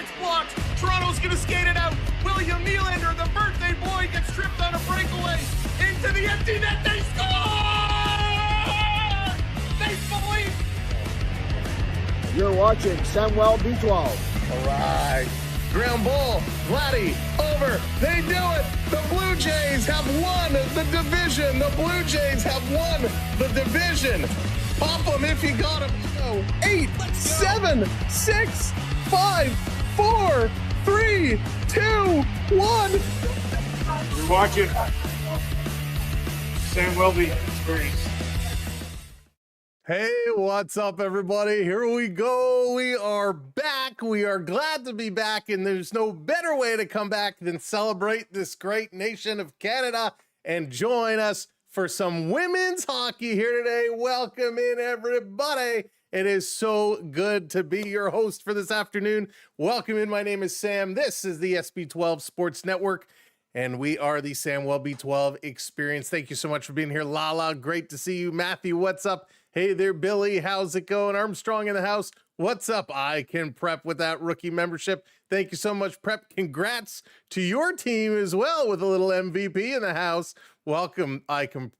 It's blocked. Toronto's going to skate it out. William Nylander, the birthday boy, gets tripped on a breakaway. Into the empty net. They score! Make believe. You're watching Samwelb12. All right. Ground ball. Vladdy over. They do it. The Blue Jays have won the division. The Blue Jays have won the division. Pop them if you got them. 8, 7, 6, 5, 4, 3, 2, 1. You're watching Samwelb12 Experience. Hey, what's up, everybody? Here we go. We are back. We are glad to be back, and there's no better way to come back than celebrate this great nation of Canada and join us for some women's hockey here today. Welcome in, everybody. It is so good to be your host for this afternoon. Welcome in. My name is Sam. This is the SB12 Sports Network, and we are the Samwelb12 Experience. Thank you so much for being here. Lala, great to see you. Matthew, what's up? Hey there, Billy. How's it going? Armstrong in the house. What's up? I can prep with that rookie membership. Thank you so much, Prep. Congrats to your team as well with a little MVP in the house. Welcome. I can.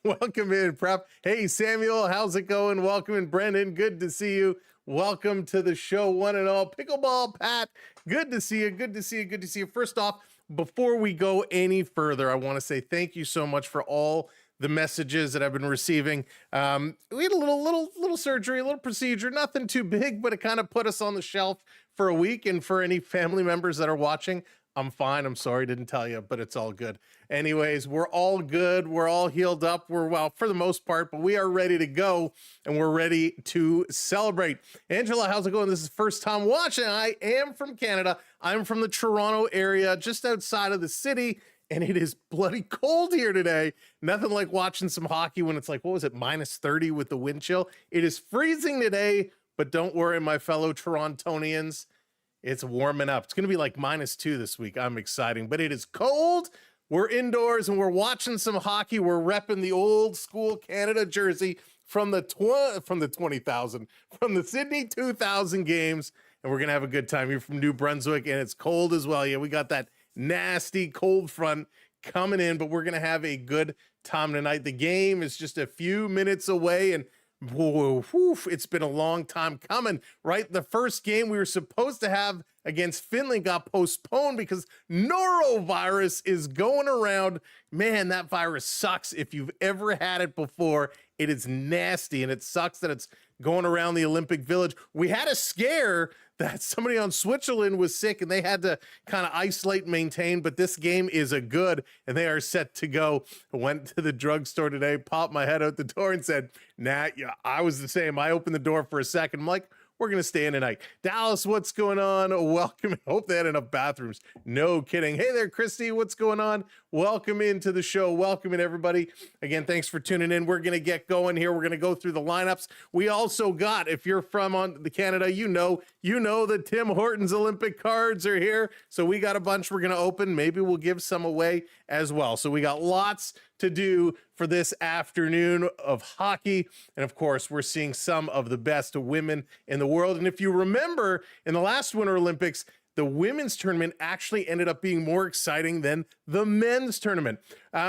Welcome in, Prep. Hey, Samuel. How's it going? Welcome in, Brendan. Good to see you. Welcome to the show, one and all. Pickleball Pat. Good to see you. Good to see you. Good to see you. First off, before we go any further, I want to say thank you so much for all the messages that I've been receiving. We had a little surgery, a little procedure, nothing too big, but it kind of put us on the shelf for a week. And for any family members that are watching, I'm fine. I'm sorry, didn't tell you, but it's all good. Anyways, we're all good. We're all healed up. We're well for the most part, but we are ready to go and we're ready to celebrate. Angela, how's it going? This is first time watching. I am from Canada. I'm from the Toronto area, just outside of the city. And it is bloody cold here today. Nothing like watching some hockey when it's like, what was it, -30 with the wind chill? It is freezing today, but don't worry, my fellow Torontonians. It's warming up. It's going to be like -2 this week. I'm excited, but it is cold. We're indoors and we're watching some hockey. We're repping the old school Canada jersey from the 20,000, from the Sydney 2000 games. And we're going to have a good time here from New Brunswick. And it's cold as well. Yeah, we got that nasty cold front coming in, but we're gonna have a good time tonight. The game is just a few minutes away, and it's been a long time coming, right? The first game we were supposed to have against Finland got postponed because norovirus is going around. Man, that virus sucks. If you've ever had it before, it is nasty, and it sucks that it's going around the Olympic Village. We had a scare that somebody on Switzerland was sick and they had to kind of isolate and maintain, but this game is a good and they are set to go. I went to the drugstore today, popped my head out the door and said, nah, yeah, I was the same. I opened the door for a second. I'm like, we're going to stay in tonight. Dallas, what's going on? Welcome. Hope they had enough bathrooms. No kidding. Hey there, Christy. What's going on? Welcome into the show. Welcome in, everybody. Again, thanks for tuning in. We're going to get going here. We're going to go through the lineups. We also got, if you're from on the Canada, you know that Tim Hortons Olympic cards are here. So we got a bunch we're going to open. Maybe we'll give some away as well. So we got lots to do for this afternoon of hockey. And of course, we're seeing some of the best women in the world. And if you remember, in the last Winter Olympics, the women's tournament actually ended up being more exciting than the men's tournament.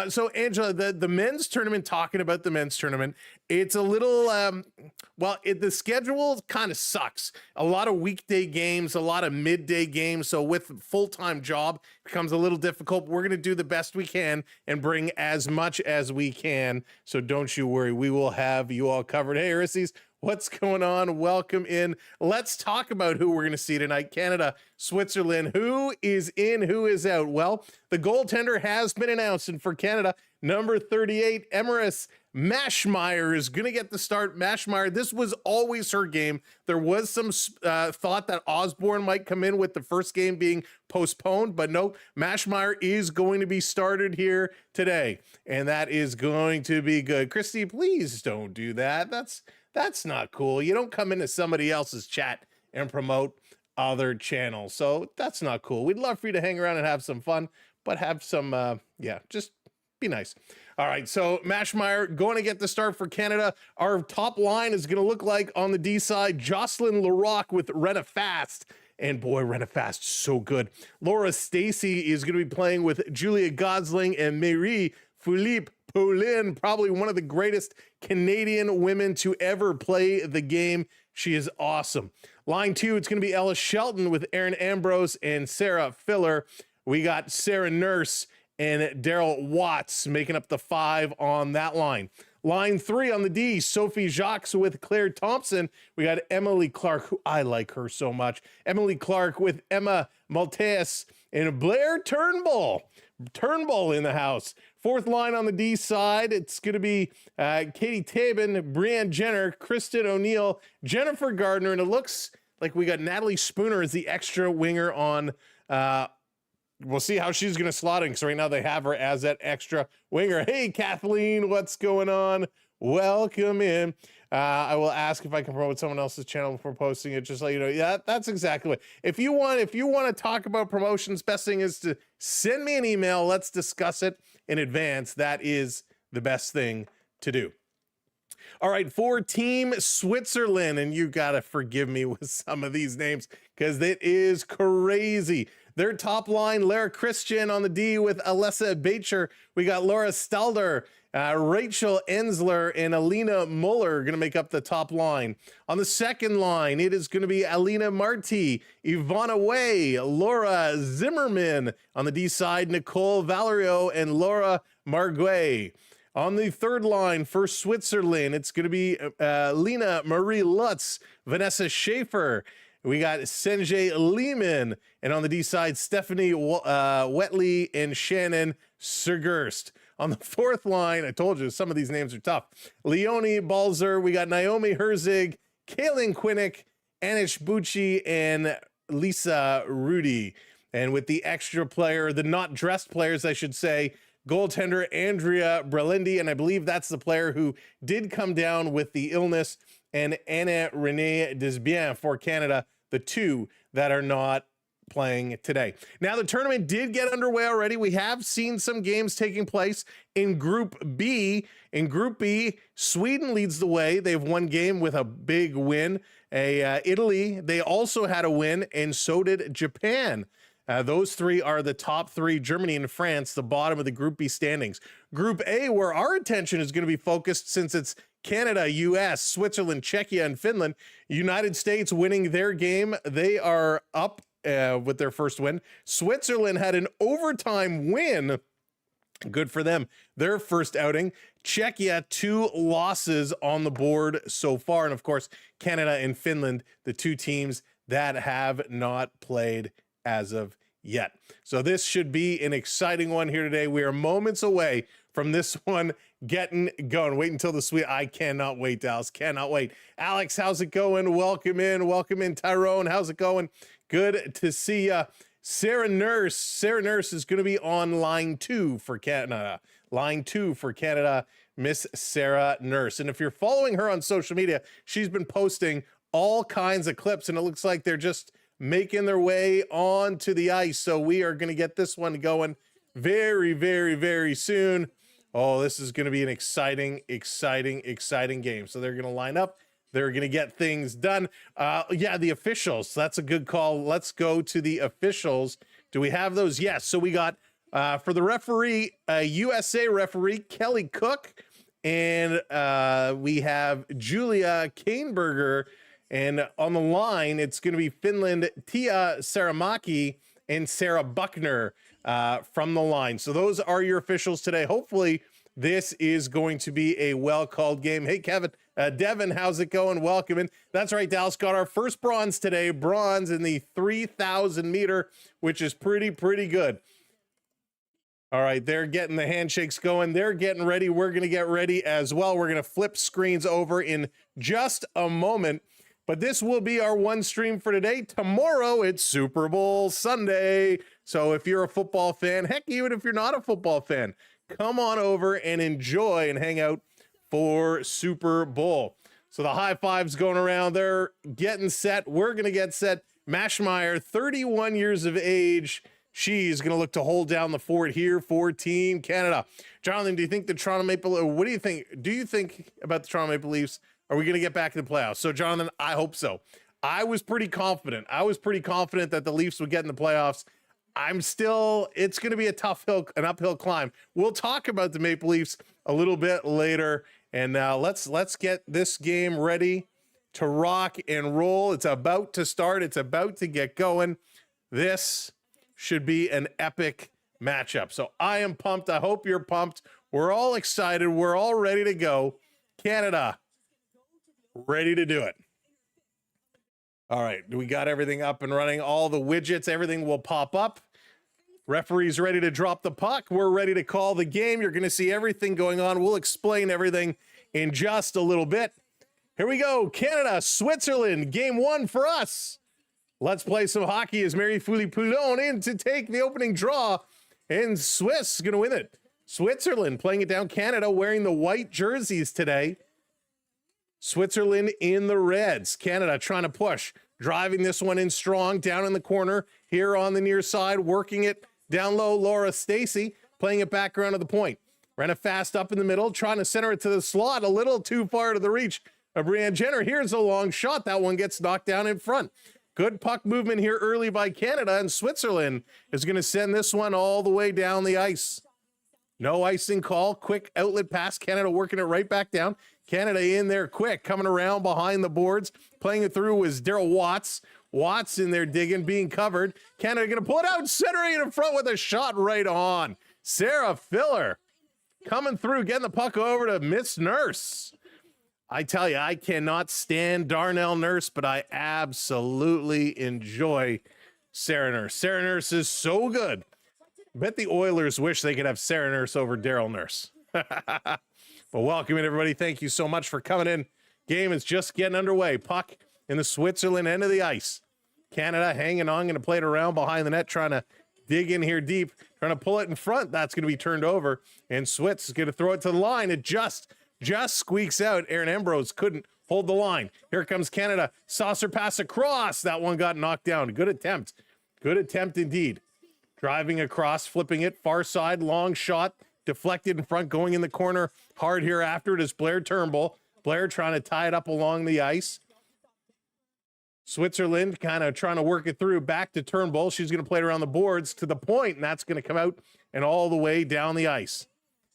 So Angela, the men's tournament, talking about the men's tournament, it's a little, the schedule kind of sucks. A lot of weekday games, a lot of midday games. So with full-time job, it becomes a little difficult. We're going to do the best we can and bring as much as we can. So don't you worry. We will have you all covered. Hey, Arises, what's going on? Welcome in. Let's talk about who we're going to see tonight. Canada, Switzerland. Who is in, who is out? Well, the goaltender has been announced, and for Canada, number 38, Emrys Maschmeyer is going to get the start. Maschmeyer, this was always her game. There was some thought that Osborne might come in with the first game being postponed, but no, Maschmeyer is going to be started here today, and that is going to be good. Christy, please don't do that. That's not cool. You don't come into somebody else's chat and promote other channels. So that's not cool. We'd love for you to hang around and have some fun, but have some, just be nice. All right, so Mashmeyer going to get the start for Canada. Our top line is going to look like on the D side, Jocelyn Larocque with Renna Fast. And boy, Renna Fast, so good. Laura Stacey is going to be playing with Julia Gosling and Marie-Philippe Poulin, probably one of the greatest Canadian women to ever play the game. She is awesome. Line 2, it's going to be Ella Shelton with Erin Ambrose and Sarah Filler. We got Sarah Nurse and Daryl Watts making up the 5 on that line. Line 3 on the D, Sophie Jacques with Claire Thompson. We got Emily Clark, who I like her so much. Emily Clark with Emma Maltese and Blair Turnbull. Turnbull in the house. 4th line on the D side, it's going to be Katie Tabin, Brianne Jenner, Kristen O'Neill, Jennifer Gardner, and it looks like we got Natalie Spooner as the extra winger on. We'll see how she's going to slot in, because right now they have her as that extra winger. Hey, Kathleen, what's going on? Welcome in. I will ask if I can promote someone else's channel before posting it, just so you know. Yeah, that's exactly what. If you want to talk about promotions, best thing is to send me an email. Let's discuss it in advance. That is the best thing to do. All right, for Team Switzerland, and you got to forgive me with some of these names because it is crazy. Their top line, Lara Christian on the D with Alessa Bacher. We got Laura Stalder, Rachel Ensler, and Alina Muller going to make up the top line. On the second line, it is going to be Alina Marti, Ivana Way, Laura Zimmerman. On the D side, Nicole Valerio and Laura Marguet. On the third line for Switzerland, it's going to be Lena Marie Lutz, Vanessa Schaefer. We got Senjay Lehman. And on the D side, Stephanie Wetley and Shannon Sergerst. On the fourth line, I told you some of these names are tough. Leonie Balzer. We got Naomi Herzig, Kaylin Quinnick, Anish Bucci, and Lisa Rudy. And with the extra player, the not dressed players, I should say, goaltender Andrea Brelendi, and I believe that's the player who did come down with the illness, and Anna Renee Desbiens for Canada, the two that are not playing today. Now, the tournament did get underway already. We have seen some games taking place in Group B. In Group B, Sweden leads the way. They've won game with a big win. Italy, they also had a win, and so did Japan. Those three are the top three. Germany and France, the bottom of the Group B standings. Group A, where our attention is going to be focused since it's Canada, US, Switzerland, Czechia, and Finland. United States winning their game. They are up with their first win. Switzerland had an overtime win. Good for them. Their first outing. Czechia, 2 losses on the board so far. And of course, Canada and Finland, the two teams that have not played as of yet. So this should be an exciting one here today. We are moments away from this one getting going. Wait until the sweet. I cannot wait, Dallas. Cannot wait. Alex, how's it going? Welcome in. Welcome in, Tyrone. How's it going? Good to see you. Sarah Nurse. Sarah Nurse is going to be on line 2 for Canada. Line 2 for Canada, Miss Sarah Nurse. And if you're following her on social media, she's been posting all kinds of clips, and it looks like they're just making their way onto the ice. So we are going to get this one going very, very, very soon. Oh, this is going to be an exciting game. So they're going to line up. They're going to get things done. Yeah, the officials. That's a good call. Let's go to the officials. Do we have those? Yes. So we got, for the referee, USA referee, Kelly Cook. And we have Julia Kainberger. And on the line, it's going to be Finland, Tia Saramaki and Sarah Buckner from the line. So those are your officials today. Hopefully, this is going to be a well-called game. Hey, Kevin, Devin, how's it going? Welcome in. That's right, Dallas got our first bronze today. Bronze in the 3,000 meter, which is pretty good. All right, they're getting the handshakes going. They're getting ready. We're going to get ready as well. We're going to flip screens over in just a moment. But this will be our one stream for today. Tomorrow, it's Super Bowl Sunday. So if you're a football fan, heck, even if you're not a football fan, come on over and enjoy and hang out for Super Bowl. So the high fives going around. They're getting set. We're going to get set. Mashmeyer, 31 years of age, She's going to look to hold down the fort here for Team Canada. Jonathan, do you think the Toronto Maple Leafs, what do you think? Do you think about the Toronto Maple Leafs? Are we going to get back in the playoffs? So, Jonathan, I hope so. I was pretty confident. That the Leafs would get in the playoffs. It's going to be an uphill climb. We'll talk about the Maple Leafs a little bit later. And now let's get this game ready to rock and roll. It's about to start. It's about to get going. This should be an epic matchup. So I am pumped. I hope you're pumped. We're all excited. We're all ready to go. Canada, ready to do it. All right, we got everything up and running. All the widgets, everything will pop up. Referee's ready to drop the puck. We're ready to call the game. You're going to see everything going on. We'll explain everything in just a little bit. Here we go. Canada, Switzerland, game 1 for us. Let's play some hockey as Marie-Philippe Poulin in to take the opening draw, and Swiss is going to win it. Switzerland playing it down. Canada wearing the white jerseys today. Switzerland in the reds. Canada trying to push, driving this one in strong, down in the corner, here on the near side, working it down low. Laura Stacey playing it back around to the point. Ran it fast up in the middle, trying to center it to the slot, a little too far to the reach of Brianne Jenner. Here's a long shot. That one gets knocked down in front. Good puck movement here early by Canada, and Switzerland is going to send this one all the way down the ice. No icing call. Quick outlet pass. Canada working it right back down. Canada in there quick, coming around behind the boards. Playing it through was Daryl Watts. Watts in there digging, being covered. Canada going to pull it out, centering it in front with a shot right on. Sarah Filler coming through, getting the puck over to Miss Nurse. I tell you, I cannot stand Darnell Nurse, but I absolutely enjoy Sarah Nurse. Sarah Nurse is so good. Bet the Oilers wish they could have Sarah Nurse over Daryl Nurse. But welcome in, everybody. Thank you so much for coming in. Game is just getting underway. Puck in the Switzerland end of the ice. Canada hanging on, going to play it around behind the net, trying to dig in here deep, trying to pull it in front. That's going to be turned over, and Switz is going to throw it to the line. It just squeaks out. Aaron Ambrose couldn't hold the line. Here comes Canada. Saucer pass across. That one got knocked down. Good attempt. Good attempt indeed. Driving across, flipping it. Far side, long shot. Deflected in front, going in the corner. Hard here after it is Blair Turnbull. Blair trying to tie it up along the ice. Switzerland kind of trying to work it through. Back to Turnbull. She's going to play it around the boards to the point, and that's going to come out and all the way down the ice.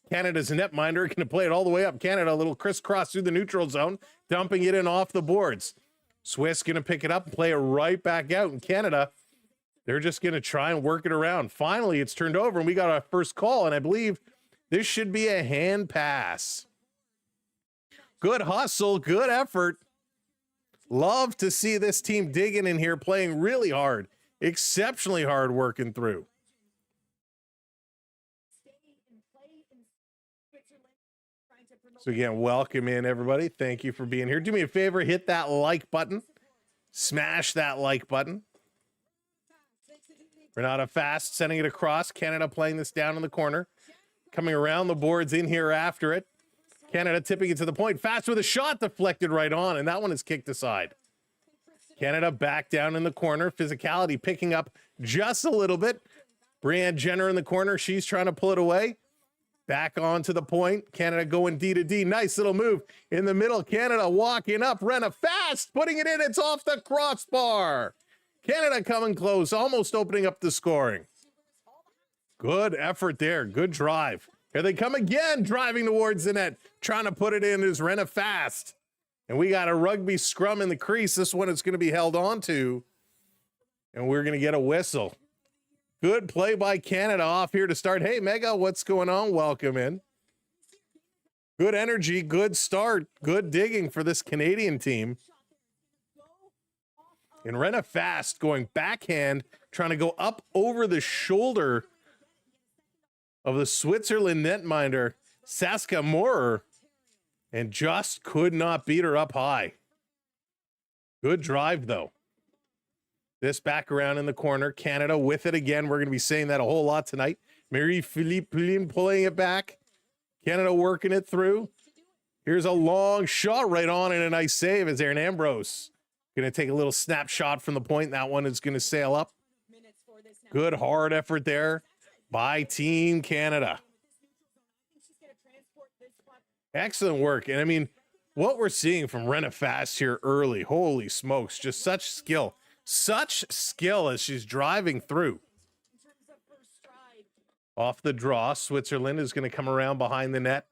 Canada's netminder going to play it all the way up. Canada, a little crisscross through the neutral zone, dumping it in off the boards. Swiss going to pick it up and play it right back out. And Canada, they're just going to try and work it around. Finally, it's turned over, and we got our first call, and I believe this should be a hand pass. Good hustle, good effort. Love to see this team digging in here, playing really hard, exceptionally hard working through. So again, welcome in, everybody. Thank you for being here. Do me a favor, hit that like button. Smash that like button. Renata fast, sending it across. Canada playing this down in the corner. Coming around the boards in here after it. Canada tipping it to the point. Fast with a shot deflected right on, and that one is kicked aside. Canada back down in the corner. Physicality picking up just a little bit. Brianne Jenner in the corner. She's trying to pull it away. Back on to the point. Canada going D to D. Nice little move in the middle. Canada walking up. Renna fast, putting it in. It's off the crossbar. Canada coming close, almost opening up the scoring. Good effort there. Good drive. Here they come again, driving towards the net. Trying to put it in is Renna fast. And we got a rugby scrum in the crease. This one is going to be held on to. And we're going to get a whistle. Good play by Canada off here to start. Hey, Mega, what's going on? Welcome in. Good energy, good start, good digging for this Canadian team. And Renna fast going backhand, trying to go up over the shoulder of the Switzerland netminder, Saskia Moorer, and just could not beat her up high. Good drive, though. This back around in the corner. Canada with it again. We're going to be saying that a whole lot tonight. Marie-Philippe Poulin pulling it back. Canada working it through. Here's a long shot right on and a nice save as Aaron Ambrose going to take a little snapshot from the point. That one is going to sail up. Good hard effort there by Team Canada. Excellent work. And I mean, what we're seeing from Renna Fast here early, holy smokes, just such skill as she's driving through. Off the draw, Switzerland is going to come around behind the net.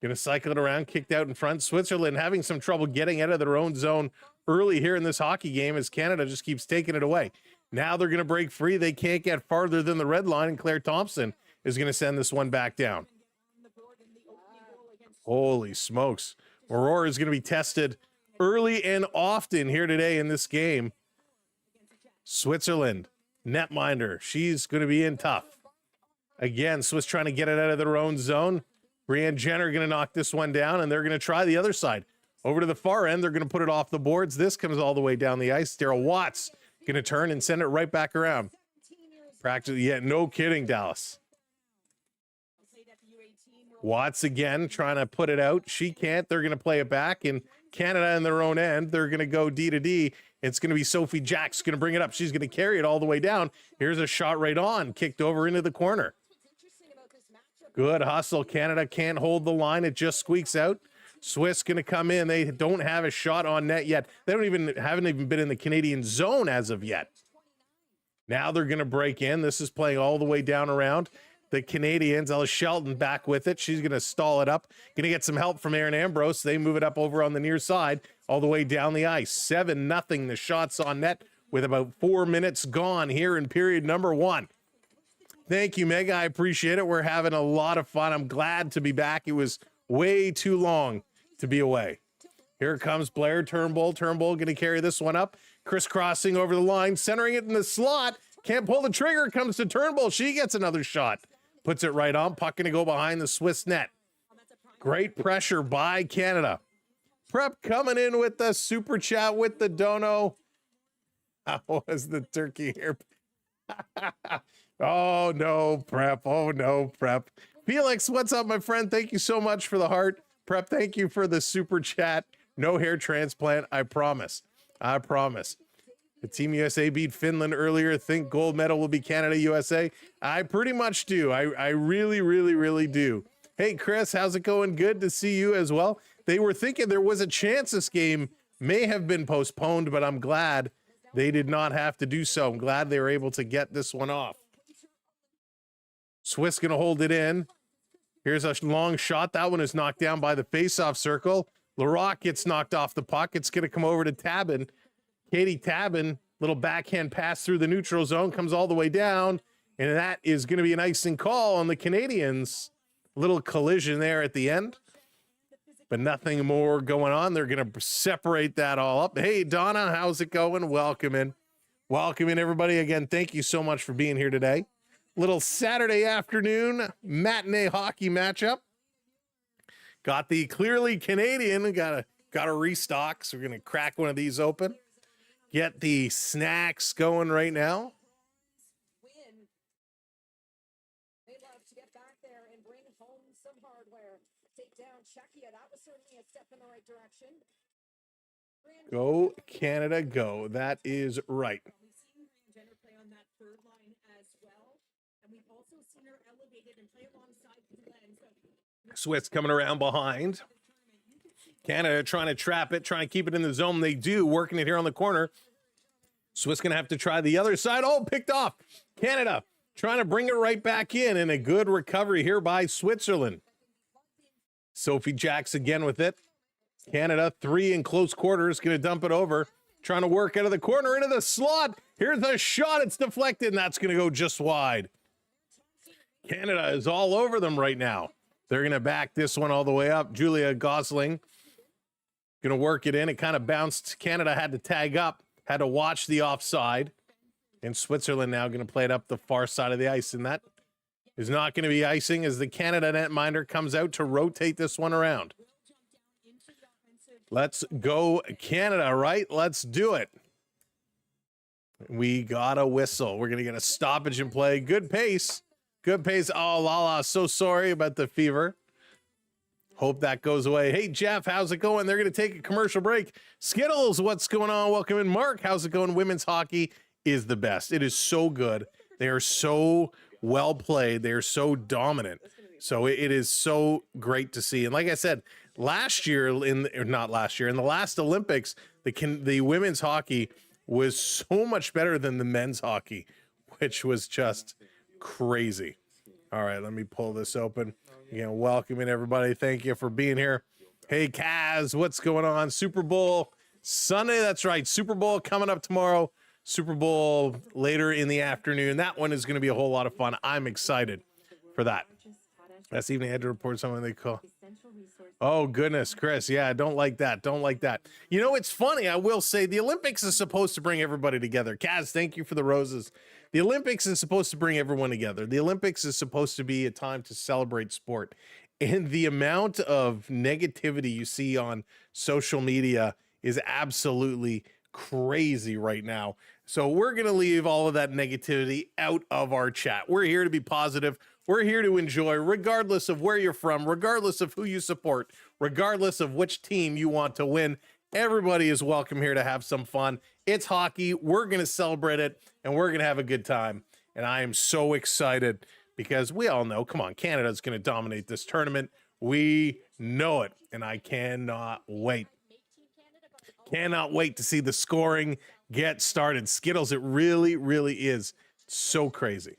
Going to cycle it around, kicked out in front. Switzerland having some trouble getting out of their own zone early here in this hockey game as Canada just keeps taking it away. Now they're going to break free. They can't get farther than the red line, and Claire Thompson is going to send this one back down. Holy smokes. Aurora is going to be tested early and often here today in this game. Switzerland, netminder, she's going to be in tough. Again, Swiss trying to get it out of their own zone. Brianne Jenner going to knock this one down, and they're going to try the other side. Over to the far end, they're going to put it off the boards. This comes all the way down the ice. Daryl Watts going to turn and send it right back around. Practice, yeah, no kidding, Dallas. Watts again trying to put it out. She can't. They're going to play it back. And Canada in their own end, they're going to go D to D. It's going to be Sophie Jacks going to bring it up. She's going to carry it all the way down. Here's a shot right on, kicked over into the corner. Good hustle. Canada can't hold the line. It just squeaks out. Swiss going to come in. They don't have a shot on net yet. They haven't even been in the Canadian zone as of yet. Now they're going to break in. This is playing all the way down around the Canadians. Ella Shelton back with it. She's going to stall it up. Going to get some help from Aaron Ambrose. They move it up over on the near side all the way down the ice. 7-0 the shots on net with about 4 minutes gone here in period number 1. Thank you, Mega. I appreciate it. We're having a lot of fun. I'm glad to be back. It was way too long to be away. Here comes Blair Turnbull. Turnbull going to carry this one up. Crisscrossing over the line, centering it in the slot. Can't pull the trigger. Comes to Turnbull. She gets another shot. Puts it right on. Puck going to go behind the Swiss net. Great pressure by Canada. Prep coming in with the super chat with the dono. How was the turkey here? Oh, no, Prep. Oh, no, Prep. Felix, what's up, my friend? Thank you so much for the heart. Prep, thank you for the super chat. No hair transplant, I promise. I promise. The Team USA beat Finland earlier. Think gold medal will be Canada, USA. I pretty much do. I really, really, really do. Hey, Chris, how's it going? Good to see you as well. They were thinking there was a chance this game may have been postponed, but I'm glad they did not have to do so. I'm glad they were able to get this one off. Swiss going to hold it in. Here's a long shot. That one is knocked down by the faceoff circle. Larocque gets knocked off the puck. It's going to come over to Tabin. Katie Tabin, little backhand pass through the neutral zone, comes all the way down, and that is going to be an icing call on the Canadians. Little collision there at the end, but nothing more going on. They're going to separate that all up. Hey, Donna, how's it going? Welcome in. Welcome in, everybody. Again, thank you so much for being here today. Little Saturday afternoon matinee hockey matchup. Got the clearly Canadian. Got to restock, so we're going to crack one of these open. Get the snacks going right now. They love to get back there and bring home some hardware. Take down Czechia. That was certainly a step in the right direction. Go Canada, go. That is right. We've seen Jenner play on that third line as well, and we've also seen her elevated and play alongside Glenn. Swiss coming around behind. Canada trying to trap it, trying to keep it in the zone. They do, working it here on the corner. Swiss going to have to try the other side. Oh, picked off. Canada trying to bring it right back in, and a good recovery here by Switzerland. Sophie Jacks again with it. Canada, 3 in close quarters, going to dump it over. Trying to work out of the corner into the slot. Here's a shot. It's deflected, and that's going to go just wide. Canada is all over them right now. They're going to back this one all the way up. Julia Gosling going to work it in. It kind of bounced. Canada had to tag up, had to watch the offside. And Switzerland now going to play it up the far side of the ice. And that is not going to be icing as the Canada netminder comes out to rotate this one around. Let's go Canada, right? Let's do it. We got a whistle. We're going to get a stoppage in play. Good pace. Good pace. Oh, Lala, so sorry about the fever. Hope that goes away. Hey, Jeff, how's it going? They're going to take a commercial break. Skittles, what's going on? Welcome in. Mark, how's it going? Women's hockey is the best. It is so good. They are so well played. They are so dominant. So it is so great to see. And like I said, last year in the last Olympics, the women's hockey was so much better than the men's hockey, which was just crazy. All right, let me pull this open. Again, welcoming everybody. Thank you for being here. Hey, Kaz, what's going on? Super Bowl Sunday. That's right. Super Bowl coming up tomorrow. Super Bowl later in the afternoon. That one is going to be a whole lot of fun. I'm excited for that. Last evening, I had to report something they call. Oh, goodness, Chris. Yeah, I don't like that. Don't like that. You know, it's funny. I will say the Olympics is supposed to bring everybody together. Kaz, thank you for the roses. The Olympics is supposed to bring everyone together. The Olympics is supposed to be a time to celebrate sport. And the amount of negativity you see on social media is absolutely crazy right now. So we're going to leave all of that negativity out of our chat. We're here to be positive. We're here to enjoy, regardless of where you're from, regardless of who you support, regardless of which team you want to win. Everybody is welcome here to have some fun. It's hockey. We're going to celebrate it, and we're going to have a good time. And I am so excited because we all know, come on, Canada's going to dominate this tournament. We know it, and I cannot wait. Cannot wait to see the scoring get started. Skittles, it really, really is so crazy.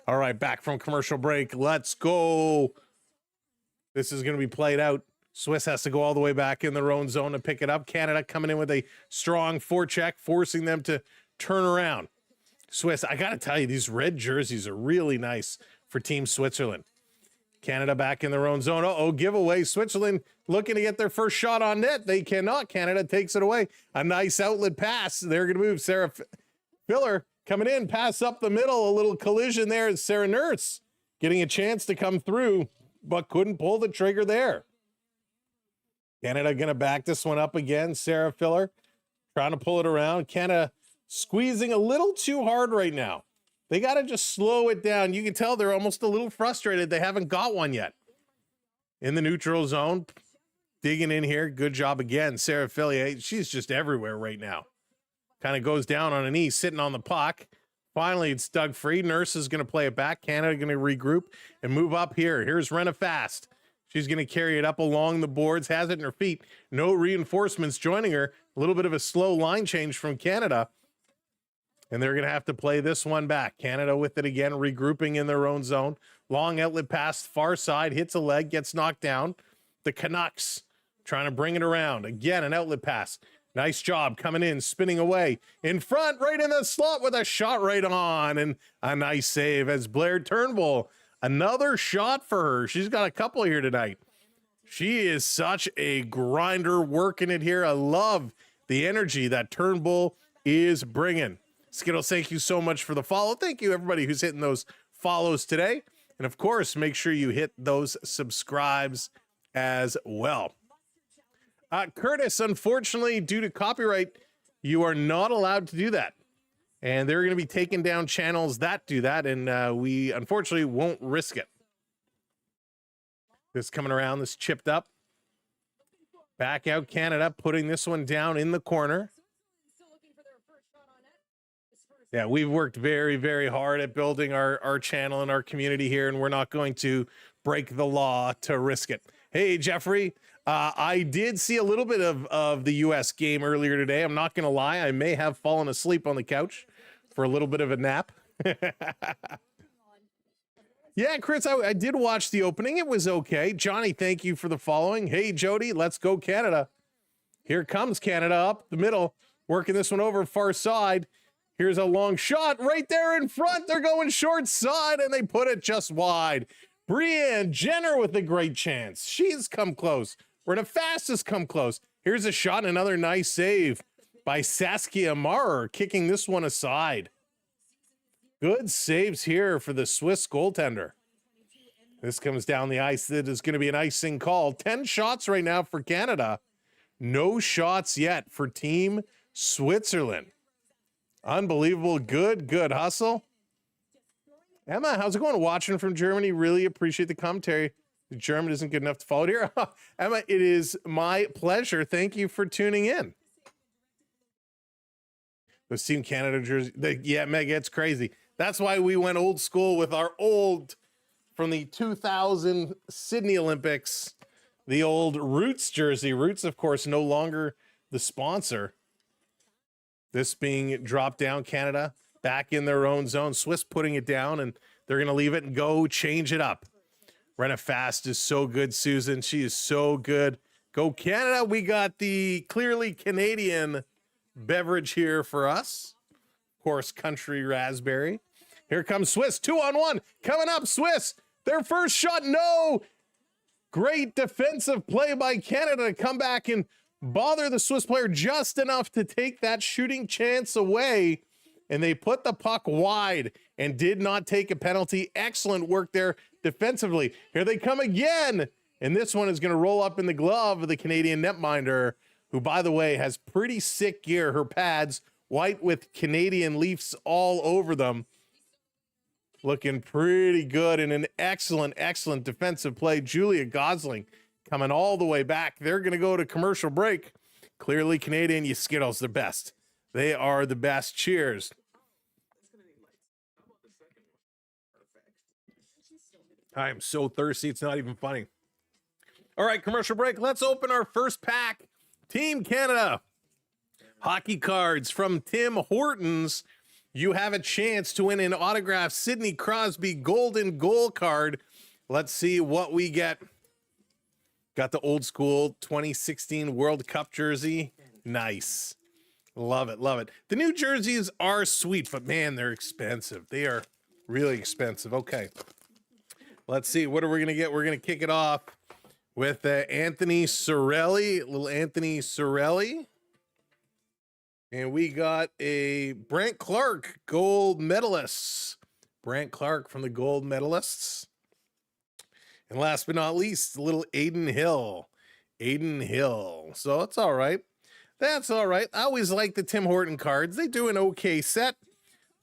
All right, back from commercial break. Let's go. This is going to be played out. Swiss has to go all the way back in their own zone to pick it up. Canada coming in with a strong forecheck, forcing them to turn around. Swiss, I got to tell you, these red jerseys are really nice for Team Switzerland. Canada back in their own zone. Uh-oh, giveaway. Switzerland looking to get their first shot on net. They cannot. Canada takes it away. A nice outlet pass. They're going to move. Sarah Filler coming in. Pass up the middle. A little collision there. Sarah Nurse getting a chance to come through, but couldn't pull the trigger there. Canada going to back this one up again. Sarah Filler trying to pull it around. Canada squeezing a little too hard right now. They got to just slow it down. You can tell they're almost a little frustrated. They haven't got one yet. In the neutral zone, digging in here. Good job again. Sarah Fillier, she's just everywhere right now. Kind of goes down on a knee, sitting on the puck. Finally, it's dug free. Nurse is going to play it back. Canada going to regroup and move up here. Here's Renna Fast. She's going to carry it up along the boards, has it in her feet. No reinforcements joining her. A little bit of a slow line change from Canada. And they're going to have to play this one back. Canada with it again, regrouping in their own zone. Long outlet pass, far side, hits a leg, gets knocked down. The Canucks trying to bring it around. Again, an outlet pass. Nice job coming in, spinning away. In front, right in the slot with a shot right on. And a nice save as Blair Turnbull. Another shot for her. She's got a couple here tonight. She is such a grinder working it here. I love the energy that Turnbull is bringing. Skittles, thank you so much for the follow. Thank you, everybody who's hitting those follows today. And, of course, make sure you hit those subscribes as well. Curtis, unfortunately, due to copyright, you are not allowed to do that. And they're going to be taking down channels that do that, and we, unfortunately, won't risk it. This coming around, this chipped up. Back out Canada, putting this one down in the corner. Yeah, we've worked very, very hard at building our channel and our community here, and we're not going to break the law to risk it. Hey, Jeffrey, I did see a little bit of the U.S. game earlier today. I'm not going to lie. I may have fallen asleep on the couch for a little bit of a nap. Yeah, Chris, I did watch the opening. It was okay. Johnny, thank you for the following. Hey, Jody, let's go Canada. Here comes Canada up the middle, working this one over far side. Here's a long shot right there in front. They're going short side, and they put it just wide. Brianne Jenner with a great chance. She's come close. Renna Fast has come close. Here's a shot, another nice save by Saskia Maher, kicking this one aside. Good saves here for the Swiss goaltender. This comes down the ice. That is going to be an icing call. 10 shots right now for Canada. No shots yet for Team Switzerland. Unbelievable. Good hustle. Emma, how's it going? Watching from Germany. Really appreciate the commentary. The German isn't good enough to follow it here. Emma, it is my pleasure. Thank you for tuning in. Those Team Canada jerseys. Yeah, Meg, it's crazy. That's why we went old school with our old, from the 2000 Sydney Olympics, the old Roots jersey. Roots, of course, no longer the sponsor. This being dropped down, Canada back in their own zone. Swiss putting it down, and they're going to leave it and go change it up. Renna Fast is so good, Susan. She is so good. Go Canada. We got the clearly Canadian beverage here for us. Of course, country raspberry. Here comes Swiss, 2-on-1. Coming up, Swiss. Their first shot, no. Great defensive play by Canada to come back and bother the Swiss player just enough to take that shooting chance away. And they put the puck wide and did not take a penalty. Excellent work there defensively. Here they come again. And this one is going to roll up in the glove of the Canadian netminder, who, by the way, has pretty sick gear. Her pads, white with Canadian Leafs all over them. Looking pretty good, and an excellent, excellent defensive play. Julia Gosling coming all the way back. They're going to go to commercial break. Clearly Canadian, you Skittles, the best. They are the best. Cheers. I am so thirsty, it's not even funny. All right, commercial break. Let's open our first pack. Team Canada hockey cards from Tim Hortons. You have a chance to win an autographed Sidney Crosby golden goal card. Let's see what we get. Got the old school 2016 World Cup jersey. Nice. Love it, love it. The new jerseys are sweet, but man, they're expensive. They are really expensive. Okay. Let's see. What are we going to get? We're going to kick it off with Anthony Cirelli, little Anthony Cirelli. And we got a Brant Clark gold medalist. Brant Clark from the gold medalists. And last but not least, little Aiden Hill. Aiden Hill. So it's all right. That's all right. I always like the Tim Horton cards. They do an okay set,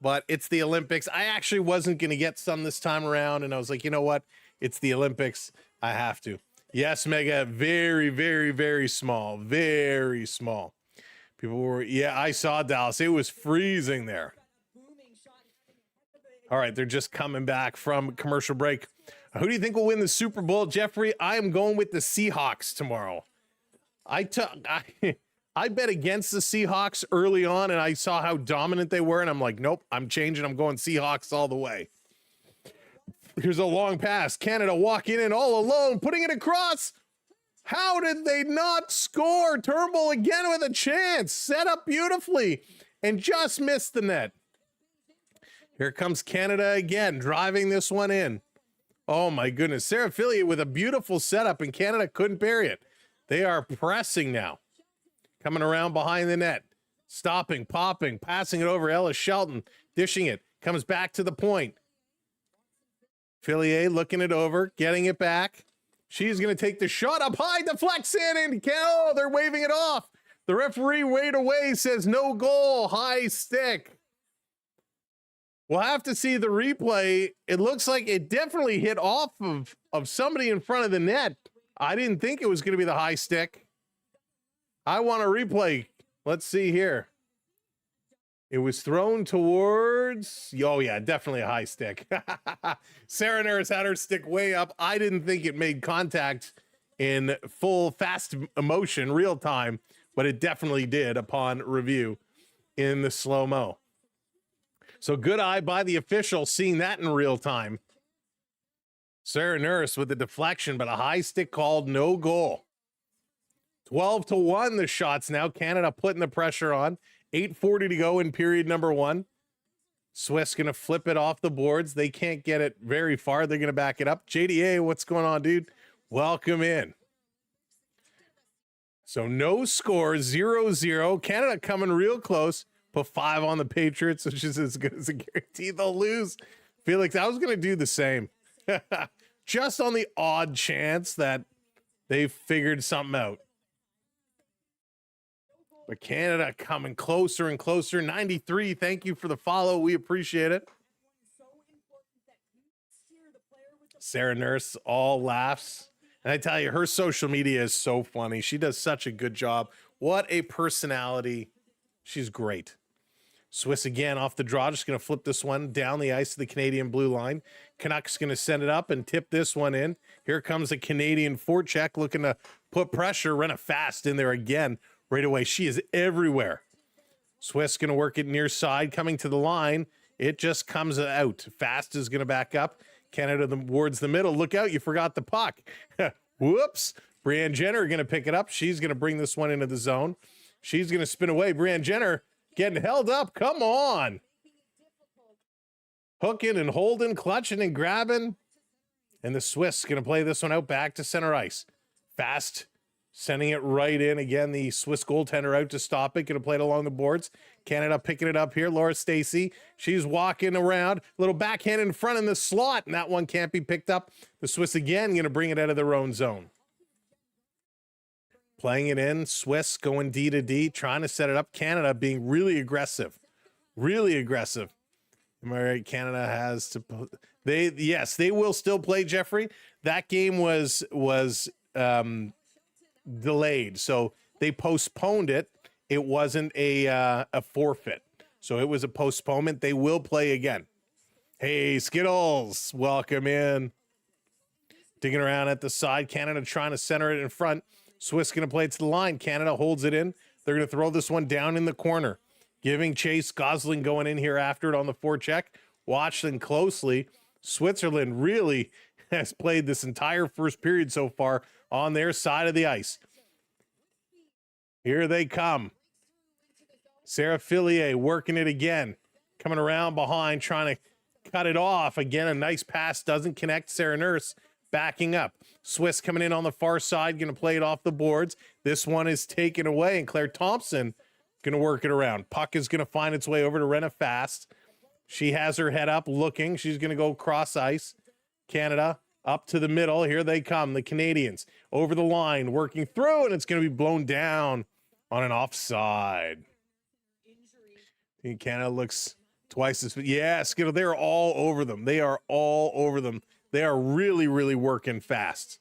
but it's the Olympics. I actually wasn't going to get some this time around, and I was like, you know what? It's the Olympics. I have to. Yes, Mega, very, very, very small. Very small. People were, yeah, I saw Dallas. It was freezing there. All right, they're just coming back from commercial break. Who do you think will win the Super Bowl, Jeffrey? I am going with the Seahawks tomorrow. I bet against the Seahawks early on, and I saw how dominant they were, and I'm like, nope, I'm changing. I'm going Seahawks all the way. Here's a long pass. Canada walking in all alone, putting it across. How did they not score? Turnbull again with a chance. Set up beautifully and just missed the net. Here comes Canada again, driving this one in. Oh, my goodness. Sarah Filliot with a beautiful setup, and Canada couldn't parry it. They are pressing now. Coming around behind the net. Stopping, popping, passing it over. Ella Shelton, dishing it. Comes back to the point. Fillier looking it over, getting it back. She's going to take the shot up high, deflects in, and oh, they're waving it off. The referee waved away, says no goal, high stick. We'll have to see the replay. It looks like it definitely hit off of somebody in front of the net. I didn't think it was going to be the high stick. I want a replay. Let's see here. It was thrown towards, oh yeah, definitely a high stick. Sarah Nurse had her stick way up. I didn't think it made contact in full fast motion, real time, but it definitely did upon review in the slow-mo. So good eye by the official seeing that in real time. Sarah Nurse with the deflection, but a high stick called, no goal. 12-1 the shots now. Canada putting the pressure on. 8:40 to go in period number one. Swiss going to flip it off the boards. They can't get it very far. They're going to back it up. JDA, what's going on, dude? Welcome in. So no score, 0-0. Canada coming real close. Put 5 on the Patriots, which is as good as a guarantee they'll lose. Felix, I was going to do the same. Just on the odd chance that they figured something out. But Canada coming closer and closer. 93, thank you for the follow. We appreciate it. Sarah Nurse all laughs. And I tell you, her social media is so funny. She does such a good job. What a personality. She's great. Swiss again off the draw, just going to flip this one down the ice to the Canadian blue line. Canucks going to send it up and tip this one in. Here comes a Canadian forecheck looking to put pressure. Run a fast in there again right away. She is everywhere. Swiss going to work it near side, coming to the line. It just comes out. Fast is going to back up. Canada towards the middle. Look out, you forgot the puck. Whoops. Brianne Jenner going to pick it up. She's going to bring this one into the zone. She's going to spin away. Brianne Jenner getting held up. Come on. Hooking and holding, clutching and grabbing. And the Swiss going to play this one out back to center ice. Fast, sending it right in. Again, the Swiss goaltender out to stop it. Going to play it along the boards. Canada picking it up here. Laura Stacey, she's walking around. Little backhand in front in the slot, and that one can't be picked up. The Swiss again going to bring it out of their own zone. Playing it in. Swiss going D to D, trying to set it up. Canada being really aggressive. Really aggressive. Am I right? Canada has to... Yes, they will still play, Jeffrey. That game was delayed, so they postponed it. It wasn't a forfeit, so it was a postponement. They will play again. Hey, Skittles, welcome in. Digging around at the side. Canada trying to center it in front. Swiss going to play it to the line. Canada holds it in. They're going to throw this one down in the corner. Giving chase. Gosling going in here after it on the forecheck. Watch them closely. Switzerland really has played this entire first period so far on their side of the ice. Here they come. Sarah Fillier working it again. Coming around behind, trying to cut it off. Again, a nice pass doesn't connect. Sarah Nurse backing up. Swiss coming in on the far side, going to play it off the boards. This one is taken away, and Claire Thompson going to work it around. Puck is going to find its way over to Renna Fast. She has her head up looking. She's going to go cross ice. Canada up to the middle. Here they come, the Canadians. Over the line, working through, and it's going to be blown down on an offside. Canada looks twice as... Yeah, Skittle, they're all over them. They are all over them. They are really, really working fast.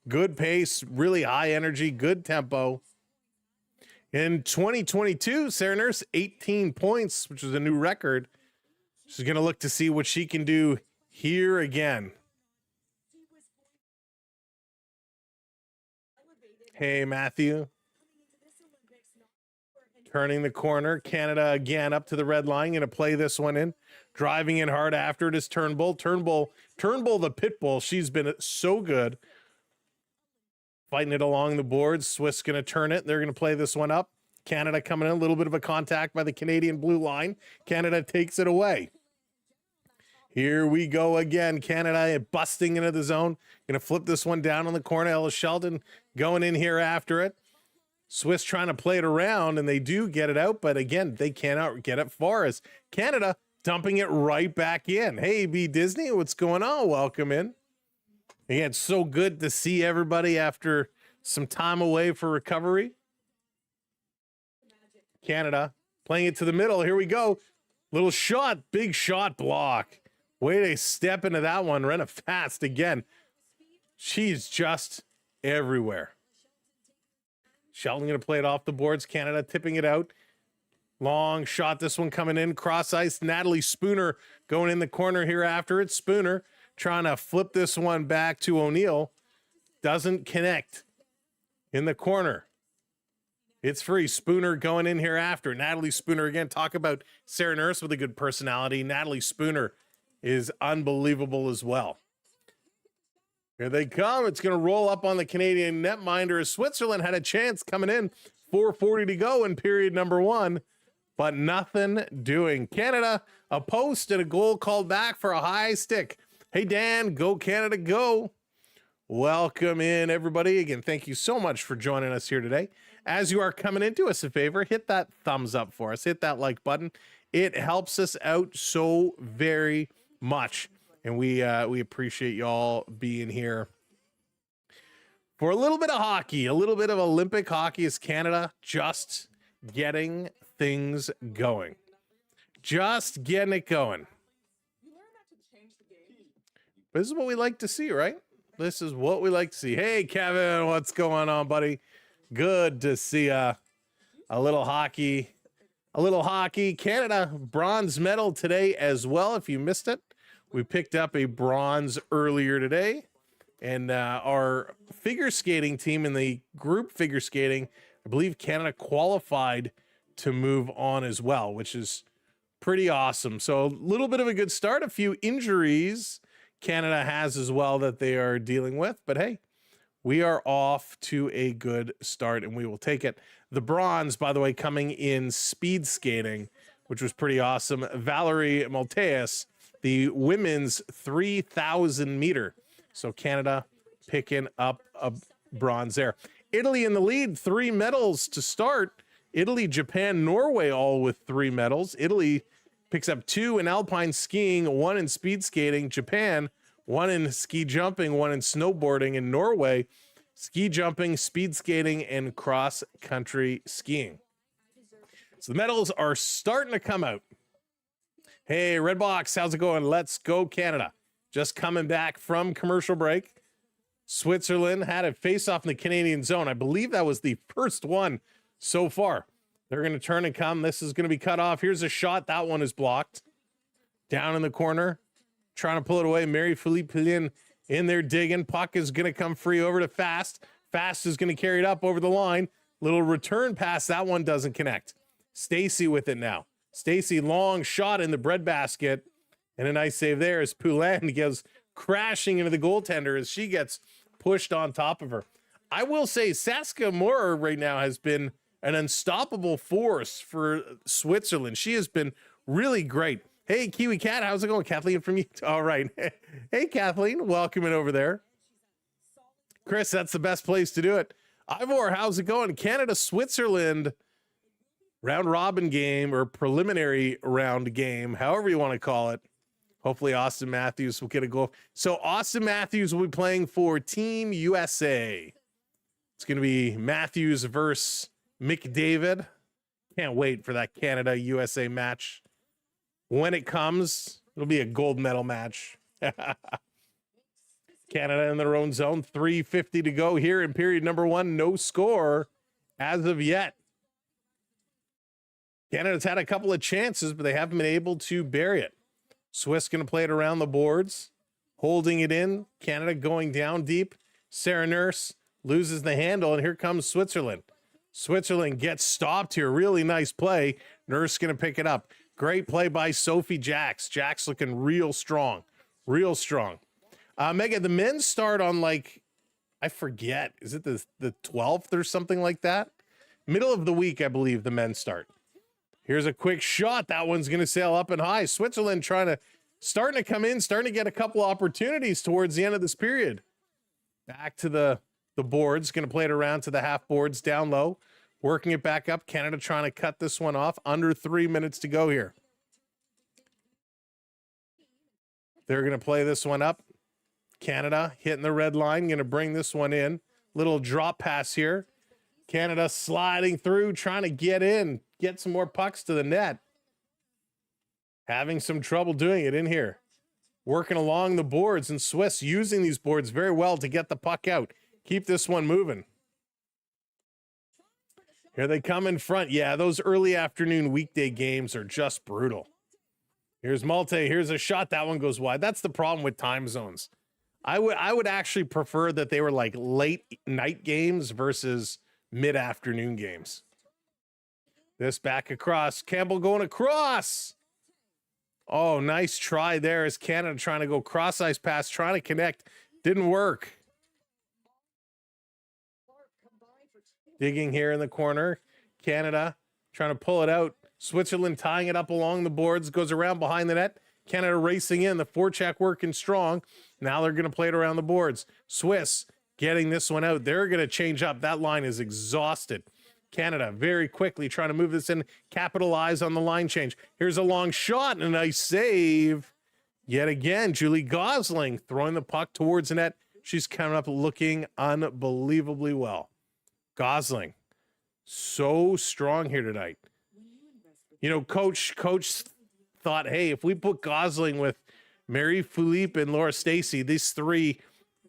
Good pace, really high energy, good tempo. In 2022, Sarah Nurse, 18 points, which is a new record. She's going to look to see what she can do here again. Hey, Matthew. Turning the corner. Canada again up to the red line. Going to play this one in. Driving in hard after it is Turnbull. Turnbull the pit bull. She's been so good. Fighting it along the boards. Swiss going to turn it. They're going to play this one up. Canada coming in. A little bit of a contact by the Canadian blue line. Canada takes it away. Here we go again. Canada busting into the zone. Going to flip this one down on the corner. Ella Sheldon going in here after it. Swiss trying to play it around, and they do get it out, but again, they cannot get it far as Canada dumping it right back in. Hey, B. Disney, what's going on? Welcome in. Again, it's so good to see everybody after some time away for recovery. Canada playing it to the middle. Here we go. Little shot, big shot block. Way to step into that one. Renna Fast again. She's just everywhere. Sheldon going to play it off the boards. Canada tipping it out. Long shot. This one coming in. Cross ice. Natalie Spooner going in the corner here after it. Spooner trying to flip this one back to O'Neill. Doesn't connect. In the corner. It's free. Spooner going in here after. Natalie Spooner again. Talk about Sarah Nurse with a good personality. Natalie Spooner is unbelievable as well. Here they come. It's going to roll up on the Canadian netminder as Switzerland had a chance coming in. 4:40 to go in period number one, but nothing doing. Canada, a post and a goal called back for a high stick. Hey, Dan, go Canada, go. Welcome in, everybody. Again, thank you so much for joining us here today. As you are coming in, do us a favor, hit that thumbs up for us. Hit that like button. It helps us out so very much. And we appreciate y'all being here for a little bit of hockey, a little bit of Olympic hockey as Canada just getting things going. Just getting it going. This is what we like to see, right? This is what we like to see. Hey, Kevin, what's going on, buddy? Good to see a little hockey A little hockey. Canada, bronze medal today as well. If you missed it, we picked up a bronze earlier today. And our figure skating team in the group figure skating, I believe Canada qualified to move on as well, which is pretty awesome. So a little bit of a good start. A few injuries Canada has as well that they are dealing with. But hey, we are off to a good start, and we will take it. The bronze, by the way, coming in speed skating, which was pretty awesome. Valerie Malteus, the women's 3,000 meter. So Canada picking up a bronze there. Italy in the lead, 3 medals to start. Italy, Japan, Norway all with 3 medals. Italy picks up 2 in alpine skiing, 1 in speed skating. Japan, 1 in ski jumping, 1 in snowboarding. And Norway, ski jumping, speed skating, and cross-country skiing. So the medals are starting to come out. Hey, Redbox, how's it going? Let's go, Canada. Just coming back from commercial break. Switzerland had a face-off in the Canadian zone. I believe that was the first one so far. They're going to turn and come. This is going to be cut off. Here's a shot. That one is blocked. Down in the corner. Trying to pull it away. Marie-Philippe Poulin in there digging. Puck is going to come free over to Fast. Fast is going to carry it up over the line. Little return pass. That one doesn't connect. Stacy with it now. Stacy, long shot in the breadbasket. And a nice save there as Poulin goes crashing into the goaltender as she gets pushed on top of her. I will say Saskia Moore right now has been an unstoppable force for Switzerland. She has been really great. Hey, Kiwi Cat, how's it going? Kathleen from you. All right. Hey, Kathleen, welcome in over there. Chris, that's the best place to do it. Ivor, how's it going? Canada, Switzerland, round robin game or preliminary round game, however you want to call it. Hopefully Austin Matthews will get a goal. So Austin Matthews will be playing for Team USA. It's going to be Matthews versus McDavid. Can't wait for that Canada-USA match. When it comes, it'll be a gold medal match. Canada in their own zone. 3:50 to go here in period number 1. No score as of yet. Canada's had a couple of chances, but they haven't been able to bury it. Swiss going to play it around the boards, holding it in. Canada going down deep. Sarah Nurse loses the handle, and here comes Switzerland. Switzerland gets stopped here. Really nice play. Nurse going to pick it up. Great play by Sophie Jacks. Jacks looking real strong. Real strong. Megan, the men's start on I forget. Is it the 12th or something like that? Middle of the week, I believe, the men's start. Here's a quick shot. That one's going to sail up and high. Switzerland starting to come in, starting to get a couple opportunities towards the end of this period. Back to the boards. Going to play it around to the half boards down low. Working it back up. Canada trying to cut this one off. Under 3 minutes to go here. They're going to play this one up. Canada hitting the red line. Going to bring this one in. Little drop pass here. Canada sliding through, trying to get in. Get some more pucks to the net. Having some trouble doing it in here. Working along the boards, and Swiss using these boards very well to get the puck out. Keep this one moving. Here they come in front. Yeah, those early afternoon weekday games are just brutal. Here's Malte. Here's a shot. That one goes wide. That's the problem with time zones. I would actually prefer that they were late night games versus mid-afternoon games. This back across. Campbell going across. Oh, nice try there as Canada trying to go cross-ice pass, trying to connect. Didn't work. Digging here in the corner. Canada trying to pull it out. Switzerland tying it up along the boards. Goes around behind the net. Canada racing in. The forecheck working strong. Now they're going to play it around the boards. Swiss getting this one out. They're going to change up. That line is exhausted. Canada very quickly trying to move this in, capitalize on the line change. Here's a long shot and a nice save. Yet again, Julie Gosling throwing the puck towards the net. She's coming up looking unbelievably well. Gosling, so strong here tonight. You know, coach thought, hey, if we put Gosling with Mary Philippe and Laura Stacey, these three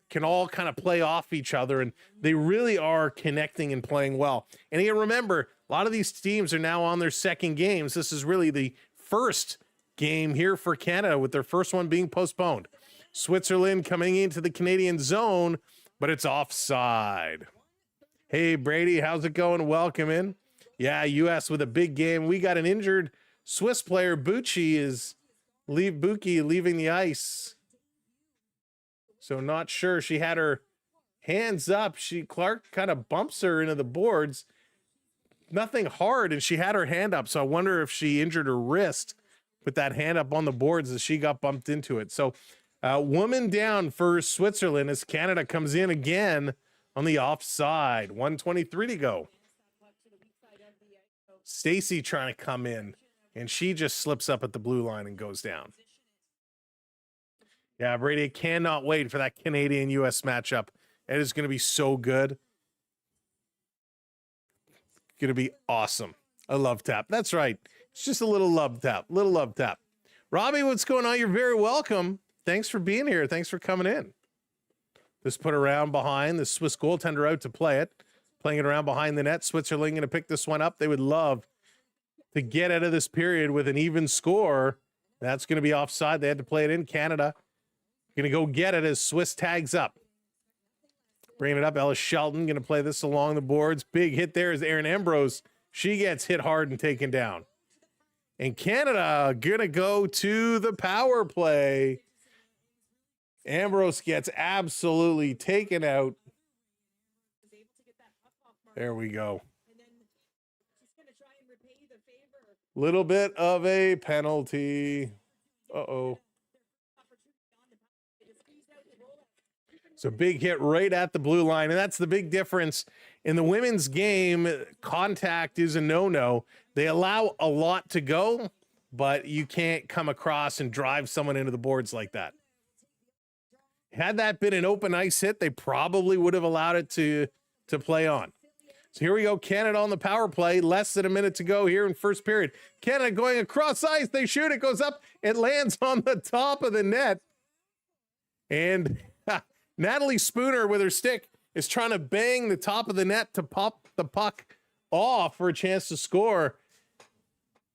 can all kind of play off each other, and they really are connecting and playing well. And you remember A lot of these teams are now on their second games. This is really the first game here for Canada, with their first one being postponed. Switzerland coming into the Canadian zone, but it's offside. Hey, Brady, how's it going? Welcome in. Yeah, U.S. with a big game. We got an injured Swiss player. Bucci is leaving the ice. So not sure. She had her hands up. Clark kind of bumps her into the boards. Nothing hard, and she had her hand up. So I wonder if she injured her wrist with that hand up on the boards as she got bumped into it. So woman down for Switzerland as Canada comes in again on the offside. 1:23 to go. Stacy trying to come in, and she just slips up at the blue line and goes down. Yeah, Brady, cannot wait for that Canadian-U.S. matchup. It is going to be so good. Going to be awesome. A love tap. That's right. It's just a little love tap. Little love tap. Robbie, what's going on? You're very welcome. Thanks for being here. Thanks for coming in. This put around behind the Swiss goaltender out to play it. Playing it around behind the net. Switzerland going to pick this one up. They would love to get out of this period with an even score. That's going to be offside. They had to play it in. Canada going to go get it as Swiss tags up. Bringing it up, Ellis Shelton going to play this along the boards. Big hit there is Erin Ambrose. She gets hit hard and taken down. And Canada going to go to the power play. Ambrose gets absolutely taken out. There we go. Little bit of a penalty. Uh-oh. So big hit right at the blue line, and that's the big difference. In the women's game, contact is a no-no. They allow a lot to go, but you can't come across and drive someone into the boards like that. Had that been an open ice hit, they probably would have allowed it to play on. So here we go, Canada on the power play. Less than a minute to go here in first period. Canada going across ice. They shoot. It goes up. It lands on the top of the net. And Natalie Spooner with her stick is trying to bang the top of the net to pop the puck off for a chance to score.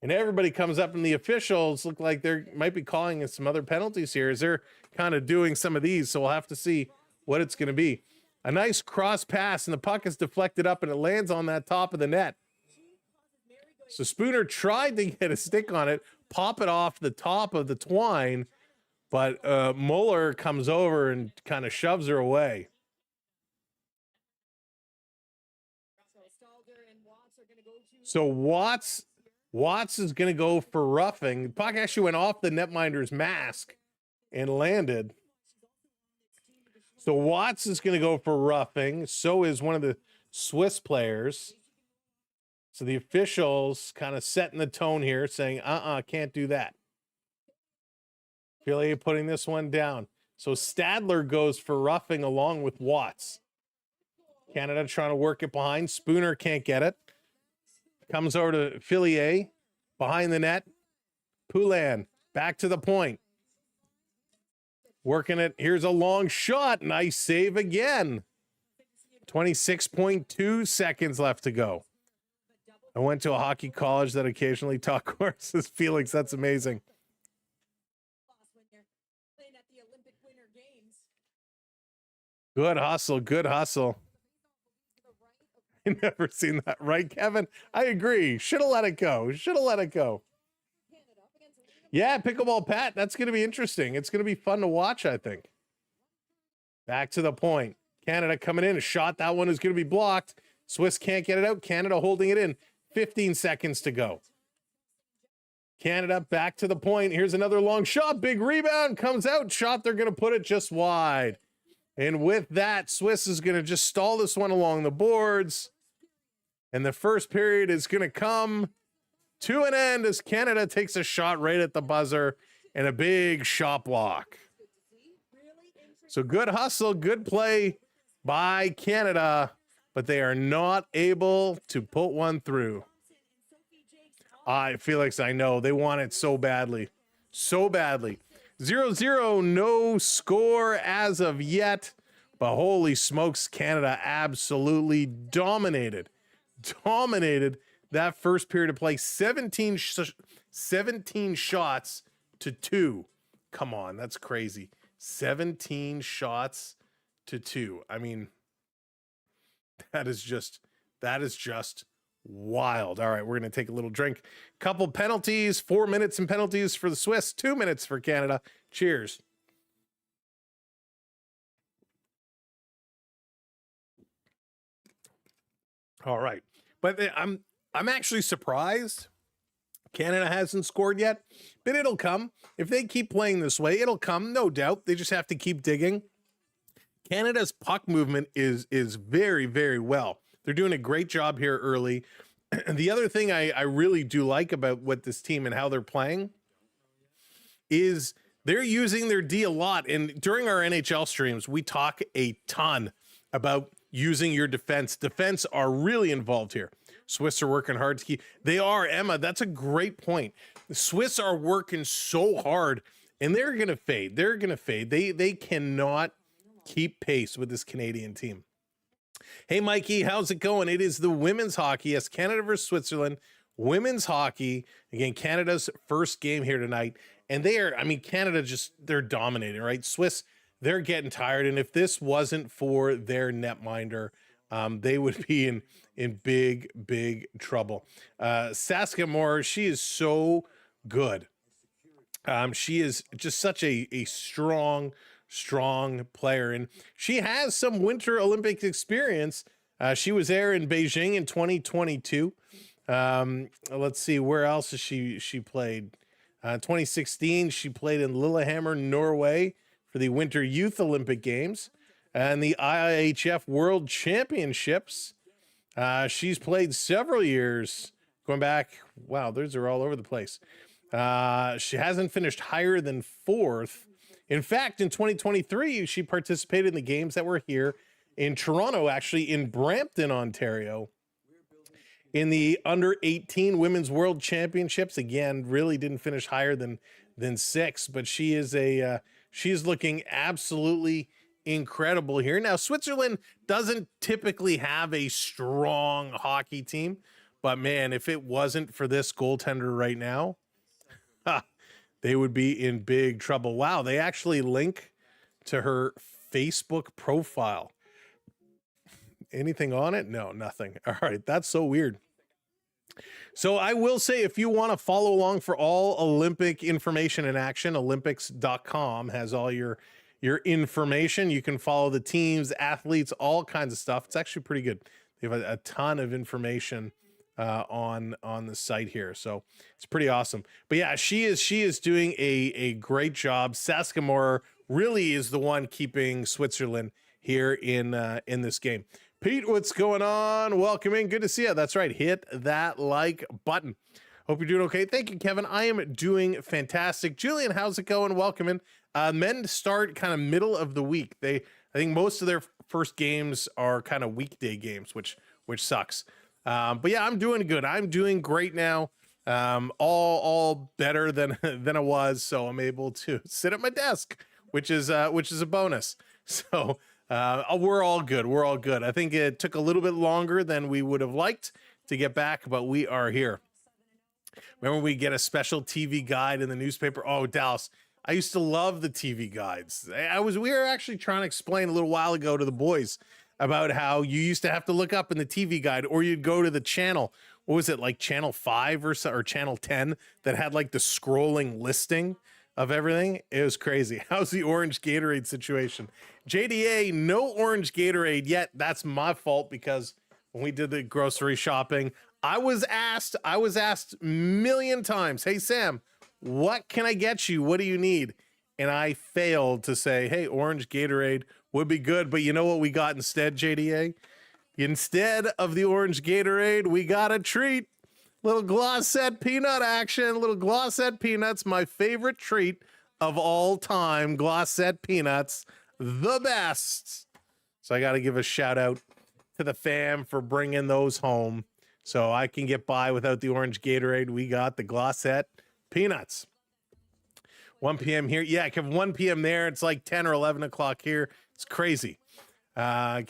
And everybody comes up, and the officials look like they might be calling some other penalties here as they're kind of doing some of these. So we'll have to see what it's going to be. A nice cross pass, and the puck is deflected up, and it lands on that top of the net. So Spooner tried to get a stick on it, pop it off the top of the twine, but Muller comes over and kind of shoves her away. So Watts is going to go for roughing. The puck actually went off the netminder's mask and landed. So Watts is going to go for roughing. So is one of the Swiss players. So the officials kind of setting the tone here, saying, can't do that. Philly putting this one down. So Stadler goes for roughing along with Watts. Canada trying to work it behind. Spooner can't get it. Comes over to Fillier behind the net. Poulin back to the point. Working it. Here's a long shot. Nice save again. 26.2 seconds left to go. I went to a hockey college that occasionally taught courses. Felix, that's amazing. Good hustle. Good hustle. I never seen that. Right, Kevin? I agree. Should have let it go. Should have let it go. Yeah, pickleball Pat. That's going to be interesting. It's going to be fun to watch, I think. Back to the point. Canada coming in. A shot. That one is going to be blocked. Swiss can't get it out. Canada holding it in. 15 seconds to go. Canada back to the point. Here's another long shot. Big rebound. Comes out. Shot. They're going to put it just wide. And with that, Swiss is going to just stall this one along the boards. And the first period is going to come to an end as Canada takes a shot right at the buzzer and a big shot block. So good hustle, good play by Canada, but they are not able to put one through. Felix, I know. They want it so badly. So badly. 0-0, no score as of yet. But holy smokes, Canada absolutely dominated that first period of play. 17 shots to 2. Come on, that's crazy. 17 shots to 2. I mean, that is just wild. All right, we're going to take a little drink. Couple penalties, 4 minutes in penalties for the Swiss, 2 minutes for Canada. Cheers. All right. But I'm actually surprised Canada hasn't scored yet, but it'll come. If they keep playing this way, it'll come, no doubt. They just have to keep digging. Canada's puck movement is very, very well. They're doing a great job here early. The other thing I really do like about what this team and how they're playing is they're using their D a lot. And during our NHL streams, we talk a ton about using your defense. Defense are really involved here. Swiss are working hard to keep. They are, Emma. That's a great point. The Swiss are working so hard, and they're going to fade. They're going to fade. They cannot keep pace with this Canadian team. Hey, Mikey, how's it going? It is the women's hockey. Yes, Canada versus Switzerland. Women's hockey. Again, Canada's first game here tonight. And Canada they're dominating, right? Swiss, they're getting tired. And if this wasn't for their netminder, they would be in big, big trouble. Saskia Moore, she is so good. She is just such a strong player, and she has some Winter Olympic experience. She was there in Beijing in 2022. Let's see, where else has she played? 2016, she played in Lillehammer, Norway for the Winter Youth Olympic Games and the IIHF World Championships. She's played several years going back. Wow, those are all over the place. She hasn't finished higher than 4th. In fact, in 2023, she participated in the games that were here in Toronto, actually in Brampton, Ontario, in the under-18 Women's World Championships. Again, really didn't finish higher than 6th, but she is she's looking absolutely incredible here. Now, Switzerland doesn't typically have a strong hockey team, but man, if it wasn't for this goaltender right now, they would be in big trouble. Wow, they actually link to her Facebook profile. Anything on it? No, nothing. All right, that's so weird. So I will say, if you want to follow along for all Olympic information and action, Olympics.com has all your information. You can follow the teams, athletes, all kinds of stuff. It's actually pretty good. They have a ton of information on the site here, so it's pretty awesome. But yeah, she is doing a great job. Saskia Moore really is the one keeping Switzerland here in this game. Pete, what's going on? Welcome in. Good to see you. That's right. Hit that like button. Hope you're doing okay. Thank you, Kevin. I am doing fantastic. Julian, how's it going? Welcome in. Men start kind of middle of the week. I think most of their first games are kind of weekday games, which sucks. But yeah, I'm doing good. I'm doing great now. All better than I was, so I'm able to sit at my desk, which is a bonus. So we're all good. We're all good. I think it took a little bit longer than we would have liked to get back, but we are here. Remember, we get a special TV guide in the newspaper. Oh, Dallas, I used to love the TV guides. We were actually trying to explain a little while ago to the boys about how you used to have to look up in the TV guide, or you'd go to the channel. What was it, like channel 5 or channel 10 that had like the scrolling listing of everything? It was crazy. How's the orange Gatorade situation? JDA, no orange Gatorade yet. That's my fault, because when we did the grocery shopping, I was asked a million times, hey, Sam, what can I get you? What do you need? And I failed to say, hey, orange Gatorade would be good. But you know what we got instead, JDA? Instead of the orange Gatorade, we got a treat. Little Glossette peanut action. Little Glossette peanuts, my favorite treat of all time. Glossette peanuts, the best. So I got to give a shout out to the fam for bringing those home, so I can get by without the orange Gatorade. We got the Glossette peanuts. 1 p.m. here. Yeah, 1 p.m. there. It's like 10 or 11 o'clock here. It's crazy. So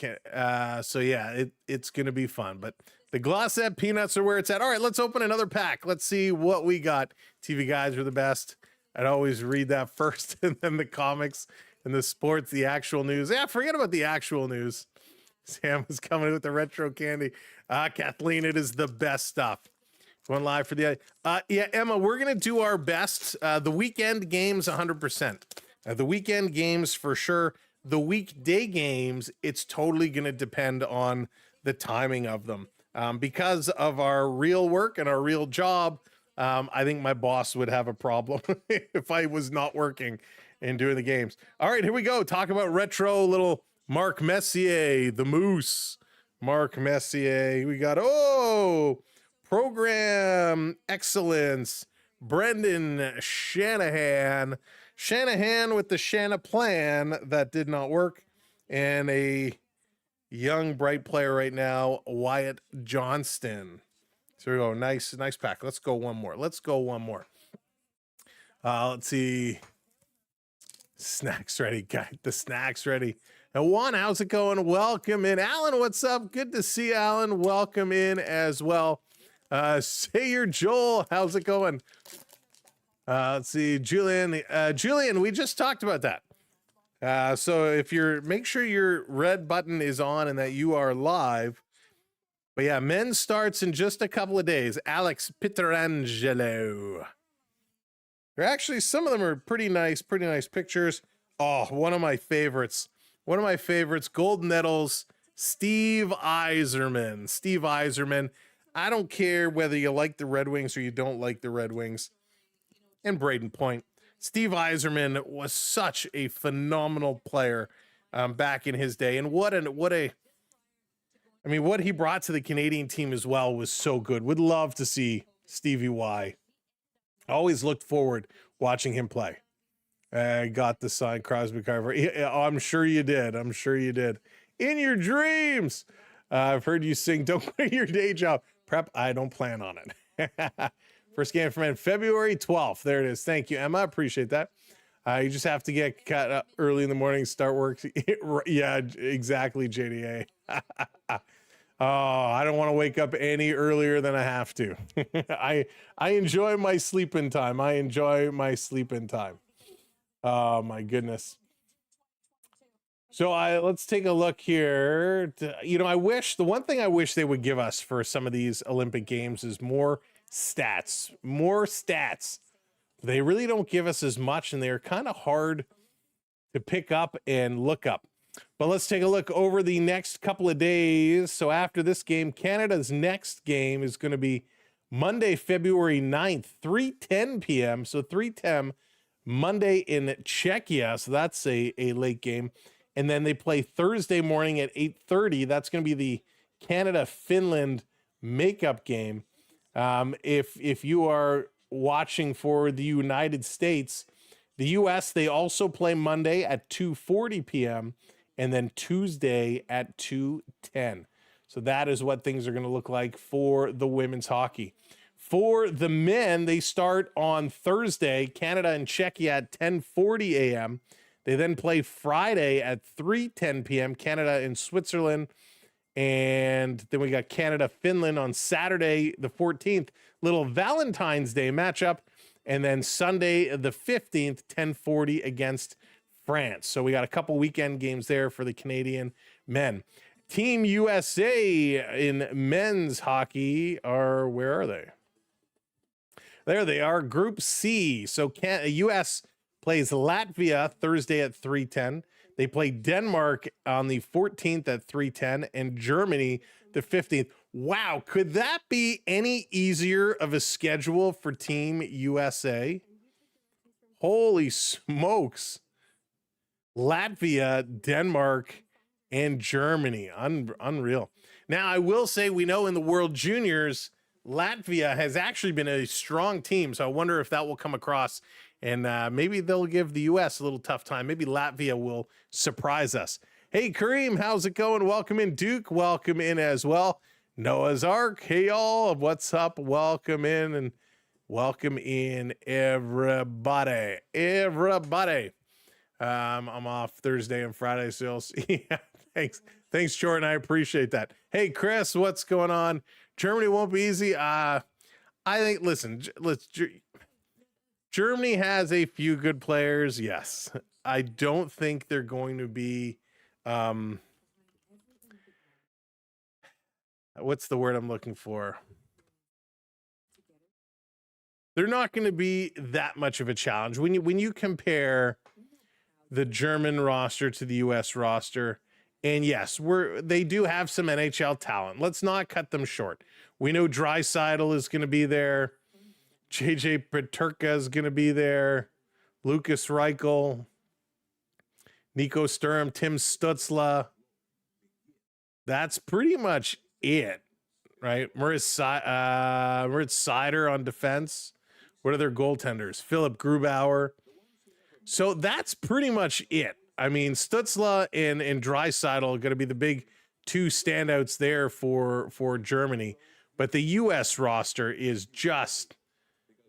yeah, it's going to be fun. But The Glossette peanuts are where it's at. All right, let's open another pack. Let's see what we got. TV guys are the best. I'd always read that first, and then the comics and the sports, the actual news. Yeah, forget about the actual news. Sam was coming with the retro candy. Kathleen, it is the best stuff. Going live for the yeah, Emma, we're gonna do our best. The weekend games 100%. The weekend games for sure. The weekday games, it's totally gonna depend on the timing of them. Because of our real work and our real job, I think my boss would have a problem if I was not working and doing the games. All right, here we go. Talk about retro little Marc Messier, the Moose. Marc Messier. We got, program excellence. Brendan Shanahan. Shanahan with the Shana plan that did not work. And a young, bright player right now, Wyatt Johnston. So we go. Nice pack. Let's go one more. Let's see. Snacks ready, guy. The snacks ready. And Juan, how's it going? Welcome in. Alan, what's up? Good to see Alan. Welcome in as well. Sayer Joel, how's it going? Let's see, Julian. Julian, we just talked about that. So if make sure your red button is on and that you are live. But yeah, men's starts in just a couple of days. Alex Pietrangelo. Actually, some of them are pretty nice pictures. Oh, one of my favorites, Golden Nettles, Steve Yzerman. Steve Yzerman. I don't care whether you like the Red Wings or you don't like the Red Wings. And Braden Point. Steve Yzerman was such a phenomenal player back in his day. And what he brought to the Canadian team as well was so good. Would love to see Stevie Y. Always looked forward watching him play. I got the sign, Crosby Carver. I'm sure you did. In your dreams. I've heard you sing, don't quit your day job. Prep, I don't plan on it. First game for men, February 12th. There it is. Thank you, Emma. Appreciate that. You just have to get cut up early in the morning, start work. Yeah, exactly, JDA. Oh, I don't want to wake up any earlier than I have to. I enjoy my sleep-in time. Oh, my goodness. So let's take a look here. The one thing I wish they would give us for some of these Olympic Games is more stats. They really don't give us as much, and they're kind of hard to pick up and look up. But let's take a look over the next couple of days. So after this game, Canada's next game is going to be Monday, February 9th, 3:10 p.m. So 3:10 Monday in Czechia. So that's a late game. And then they play Thursday morning at 8:30. That's going to be the Canada-Finland makeup game. If you are watching for the United States, the U.S., they also play Monday at 2:40 p.m. and then Tuesday at 2:10. So that is what things are going to look like for the women's hockey. For the men, they start on Thursday, Canada and Czechia at 10:40 a.m. They then play Friday at 3:10 p.m., Canada and Switzerland. And then we got Canada-Finland on Saturday, the 14th, little Valentine's Day matchup. And then Sunday, the 15th, 10:40 against France. So we got a couple weekend games there for the Canadian men. Team USA in men's hockey where are they? There they are, Group C. So U.S. plays Latvia Thursday at 3:10. They play Denmark on the 14th at 3:10 and Germany the 15th. Wow, could that be any easier of a schedule for Team USA? Holy smokes. Latvia, Denmark, and Germany. Unreal. Now, I will say we know in the World Juniors, Latvia has actually been a strong team, so I wonder if that will come across, and maybe they'll give the U.S. a little tough time. Maybe Latvia will surprise us. Hey, Kareem, how's it going? Welcome in. Duke, welcome in as well. Noah's Ark, hey, y'all. What's up? Welcome in, and welcome in, everybody. I'm off Thursday and Friday, so yeah, thanks. Thanks, Jordan. I appreciate that. Hey, Chris, what's going on? Germany won't be easy. I think, listen, Germany has a few good players. Yes. I don't think they're going to be, what's the word I'm looking for? They're not going to be that much of a challenge. When you compare the German roster to the US roster, and yes, they do have some NHL talent. Let's not cut them short. We know Draisaitl is going to be there. JJ Peterka is going to be there. Lucas Reichel, Nico Sturm, Tim Stutzla. That's pretty much it, right? Moritz Seider on defense. What are their goaltenders? Philip Grubauer. So that's pretty much it. I mean, Stutzla and Draisaitl are going to be the big two standouts there for Germany. But the U.S. roster is just,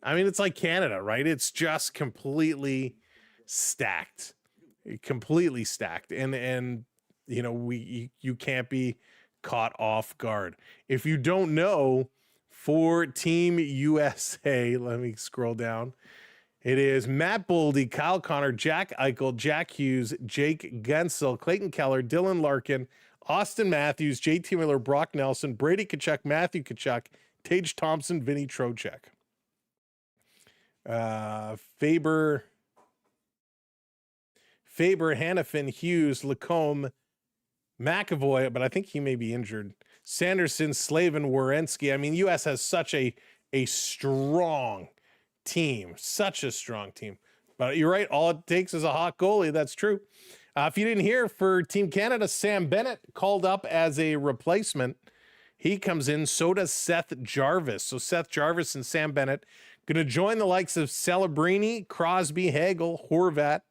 I mean, it's like Canada, right? It's just completely stacked. Completely stacked. And you know, you can't be caught off guard. If you don't know, for Team USA, let me scroll down. It is Matt Boldy, Kyle Connor, Jack Eichel, Jack Hughes, Jake Gensel, Clayton Keller, Dylan Larkin, Austin Matthews, JT Miller, Brock Nelson, Brady Tkachuk, Matthew Tkachuk, Tage Thompson, Vinny Trocheck. Faber, Hannafin, Hughes, Lacombe, McAvoy, but I think he may be injured. Sanderson, Slavin, Werenski. I mean, U.S. has such a strong team, such a strong team. But you're right, all it takes is a hot goalie. That's true. If you didn't hear, for Team Canada, Sam Bennett called up as a replacement. He comes in, so does Seth Jarvis. So Seth Jarvis and Sam Bennett going to join the likes of Celebrini, Crosby, Hagel, Horvat,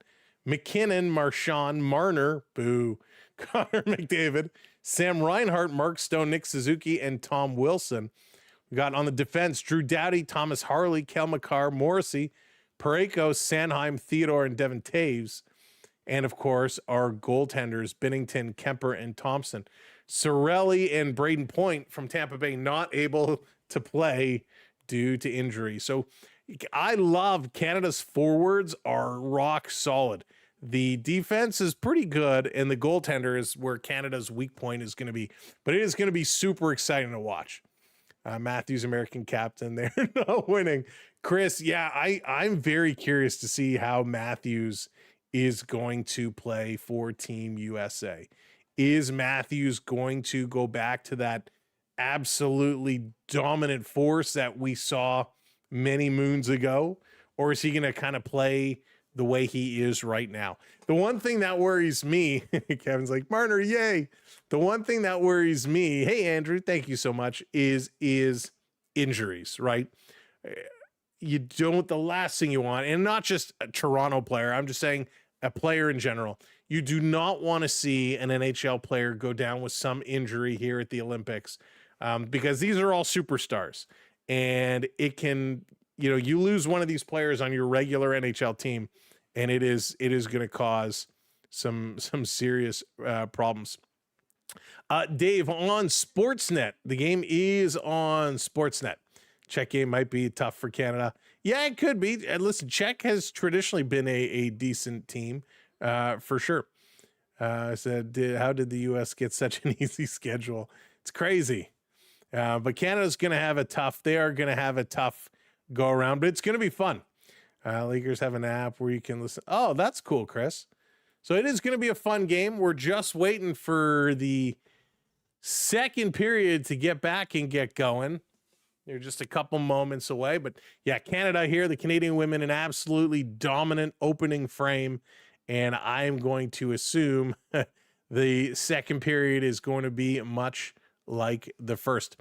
McKinnon, Marchand, Marner, boo, Connor McDavid, Sam Reinhart, Mark Stone, Nick Suzuki, and Tom Wilson. We got on the defense, Drew Doughty, Thomas Harley, Kel McCarr, Morrissey, Parayko, Sanheim, Theodore, and Devin Taves. And, of course, our goaltenders, Binnington, Kemper, and Thompson. Cirelli and Braden Point from Tampa Bay not able to play due to injury. So I love Canada's forwards are rock solid. The defense is pretty good, and the goaltender is where Canada's weak point is going to be. But it is going to be super exciting to watch. Matthews, American captain, they're not winning. Chris, yeah, I'm very curious to see how Matthews is going to play for Team USA. Is Matthews going to go back to that absolutely dominant force that we saw many moons ago? Or is he going to kind of play the way he is right now? The one thing that worries me, Kevin's like, Marner, yay. The one thing that worries me, hey, Andrew, thank you so much, is injuries, right? You don't, the last thing you want, and not just a Toronto player, I'm just saying a player in general. You do not want to see an NHL player go down with some injury here at the Olympics, because these are all superstars, and it can, you know, you lose one of these players on your regular NHL team, and it is going to cause some serious problems. Dave, on Sportsnet, the game is on Sportsnet. Czech game might be tough for Canada. Yeah, it could be. And listen, Czech has traditionally been a decent team, for sure. I said, how did the U.S. get such an easy schedule? It's crazy. But Canada's going to have a tough, they are going to have a tough go around, but it's going to be fun. Lakers have an app where you can listen. Oh, that's cool, Chris. So it is going to be a fun game. We're just waiting for the second period to get back and get going. They're just a couple moments away, but yeah, Canada here, the Canadian women, an absolutely dominant opening frame. And I'm going to assume the second period is going to be much like the first.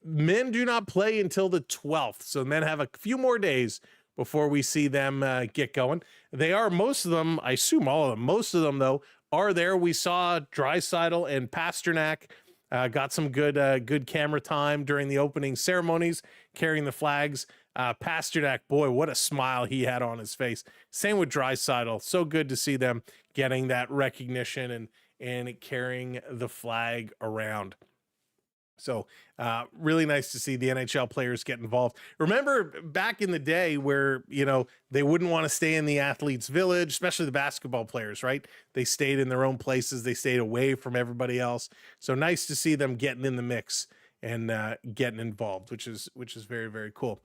Men do not play until the 12th, so men have a few more days before we see them get going. They are, most of them, I assume all of them, most of them, though, are there. We saw Draisaitl and Pasternak got some good camera time during the opening ceremonies, carrying the flags. Pasternak, boy, what a smile he had on his face. Same with Draisaitl. So good to see them getting that recognition and carrying the flag around. So really nice to see the NHL players get involved. Remember back in the day where, you know, they wouldn't want to stay in the athletes' village, especially the basketball players, right? They stayed in their own places. They stayed away from everybody else. So nice to see them getting in the mix and getting involved, which is very, very cool.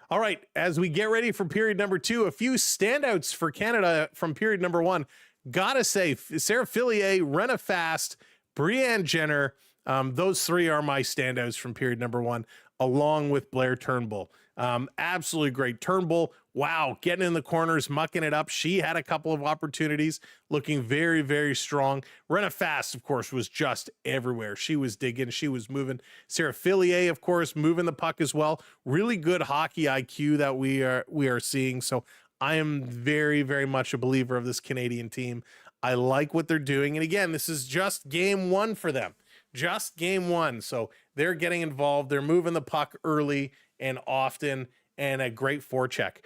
All right, as we get ready for period number 2, a few standouts for Canada from period number 1. Gotta say, Sarah Fillier, Renna Fast, Brianne Jenner, those 3 are my standouts from period number 1, along with Blair Turnbull. Absolutely great. Turnbull, wow, getting in the corners, mucking it up. She had a couple of opportunities, looking very, very strong. Renna Fast, of course, was just everywhere. She was digging, she was moving. Sarah Fillier, of course, moving the puck as well. Really good hockey IQ that we are seeing. So I am very, very much a believer of this Canadian team. I like what they're doing. And again, this is just game 1 for them. Just game 1. So they're getting involved. They're moving the puck early and often, and a great forecheck.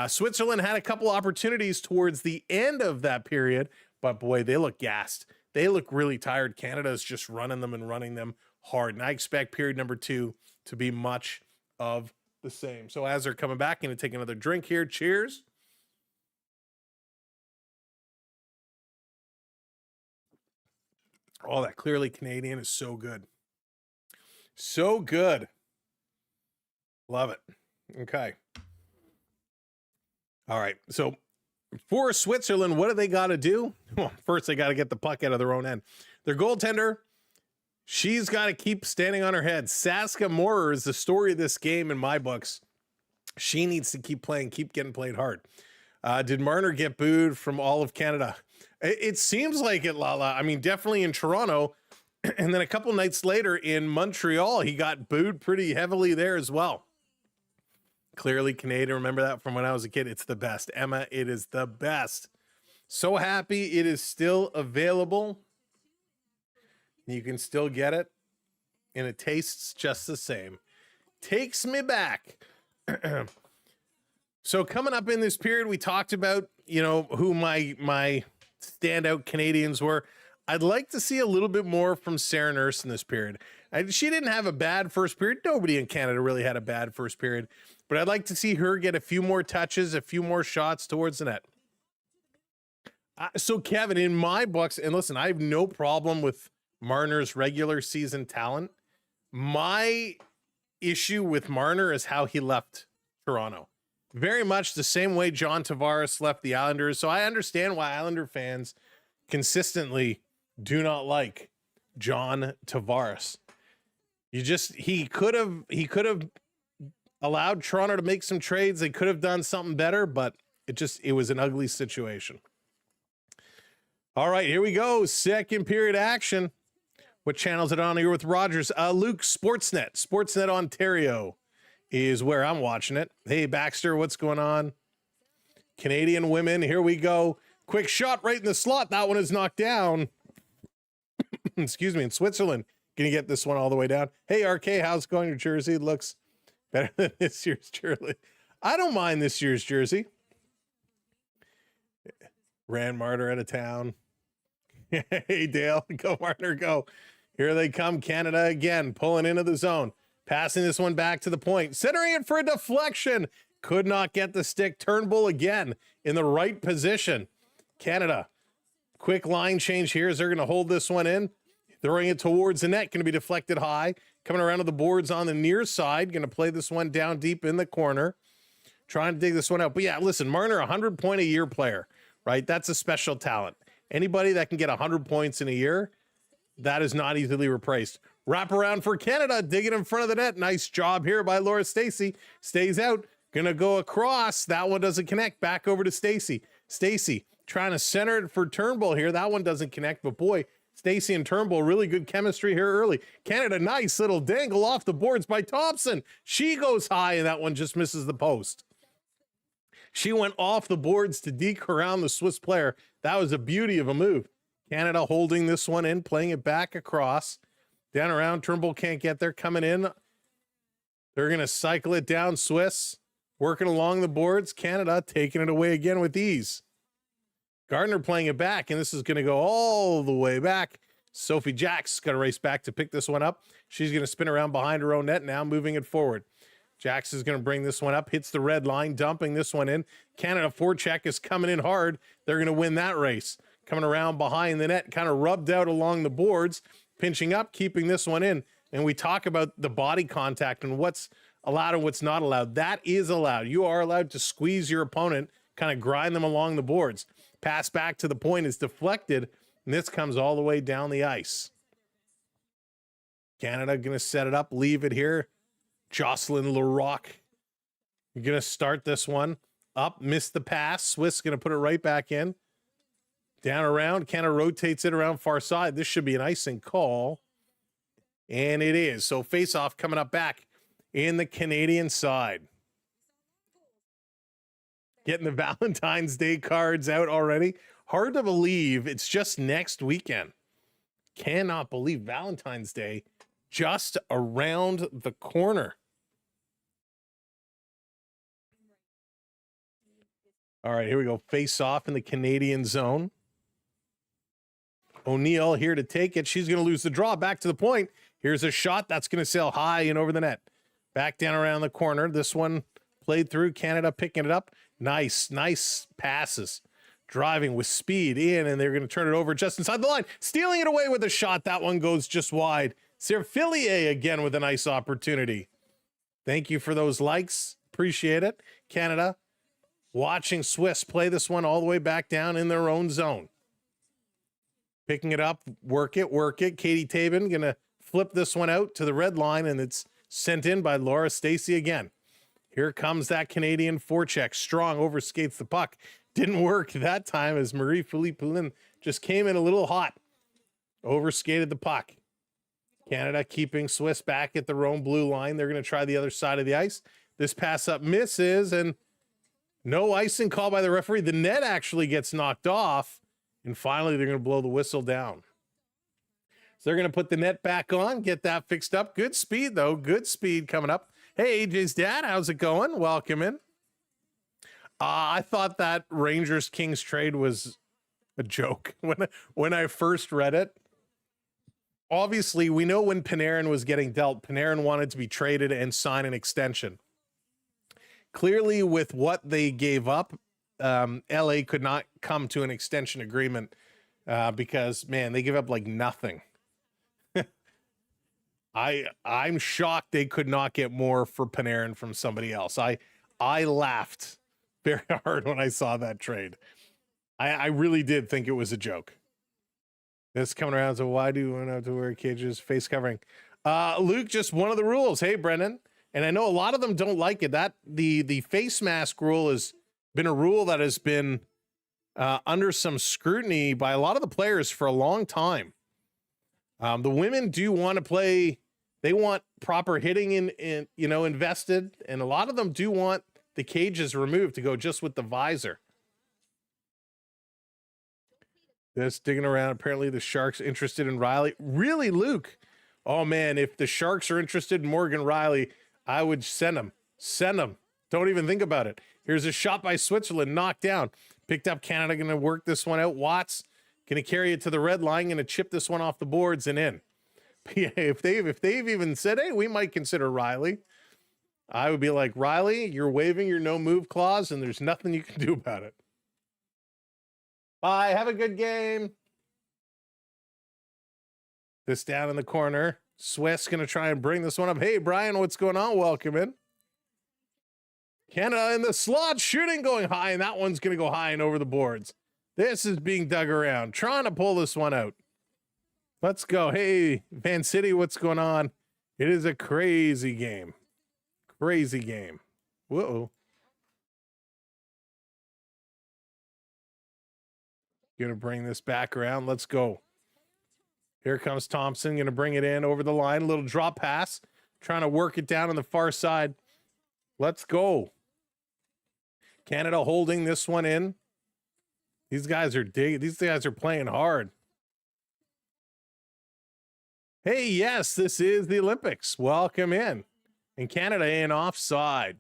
Switzerland had a couple opportunities towards the end of that period, but boy, they look gassed. They look really tired. Canada's just running them and running them hard. And I expect period number 2 to be much of the same. So as they're coming back, going to take another drink here. Cheers. Oh, that clearly Canadian is so good. So good. Love it. Okay. All right. So for Switzerland, what do they got to do? Well, first, they got to get the puck out of their own end. Their goaltender, she's got to keep standing on her head. Saska Moorer is the story of this game in my books. She needs to keep playing, keep getting played hard. Did Marner get booed from all of Canada? It seems like it, Lala. I mean, definitely in Toronto. And then a couple nights later in Montreal, he got booed pretty heavily there as well. Clearly Canadian. Remember that from when I was a kid. It's the best. Emma, it is the best. So happy it is still available. You can still get it. And it tastes just the same. Takes me back. So coming up in this period, we talked about, you know, who my standout Canadians were. I'd like to see a little bit more from Sarah Nurse in this period. She didn't have a bad first period. Nobody in Canada really had a bad first period. But I'd like to see her get a few more touches, a few more shots towards the net. So, Kevin, in my books, and listen, I have no problem with Marner's regular season talent. My issue with Marner is how he left Toronto. Very much the same way John Tavares left the Islanders. So I understand why Islander fans consistently do not like John Tavares. He could have allowed Toronto to make some trades. They could have done something better, but it was an ugly situation. All right, here we go. Second period action. What channel is it on? You're with Rogers. Luke, Sportsnet Ontario is where I'm watching it. Hey, Baxter, what's going on? Canadian women, here we go. Quick shot right in the slot. That one is knocked down. Excuse me, in Switzerland. Gonna get this one all the way down. Hey, RK, how's it going? Your jersey looks better than this year's jersey. I don't mind this year's jersey. Rand Martyr out of town. Hey, Dale, go Martyr, go. Here they come, Canada again, pulling into the zone. Passing this one back to the point. Centering it for a deflection. Could not get the stick. Turnbull again in the right position. Canada, quick line change here as they're going to hold this one in. Throwing it towards the net. Going to be deflected high. Coming around to the boards on the near side. Going to play this one down deep in the corner. Trying to dig this one out. But yeah, listen, Marner, 100-point-a-year player, right? That's a special talent. Anybody that can get 100 points in a year, that is not easily replaced. Wrap around for Canada, digging in front of the net. Nice job here by Laura Stacey. Stays out, gonna go across. That one doesn't connect. Back over to Stacey. Stacey trying to center it for Turnbull here. That one doesn't connect, but boy, Stacey and Turnbull, really good chemistry here early. Canada, nice little dangle off the boards by Thompson. She goes high, and that one just misses the post. She went off the boards to deke around the Swiss player. That was a beauty of a move. Canada holding this one in, playing it back across. Down around, Turnbull can't get there. Coming in, they're going to cycle it down. Swiss working along the boards. Canada taking it away again with ease. Gardner playing it back, and this is going to go all the way back. Sophie Jacks got to race back to pick this one up. She's going to spin around behind her own net now, moving it forward. Jacks is going to bring this one up, hits the red line, dumping this one in. Canada forecheck is coming in hard. They're going to win that race. Coming around behind the net, kind of rubbed out along the boards, pinching up, keeping this one in. And we talk about the body contact and what's allowed and what's not allowed. That is allowed. You are allowed to squeeze your opponent, kind of grind them along the boards. Pass back to the point is deflected, and this comes all the way down the ice. Canada going to set it up, leave it here. Jocelyn Larocque, you're going to start this one up, miss the pass. Swiss going to put it right back in. Down around, Canada rotates it around far side. This should be an icing call, and it is. So face-off coming up back in the Canadian side. Getting the Valentine's Day cards out already. Hard to believe it's just next weekend. Cannot believe Valentine's Day just around the corner. All right, here we go. Face off in the Canadian zone. O'Neill here to take it. She's going to lose the draw. Back to the point. Here's a shot that's going to sail high and over the net. Back down around the corner. This one played through. Canada picking it up. Nice passes. Driving with speed in, and they're going to turn it over just inside the line. Stealing it away with a shot. That one goes just wide. Serfilier again with a nice opportunity. Thank you for those likes. Appreciate it. Canada watching Swiss play this one all the way back down in their own zone. Picking it up, work it. Katie Tabin going to flip this one out to the red line, and it's sent in by Laura Stacey again. Here comes that Canadian forecheck. Strong overskates the puck. Didn't work that time as Marie-Philippe Poulin just came in a little hot. Overskated the puck. Canada keeping Swiss back at their own blue line. They're going to try the other side of the ice. This pass up misses, and no icing call by the referee. The net actually gets knocked off, and finally they're going to blow the whistle down. So they're going to put the net back on, get that fixed up. Good speed, though. Good speed coming up. Hey, AJ's dad, how's it going? Welcome in. I thought that Rangers-Kings trade was a joke when I first read it. Obviously, we know when Panarin was getting dealt, Panarin wanted to be traded and sign an extension. Clearly, with what they gave up, LA could not come to an extension agreement because, man, they give up like nothing. I'm shocked they could not get more for Panarin from somebody else. I laughed very hard when I saw that trade. I really did think it was a joke. This coming around, so why do you want to have to wear cages, face covering? Luke, just one of the rules. Hey, Brennan. And I know a lot of them don't like it. That the face mask rule has been a rule that has been under some scrutiny by a lot of the players for a long time. The women do want to play. They want proper hitting in invested, and a lot of them do want the cages removed to go just with the visor. This digging around. Apparently the Sharks interested in Riley. Really, Luke? Oh man, if the Sharks are interested in Morgan Riley, I would send him. Send him. Don't even think about it. Here's a shot by Switzerland, knocked down. Picked up Canada, going to work this one out. Watts going to carry it to the red line, going to chip this one off the boards and in. Yeah, if they've even said, hey, we might consider Riley, I would be like, Riley, you're waiving your no move clause, and there's nothing you can do about it. Bye. Have a good game. This down in the corner. Swiss going to try and bring this one up. Hey, Brian, what's going on? Welcome in. Canada in the slot, shooting going high, and that one's going to go high and over the boards. This is being dug around, trying to pull this one out. Let's go. Hey, Van City, what's going on? It is a crazy game. Crazy game. Whoa. Going to bring this back around. Let's go. Here comes Thompson. Going to bring it in over the line. A little drop pass. Trying to work it down on the far side. Let's go. Canada holding this one in. These guys are playing hard. Hey, yes, this is the Olympics. Welcome in. And Canada in offside.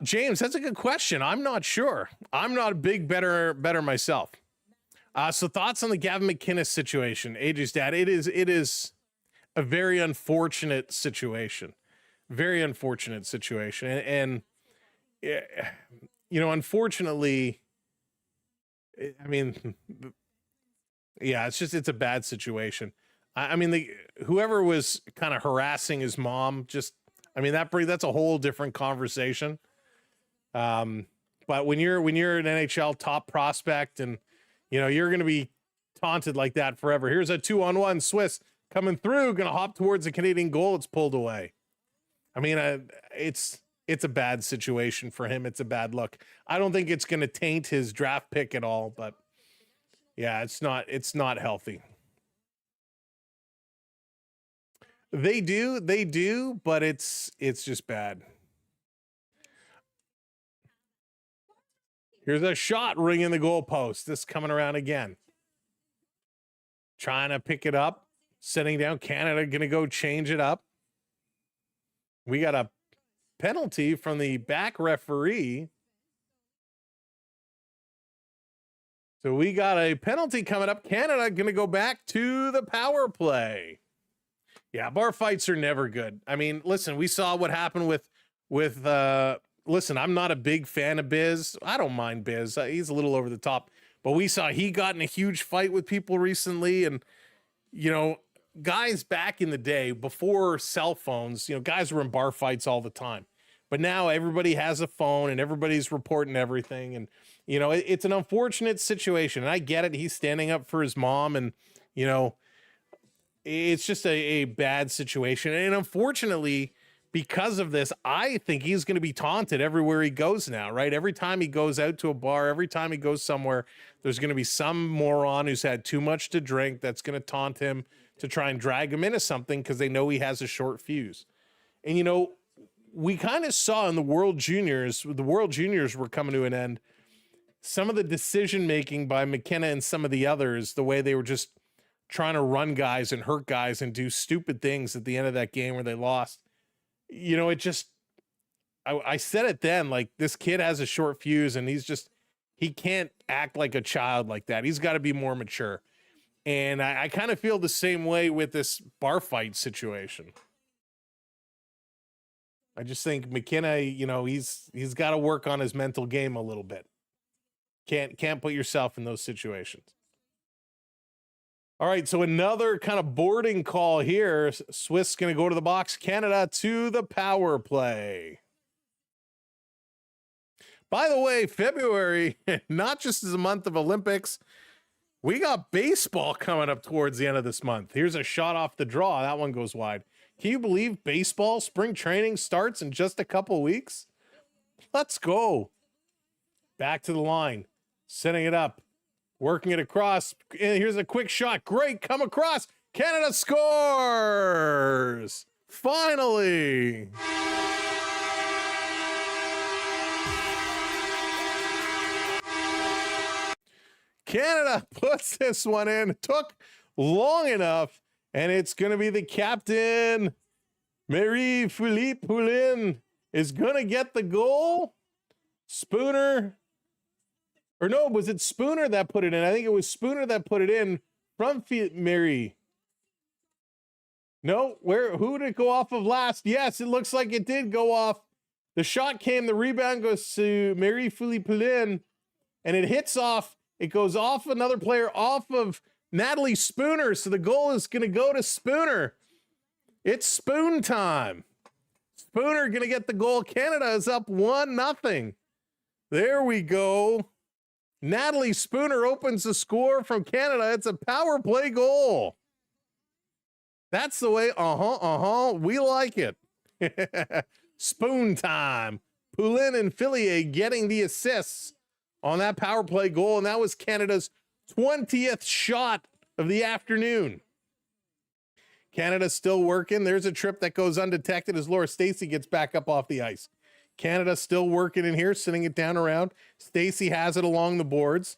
James, that's a good question. I'm not sure. I'm not a big better myself. So thoughts on the Gavin McInnes situation, AJ's dad? It is a very unfortunate situation. Very unfortunate situation. And you know, unfortunately, I mean, yeah, it's a bad situation. I mean, whoever was kind of harassing his mom, that's a whole different conversation. But when you're an NHL top prospect and, you know, you're going to be taunted like that forever. Here's a 2-on-1 Swiss coming through, going to hop towards the Canadian goal. It's pulled away. I mean, it's a bad situation for him. It's a bad look. I don't think it's going to taint his draft pick at all, but yeah, it's not healthy. They do, but it's just bad. Here's a shot ringing the goalpost. This coming around again. Trying to pick it up. Sitting down. Canada going to go change it up. We got a penalty from the back referee. So we got a penalty coming up. Canada going to go back to the power play. Yeah, bar fights are never good. I mean, listen, we saw what happened with listen, I'm not a big fan of Biz. I don't mind Biz. He's a little over the top. But we saw he got in a huge fight with people recently. And, you know, guys back in the day, before cell phones, you know, guys were in bar fights all the time. But now everybody has a phone and everybody's reporting everything. And, you know, it's an unfortunate situation. And I get it. He's standing up for his mom. And, you know, it's just a bad situation. And unfortunately, because of this, I think he's going to be taunted everywhere he goes now, right? Every time he goes out to a bar, every time he goes somewhere, there's going to be some moron who's had too much to drink that's going to taunt him to try and drag him into something because they know he has a short fuse. And, you know, we kind of saw in the World Juniors were coming to an end. Some of the decision-making by McKenna and some of the others, the way they were just trying to run guys and hurt guys and do stupid things at the end of that game where they lost. You know, it just, I said it then, like, this kid has a short fuse and he can't act like a child like that. He's got to be more mature. And I kind of feel the same way with this bar fight situation. I just think McKenna, you know, he's got to work on his mental game a little bit. Can't put yourself in those situations. All right, so another kind of boarding call here. Swiss going to go to the box. Canada to the power play. By the way, February, not just as a month of Olympics, we got baseball coming up towards the end of this month. Here's a shot off the draw. That one goes wide. Can you believe baseball spring training starts in just a couple weeks? Let's go. Back to the line. Setting it up. Working it across. And here's a quick shot. Great. Come across. Canada scores. Finally. Canada puts this one in. It took long enough. And it's going to be the captain, Marie-Philippe Poulin, is going to get the goal. Spooner. Or no, was it Spooner that put it in? I think it was Spooner that put it in from Mary. No, who did it go off of last? Yes, it looks like it did go off. The shot came, the rebound goes to Marie-Philippe Poulin, and it hits off. It goes off another player, off of Natalie Spooner. So the goal is going to go to Spooner. It's spoon time. Spooner going to get the goal. Canada is up 1-0. There we go. Natalie Spooner opens the score from Canada. It's a power play goal. That's the way. We like it. Spoon time. Poulin and Fillier getting the assists on that power play goal. And that was Canada's 20th shot of the afternoon. Canada's still working. There's a trip that goes undetected as Laura Stacey gets back up off the ice. Canada still working in here, sitting it down around. Stacey has it along the boards.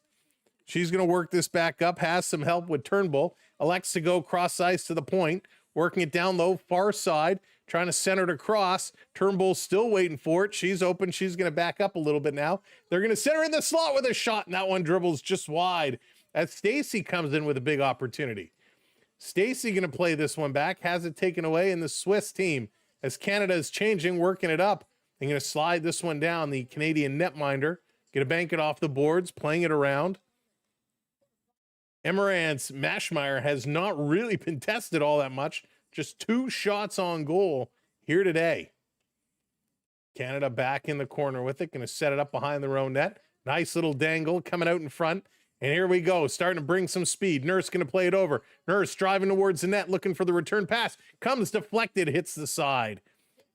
She's going to work this back up, has some help with Turnbull. Elects to go cross ice to the point, working it down low, far side. trying to center it across. Turnbull's still waiting for it. She's open. She's going to back up a little bit now. They're going to center in the slot with a shot, and that one dribbles just wide as Stacy comes in with a big opportunity. Stacy going to play this one back, has it taken away, and the Swiss team, as Canada is changing, working it up, they're going to slide this one down. The Canadian netminder going to bank it off the boards, playing it around. Emmerance Mashmeyer has not really been tested all that much. Just 2 shots on goal here today. Canada back in the corner with it. Going to set it up behind their own net. Nice little dangle coming out in front. And here we go. Starting to bring some speed. Nurse going to play it over. Nurse driving towards the net, looking for the return pass. Comes deflected, hits the side.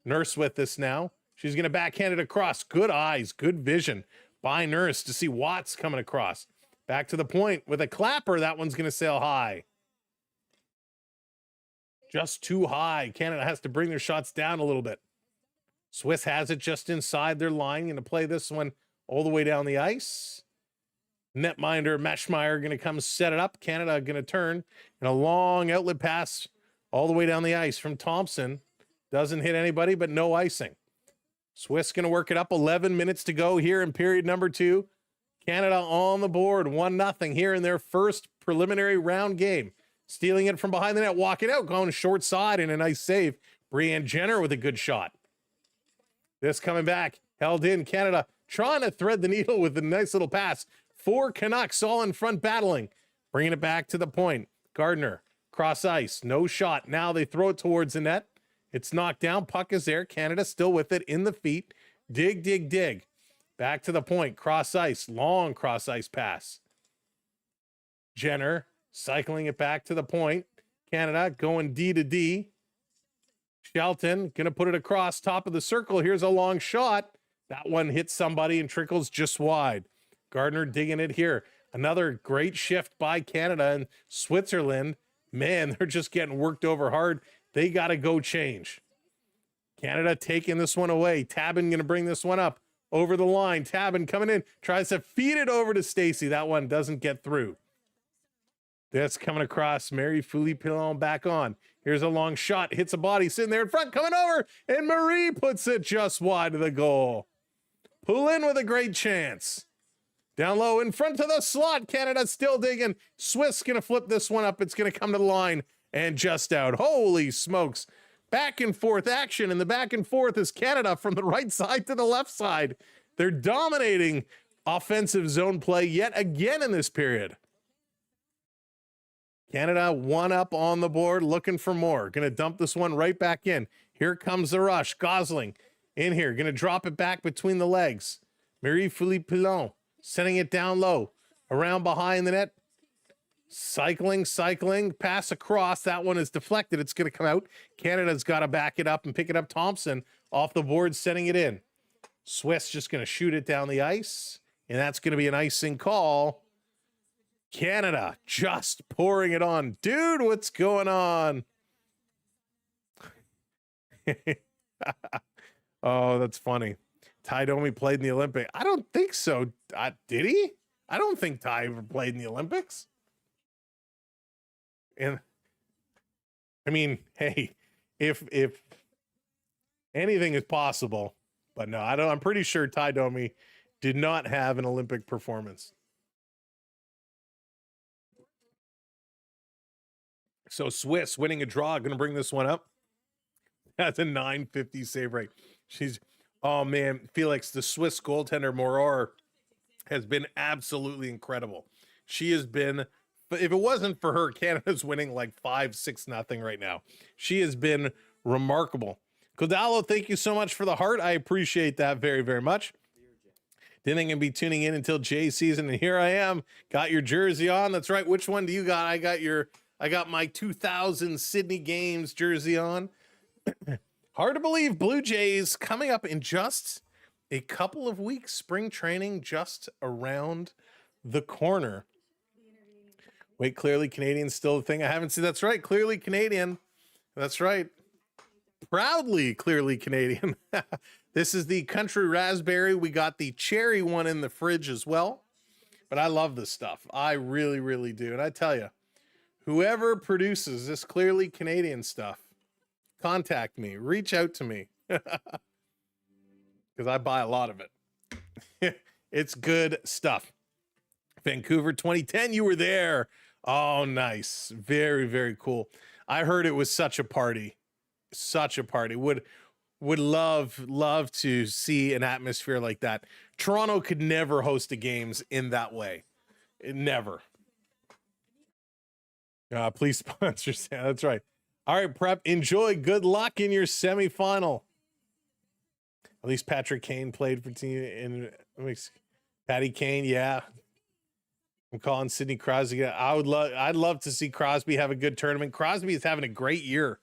Nurse with this now. She's going to backhand it across. Good eyes, good vision by Nurse to see Watts coming across. Back to the point with a clapper. That one's going to sail high. Just too high. Canada has to bring their shots down a little bit. Swiss has it just inside their line. Going to play this one all the way down the ice. Netminder Mashmeyer going to come set it up. Canada going to turn. And a long outlet pass all the way down the ice from Thompson. Doesn't hit anybody, but no icing. Swiss going to work it up. 11 minutes to go here in period number 2. Canada on the board, 1-0 here in their first preliminary round game. Stealing it from behind the net, walking out, going short side, and a nice save. Brianne Jenner with a good shot. This coming back, held in. Canada trying to thread the needle with a nice little pass. 4 Canucks all in front battling. Bringing it back to the point. Gardner, cross ice, no shot. Now they throw it towards the net. It's knocked down, puck is there. Canada still with it in the feet. Dig, dig, dig. Back to the point, cross ice, long cross ice pass. Jenner cycling it back to the point. Canada going D to D. Shelton going to put it across top of the circle. Here's a long shot. That one hits somebody and trickles just wide. Gardner digging it here. Another great shift by Canada and Switzerland. Man, they're just getting worked over hard. They got to go change. Canada taking this one away. Tabin going to bring this one up. Over the line, Tabin coming in, tries to feed it over to Stacy. That one doesn't get through. That's coming across. Mary Foulie-Pilon back on. Here's a long shot, hits a body, sitting there in front, coming over, and Marie puts it just wide of the goal. Poulin with a great chance. Down low, in front of the slot, Canada still digging. Swiss gonna flip this one up. It's gonna come to the line and just out. Holy smokes. Back and forth action, and the back and forth is Canada from the right side to the left side. They're dominating offensive zone play yet again in this period. Canada 1 up on the board, looking for more. Going to dump this one right back in. Here comes the rush. Gosling in here, going to drop it back between the legs. Marie-Philippe-Pilon sending it down low, around behind the net. Cycling, pass across. That one is deflected. It's going to come out. Canada's got to back it up and pick it up. Thompson off the board, sending it in. Swiss just going to shoot it down the ice, and that's going to be an icing call. Canada just pouring it on. Dude, what's going on? Oh, that's funny. Ty Domi played in the Olympics. I don't think so. Did he? I don't think Ty ever played in the Olympics. And I mean, hey, if anything is possible, but no, I'm pretty sure Ty Domi did not have an Olympic performance. So Swiss winning a draw, going to bring this one up. That's a 950 save rate. Oh man, Felix, the Swiss goaltender Morar has been absolutely incredible. She has been, but if it wasn't for her, Canada's winning like 5-6-0 right now. She has been remarkable. Kodalo, thank you so much for the heart. I appreciate that very, very much. Didn't think I'd be tuning in until Jay season, and here I am. Got your jersey on. That's right. Which one do you got? I got my 2000 Sydney Games jersey on. Hard to believe, Blue Jays coming up in just a couple of weeks. Spring training just around the corner. Wait, clearly Canadian still a thing. I haven't seen. That's right. Clearly Canadian. That's right. Proudly clearly Canadian. This is the country raspberry. We got the cherry one in the fridge as well. But I love this stuff. I really, really do. And I tell you, whoever produces this clearly Canadian stuff, contact me. Reach out to me. Because I buy a lot of it. It's good stuff. Vancouver 2010, you were there. Oh, nice. Very, very cool. I heard it was such a party. Such a party. Would love to see an atmosphere like that. Toronto could never host the games in that way. Never. Please sponsor Sam. That's right. All right, Prep. Enjoy. Good luck in your semifinal. At least Patrick Kane played for team in Patty Kane. Yeah. I'm calling Sidney Crosby. I'd love to see Crosby have a good tournament. Crosby is having a great year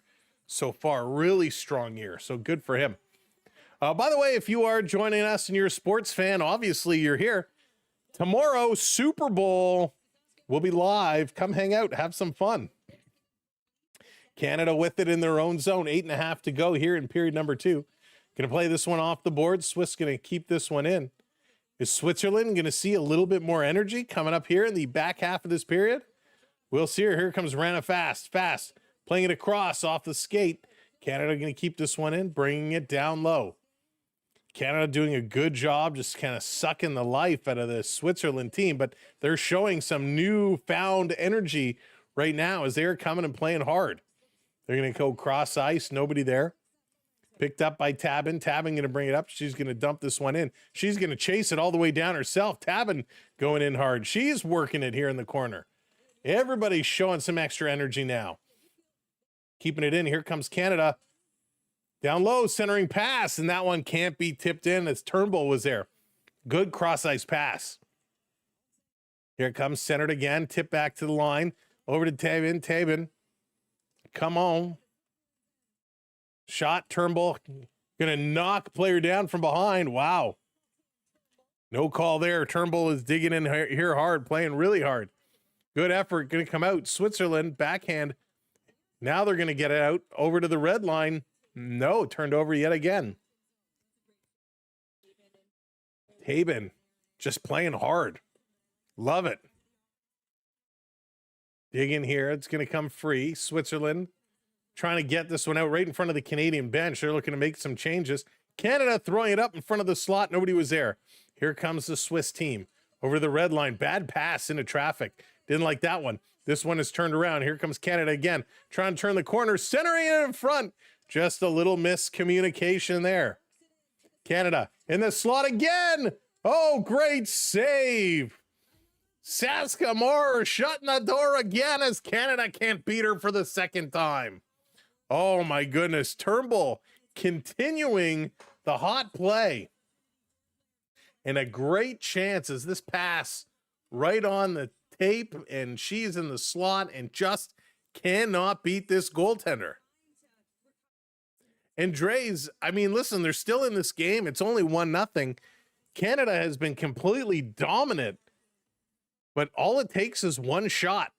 so far. Really strong year. So good for him. By the way, if you are joining us and you're a sports fan, obviously you're here. Tomorrow, Super Bowl will be live. Come hang out. Have some fun. Canada with it in their own zone. 8.5 to go here in period number 2. Going to play this one off the board. Swiss going to keep this one in. Is Switzerland going to see a little bit more energy coming up here in the back half of this period? We'll see her. Here comes Rana fast. Playing it across off the skate. Canada going to keep this one in, bringing it down low. Canada doing a good job just kind of sucking the life out of the Switzerland team, but they're showing some newfound energy right now as they're coming and playing hard. They're going to go cross ice, nobody there. Picked up by Tabin. Tabin going to bring it up. She's going to dump this one in. She's going to chase it all the way down herself. Tabin going in hard. She's working it here in the corner. Everybody's showing some extra energy now. Keeping it in. Here comes Canada. Down low, centering pass, and that one can't be tipped in as Turnbull was there. Good cross-ice pass. Here it comes, centered again. Tip back to the line. Over to Tabin. Tabin. Come on. Shot, Turnbull. Going to knock player down from behind. Wow. No call there. Turnbull is digging in here hard, playing really hard. Good effort. Going to come out. Switzerland, backhand. Now they're going to get it out over to the red line. No, turned over yet again. Tabin just playing hard. Love it. Dig in here. It's going to come free. Switzerland trying to get this one out right in front of the Canadian bench. They're looking to make some changes. Canada throwing it up in front of the slot. Nobody was there. Here comes the Swiss team over the red line. Bad pass into traffic. Didn't like that one. This one is turned around. Here comes Canada again. Trying to turn the corner. Centering it in front. Just a little miscommunication there. Canada in the slot again. Oh, great save. Saska Moore shutting the door again as Canada can't beat her for the second time. Oh, my goodness. Turnbull continuing the hot play. And a great chance as this pass right on the tape, and she's in the slot and just cannot beat this goaltender. And Dre's, I mean, listen, they're still in this game. It's only 1-0. Canada has been completely dominant, but all it takes is one shot.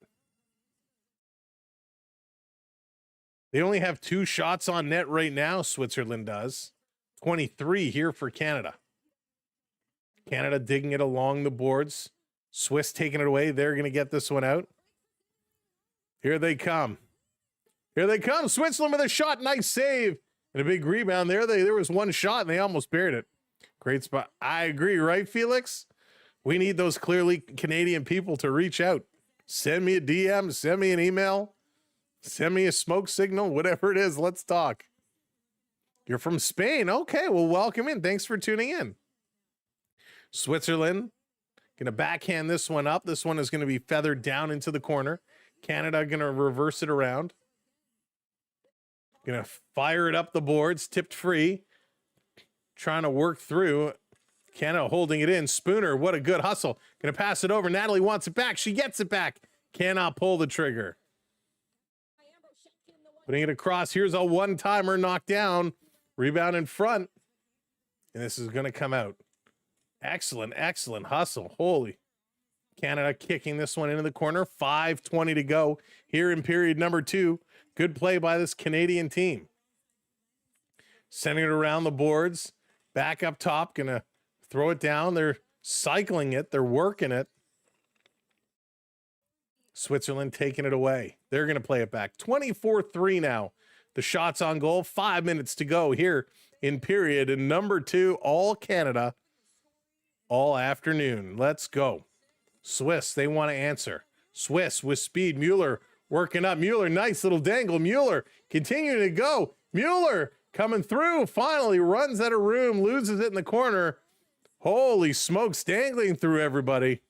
They only have 2 shots on net right now, Switzerland does. 23 here for Canada. Canada digging it along the boards. Swiss taking it away. They're going to get this one out. Here they come. Here they come. Switzerland with a shot. Nice save. And a big rebound there. There was one shot and they almost buried it. Great spot. I agree, right, Felix? We need those clearly Canadian people to reach out. Send me a DM, send me an email, send me a smoke signal, whatever it is. Let's talk. You're from Spain. Okay, well, welcome in. Thanks for tuning in. Switzerland going to backhand this one up. This one is going to be feathered down into the corner. Canada going to reverse it around. Going to fire it up the boards, tipped free. Trying to work through. Canada holding it in. Spooner, what a good hustle. Going to pass it over. Natalie wants it back. She gets it back. Cannot pull the trigger. Putting it across. Here's a one-timer knocked down. Rebound in front. And this is going to come out. Excellent, excellent hustle. Holy. Canada kicking this one into the corner. 5:20 to go here in period number 2. Good play by this Canadian team. Sending it around the boards. Back up top. Going to throw it down. They're cycling it. They're working it. Switzerland taking it away. They're going to play it back. 24-3 now. the shots on goal. 5 minutes to go here in period. And number 2, all Canada, all afternoon. Let's go. Swiss, they want to answer. Swiss with speed. Mueller working up. Mueller, nice little dangle. Mueller continuing to go. Mueller coming through. Finally runs out of room, loses it in the corner. Holy smokes, dangling through everybody.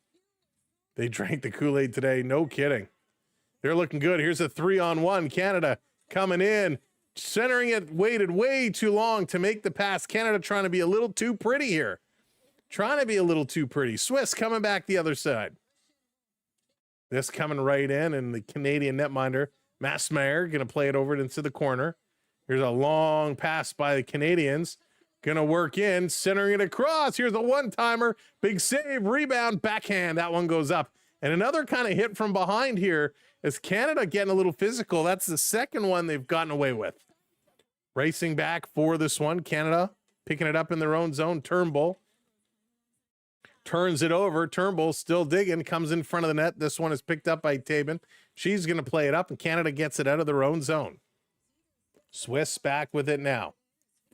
They drank the Kool-Aid today. No kidding. They're looking good. Here's a 3-on-1. Canada coming in, centering it, waited way too long to make the pass. Canada trying to be a little too pretty here. Trying to be a little too pretty. Swiss coming back the other side. This coming right in, and the Canadian netminder, Massmeyer, going to play it over into the corner. Here's a long pass by the Canadians. Going to work in, centering it across. Here's a one-timer. Big save, rebound, backhand. That one goes up. And another kind of hit from behind here is Canada getting a little physical. That's the second one they've gotten away with. Racing back for this one. Canada picking it up in their own zone. Turnbull turns it over. Turnbull still digging, comes in front of the net. This one is picked up by Tabin. She's going to play it up, and Canada gets it out of their own zone. Swiss back with it now,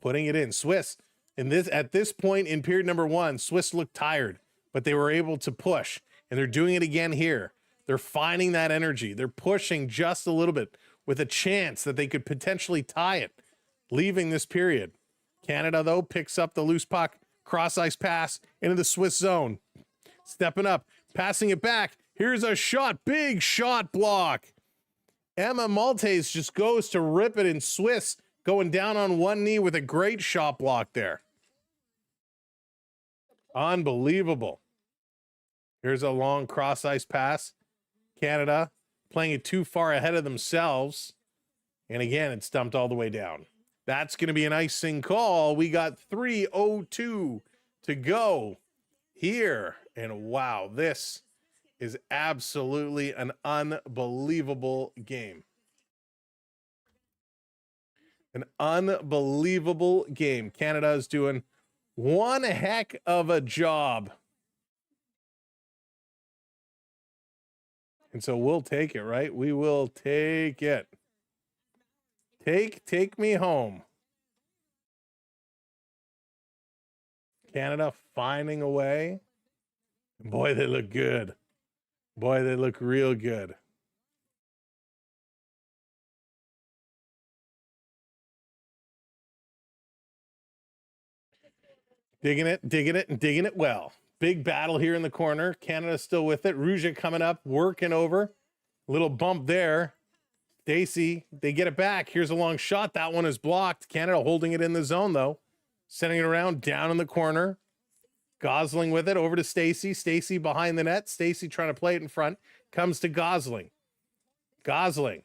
putting it in. Swiss, at this point in period number 1, Swiss looked tired, but they were able to push, and they're doing it again here. They're finding that energy. They're pushing just a little bit with a chance that they could potentially tie it, leaving this period. Canada, though, picks up the loose puck. Cross-ice pass into the Swiss zone. Stepping up, passing it back. Here's a shot, big shot block. Emma Maltese just goes to rip it in. Swiss going down on one knee with a great shot block there. Unbelievable. Here's a long cross-ice pass. Canada playing it too far ahead of themselves. And again, it's dumped all the way down. That's going to be an icing call. We got 3:02 to go here. And wow, this is absolutely an unbelievable game. An unbelievable game. Canada is doing one heck of a job. And so we'll take it, right? We will take it. Take me home. Canada finding a way. Boy, they look good. Boy, they look real good. Digging it, and digging it well. Big battle here in the corner. Canada still with it. Rouge coming up, working over. Little bump there. Stacey, they get it back. Here's a long shot. That one is blocked. Canada holding it in the zone, though. Sending it around down in the corner. Gosling with it over to Stacey. Stacey behind the net. Stacey trying to play it in front. Comes to Gosling. Gosling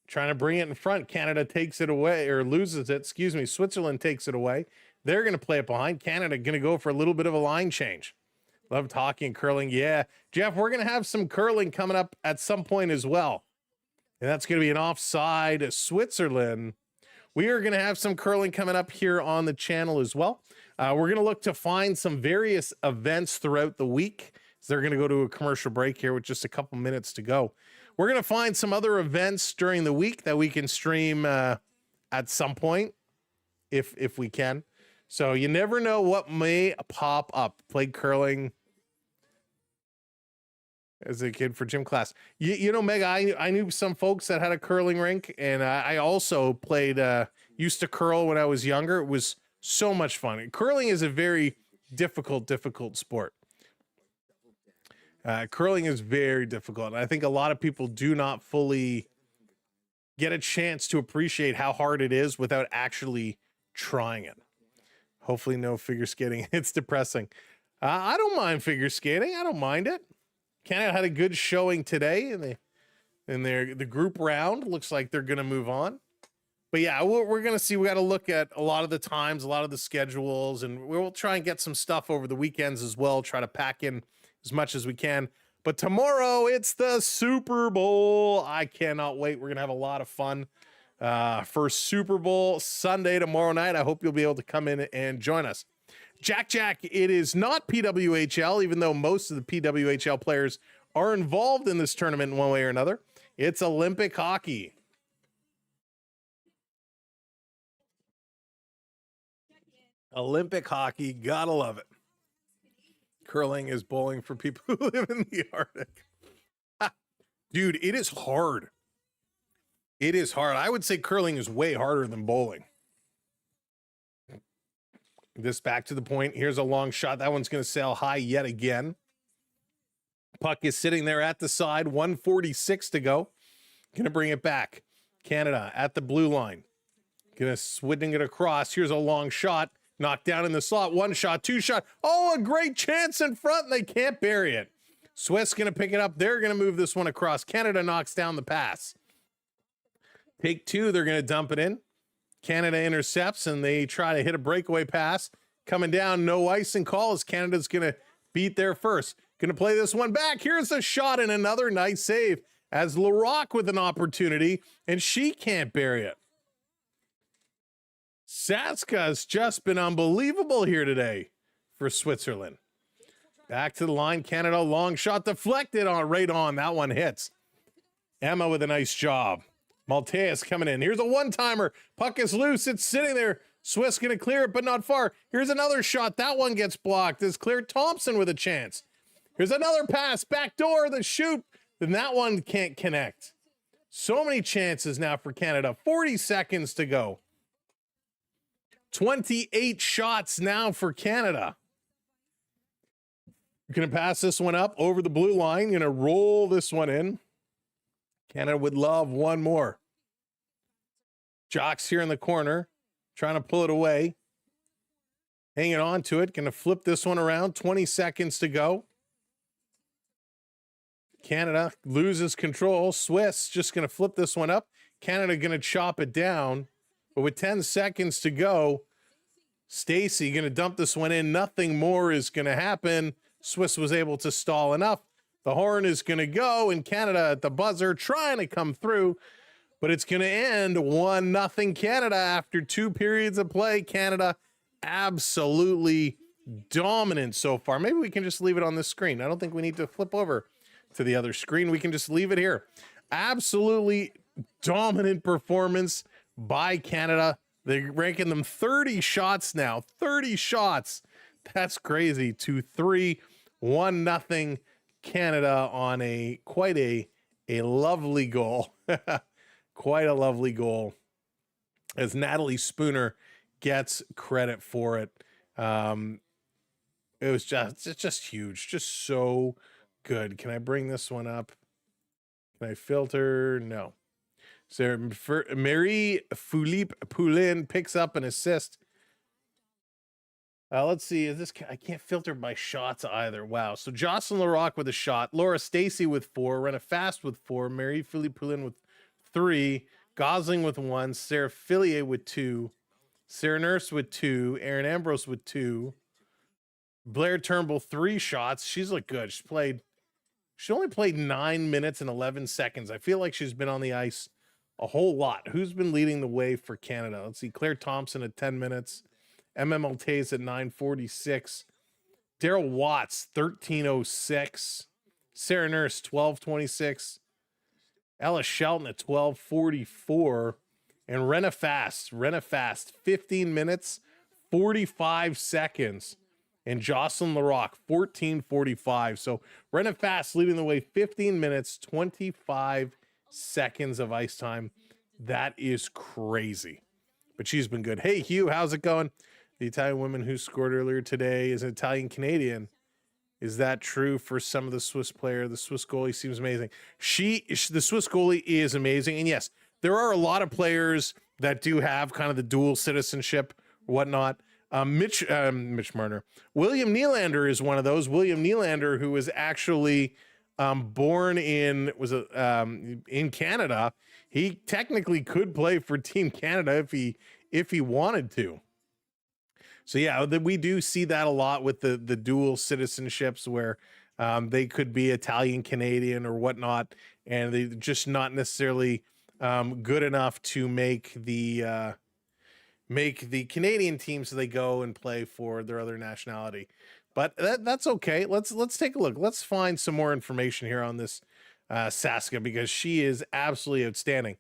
trying to bring it in front. Canada takes it away, or loses it. Excuse me. Switzerland takes it away. They're going to play it behind. Canada going to go for a little bit of a line change. Loved hockey and curling. Yeah. Jeff, we're going to have some curling coming up at some point as well. And that's going to be an offside Switzerland. We are going to have some curling coming up here on the channel as well. We're going to look to find some various events throughout the week. So they're going to go to a commercial break here with just a couple minutes to go. We're going to find some other events during the week that we can stream at some point, if we can. So you never know what may pop up. Played curling as a kid for gym class. You know, Meg, I knew some folks that had a curling rink, and I also played, used to curl when I was younger. It was so much fun. Curling is a very difficult sport. Curling is very difficult. I think a lot of people do not fully get a chance to appreciate how hard it is without actually trying it. Hopefully no figure skating. It's depressing. I don't mind figure skating. I don't mind it. Canada had a good showing today in the group round. Looks like they're going to move on. But yeah, we're going to see. We got to look at a lot of the times, a lot of the schedules, and we'll try and get some stuff over the weekends as well. Try to pack in as much as we can. But tomorrow, it's the Super Bowl. I cannot wait. We're going to have a lot of fun for Super Bowl Sunday tomorrow night. I hope you'll be able to come in and join us. Jack, it is not PWHL, even though most of the PWHL players are involved in this tournament in one way or another. It's Olympic hockey. Olympic hockey, gotta love it. Curling is bowling for people who live in the Arctic. Dude, it is hard. It is hard. I would say curling is way harder than bowling. This back to the point. Here's a long shot. That one's going to sail high yet again. Puck is sitting there at the side. 1:46 to go. Going to bring it back. Canada at the blue line. Going to swing it across. Here's a long shot. Knocked down in the slot. One shot, two shot. Oh, a great chance in front, and they can't bury it. Swiss going to pick it up. They're going to move this one across. Canada knocks down the pass. Take two. They're going to dump it in. Canada intercepts, and they try to hit a breakaway pass. Coming down, no icing call as Canada's going to beat their first. Going to play this one back. Here's a shot and another nice save as Larocque with an opportunity, and she can't bury it. Saska's just been unbelievable here today for Switzerland. Back to the line, Canada, long shot deflected on right on. That one hits. Emma with a nice job. Maltese coming in. Here's a one-timer. Puck is loose. It's sitting there. Swiss going to clear it, but not far. Here's another shot. That one gets blocked. It's Claire Thompson with a chance. Here's another pass. Back door, the shoot. Then that one can't connect. So many chances now for Canada. 40 seconds to go. 28 shots now for Canada. Going to pass this one up over the blue line. Going to roll this one in. Canada would love one more. Jocks here in the corner, trying to pull it away. Hanging on to it. Going to flip this one around. 20 seconds to go. Canada loses control. Swiss just going to flip this one up. Canada going to chop it down. But with 10 seconds to go, Stacy going to dump this one in. Nothing more is going to happen. Swiss was able to stall enough. The horn is going to go, and Canada at the buzzer trying to come through, but it's going to end 1-0 Canada after 2 periods of play. Canada absolutely dominant so far. Maybe we can just leave it on this screen. I don't think we need to flip over to the other screen. We can just leave it here. Absolutely dominant performance by Canada. They're ranking them 30 shots now. 30 shots. That's crazy. 2-3, 1-0 Canada on quite a lovely goal. Quite a lovely goal as Natalie Spooner gets credit for it. It was just huge. Just so good. Can I bring this one up? Can I filter? No. So Marie-Philippe Poulin picks up an assist. Let's see. I can't filter my shots either. Wow. So Jocelyn Larocque with a shot. Laura Stacey with 4. Rena Fast with 4. Marie-Philippe Poulin with 3. Gosling with 1. Sarah Fillier with 2. Sarah Nurse with 2. Erin Ambrose with 2. Blair Turnbull 3 shots. She's looked good. She only played 9 minutes and 11 seconds. I feel like she's been on the ice a whole lot. Who's been leading the way for Canada? Let's see. Claire Thompson at 10 minutes. Maltese at 9:46. Daryl Watts 13:06. Sarah Nurse 12:26. Ella Shelton at 12:44. And Rena Fast 15 minutes 45 seconds. And Jocelyn Larocque 14:45. So Rena Fast leading the way, 15 minutes 25 seconds of ice time. That is crazy. But she's been good. Hey Hugh, how's it going? The Italian woman who scored earlier today is an Italian Canadian. Is that true for some of the Swiss player? The Swiss goalie seems amazing. The Swiss goalie is amazing. And yes, there are a lot of players that do have kind of the dual citizenship or whatnot. Mitch Marner. William Nylander is one of those. William Nylander, who was actually born in Canada. He technically could play for Team Canada if he wanted to. So yeah, we do see that a lot with the dual citizenships where they could be Italian Canadian or whatnot, and they're just not necessarily good enough to make the Canadian team, so they go and play for their other nationality. But that's okay. Let's take a look. Let's find some more information here on this Saska, because she is absolutely outstanding.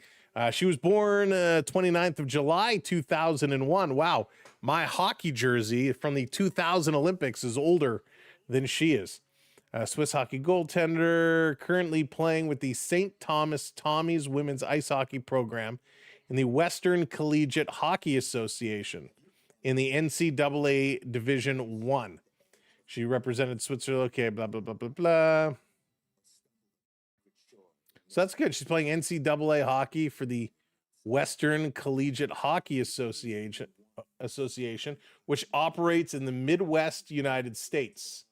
She was born 29th of July, 2001. Wow, my hockey jersey from the 2000 Olympics is older than she is. Swiss hockey goaltender, currently playing with the St. Thomas Tommies women's ice hockey program in the Western Collegiate Hockey Association in the NCAA Division 1. She represented Switzerland. Okay, blah, blah, blah, blah, blah. So that's good. She's playing NCAA hockey for the Western Collegiate Hockey Association, which operates in the Midwest United States.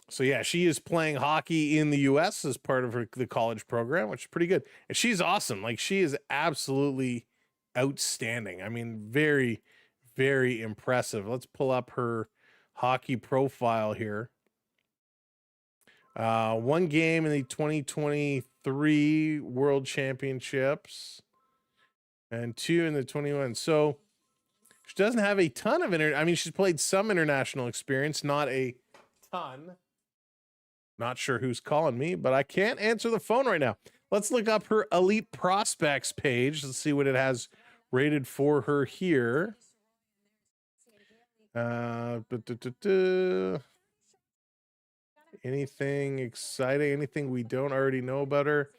So yeah, she is playing hockey in the U.S. as part of the college program, which is pretty good. And she's awesome. Like, she is absolutely outstanding. I mean, very, very impressive. Let's pull up her hockey profile here. One game in the 2023 World Championships and 2 in the 21. So she doesn't have a ton of I mean, she's played some international experience, not a ton. Not sure who's calling me, but I can't answer the phone right now. Let's look up her elite prospects page. Let's see what it has rated for her here. Anything exciting? Anything we don't already know about her?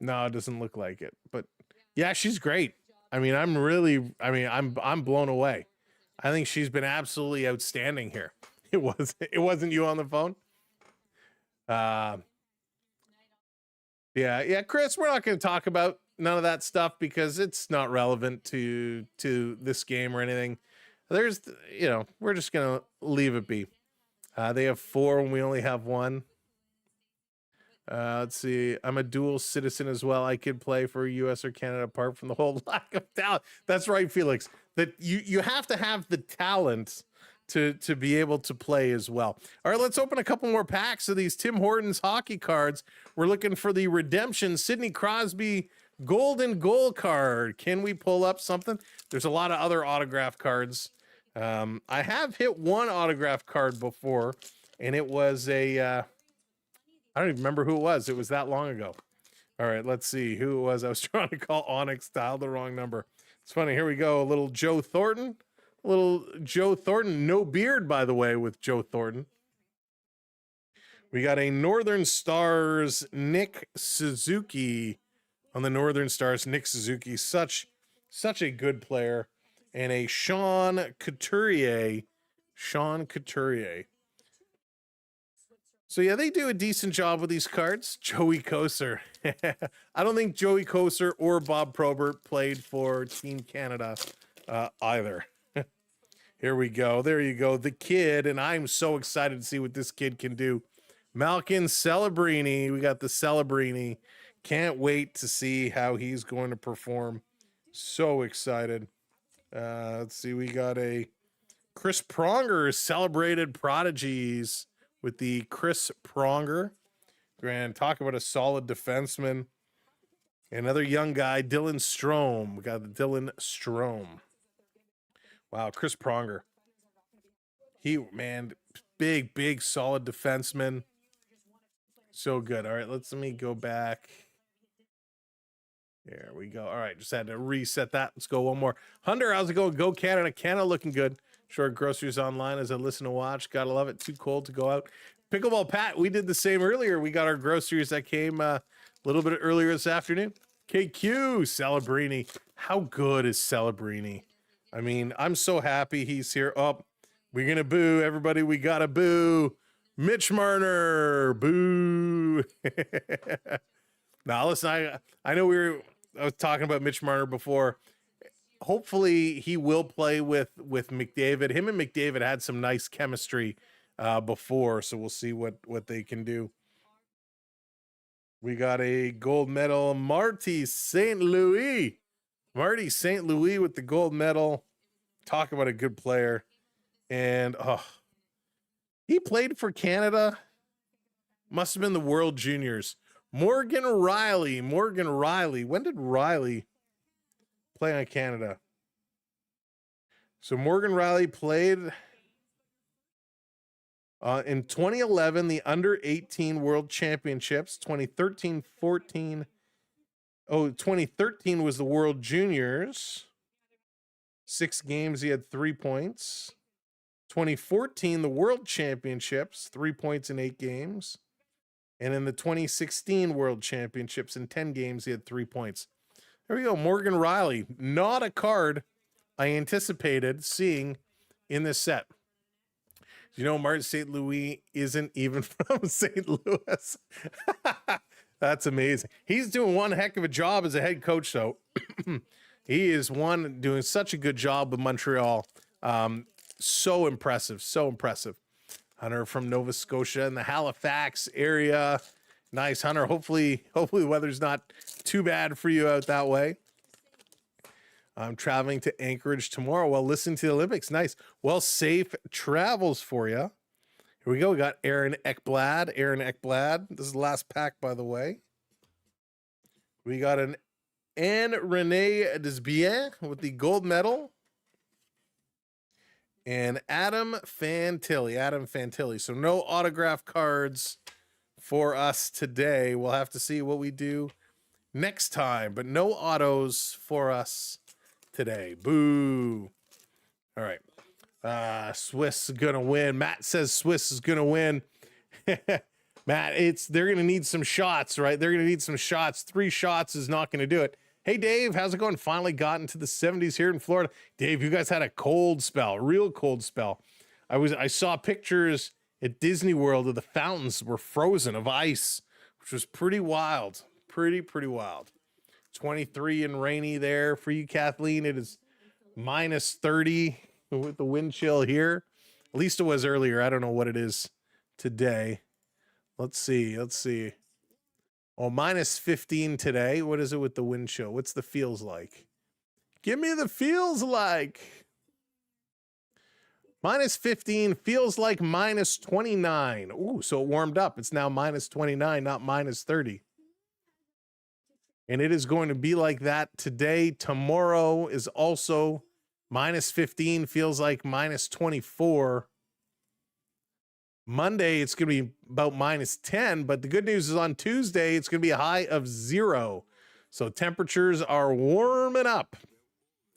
No, it doesn't look like it. But yeah, she's great. I mean, I'm blown away. I think she's been absolutely outstanding here. It wasn't you on the phone? Yeah, Chris, we're not going to talk about none of that stuff because it's not relevant to this game or anything. There's, we're just going to leave it be. They have 4 and we only have 1. Let's see. I'm a dual citizen as well. I could play for US or Canada apart from the whole lack of talent. That's right, Felix. That you have to have the talent to be able to play as well. All right, let's open a couple more packs of these Tim Hortons hockey cards. We're looking for the redemption Sidney Crosby golden goal card. Can we pull up something? There's a lot of other autograph cards. I have hit one autograph card before, and it was a I don't even remember who it was. It was that long ago. All right, let's see who it was. I was trying to call Onyx, dialed the wrong number. It's funny. Here we go. A little Joe Thornton. No beard, by the way, with Joe Thornton. We got a Northern Stars Nick Suzuki on the Northern Stars. Nick Suzuki, such a good player. And a Sean Couturier. So yeah, they do a decent job with these cards. Joey Kocur. I don't think Joey Kocur or Bob Probert played for Team Canada either. Here we go. There you go. The kid, and I'm so excited to see what this kid can do. Malkin Celebrini. We got the Celebrini. Can't wait to see how he's going to perform. So excited. Let's see. We got a Chris Pronger, Celebrated Prodigies with the Chris Pronger. Grand, talk about a solid defenseman. Another young guy, Dylan Strome. We got the Dylan Strome. Wow, Chris Pronger. Big, solid defenseman. So good. All right, let me go back. There we go. All right, just had to reset that. Let's go one more. Hunter, how's it going? Go Canada. Canada looking good. Short groceries online as I listen to watch. Gotta love it. Too cold to go out. Pickleball Pat, we did the same earlier. We got our groceries that came a little bit earlier this afternoon. KQ, Celebrini. How good is Celebrini? I mean, I'm so happy he's here. Oh, we're going to boo. Everybody, we got to boo. Mitch Marner. Boo. Now, listen, I know I was talking about Mitch Marner before. Hopefully, he will play with McDavid. Him and McDavid had some nice chemistry before, so we'll see what they can do. We got a gold medal, Marty St. Louis. Marty St. Louis with the gold medal. Talk about a good player. And he played for Canada. Must have been the World Juniors. Morgan Riley. When did Riley play on Canada? So Morgan Riley played in 2011, the under 18 World Championships, 2013-14. 2013 was the World Juniors. 6 games, he had 3 points. 2014, the World Championships, 3 points in 8 games. And in the 2016 World Championships, in 10 games, he had 3 points. There we go, Morgan Riley. Not a card I anticipated seeing in this set. You know, Martin St. Louis isn't even from St. Louis. That's amazing. He's doing one heck of a job as a head coach, though. He is doing such a good job with Montreal. So impressive, so impressive. Hunter from Nova Scotia in the Halifax area. Nice, Hunter. Hopefully the weather's not too bad for you out that way. I'm traveling to Anchorage tomorrow while listening to the Olympics. Nice. Well, safe travels for you. Here we go. We got Aaron Ekblad. Aaron Ekblad. This is the last pack, by the way. We got an Anne Renee Desbiens with the gold medal. And Adam Fantilli. So no autograph cards for us today. We'll have to see what we do next time, but no autos for us today. Boo. All right. Swiss is going to win. Matt says Swiss is going to win. Matt, they're going to need some shots, right? They're going to need some shots. 3 shots is not going to do it. Hey, Dave, how's it going? Finally got into the 70s here in Florida. Dave, you guys had a cold spell, real cold spell. I saw pictures at Disney World of the fountains were frozen of ice, which was pretty wild. Pretty wild. 23 and rainy there for you, Kathleen. It is minus 30 with the wind chill here. At least it was earlier. I don't know what it is today. Let's see. Oh, minus 15 today. What is it with the wind chill? What's the feels like? Give me the feels like. Minus 15 feels like minus 29. Ooh, so it warmed up. It's now minus 29, not minus 30. And it is going to be like that today. Tomorrow is also minus 15, feels like minus 24. Monday, it's going to be about minus 10, but the good news is on Tuesday, it's going to be a high of 0. So temperatures are warming up.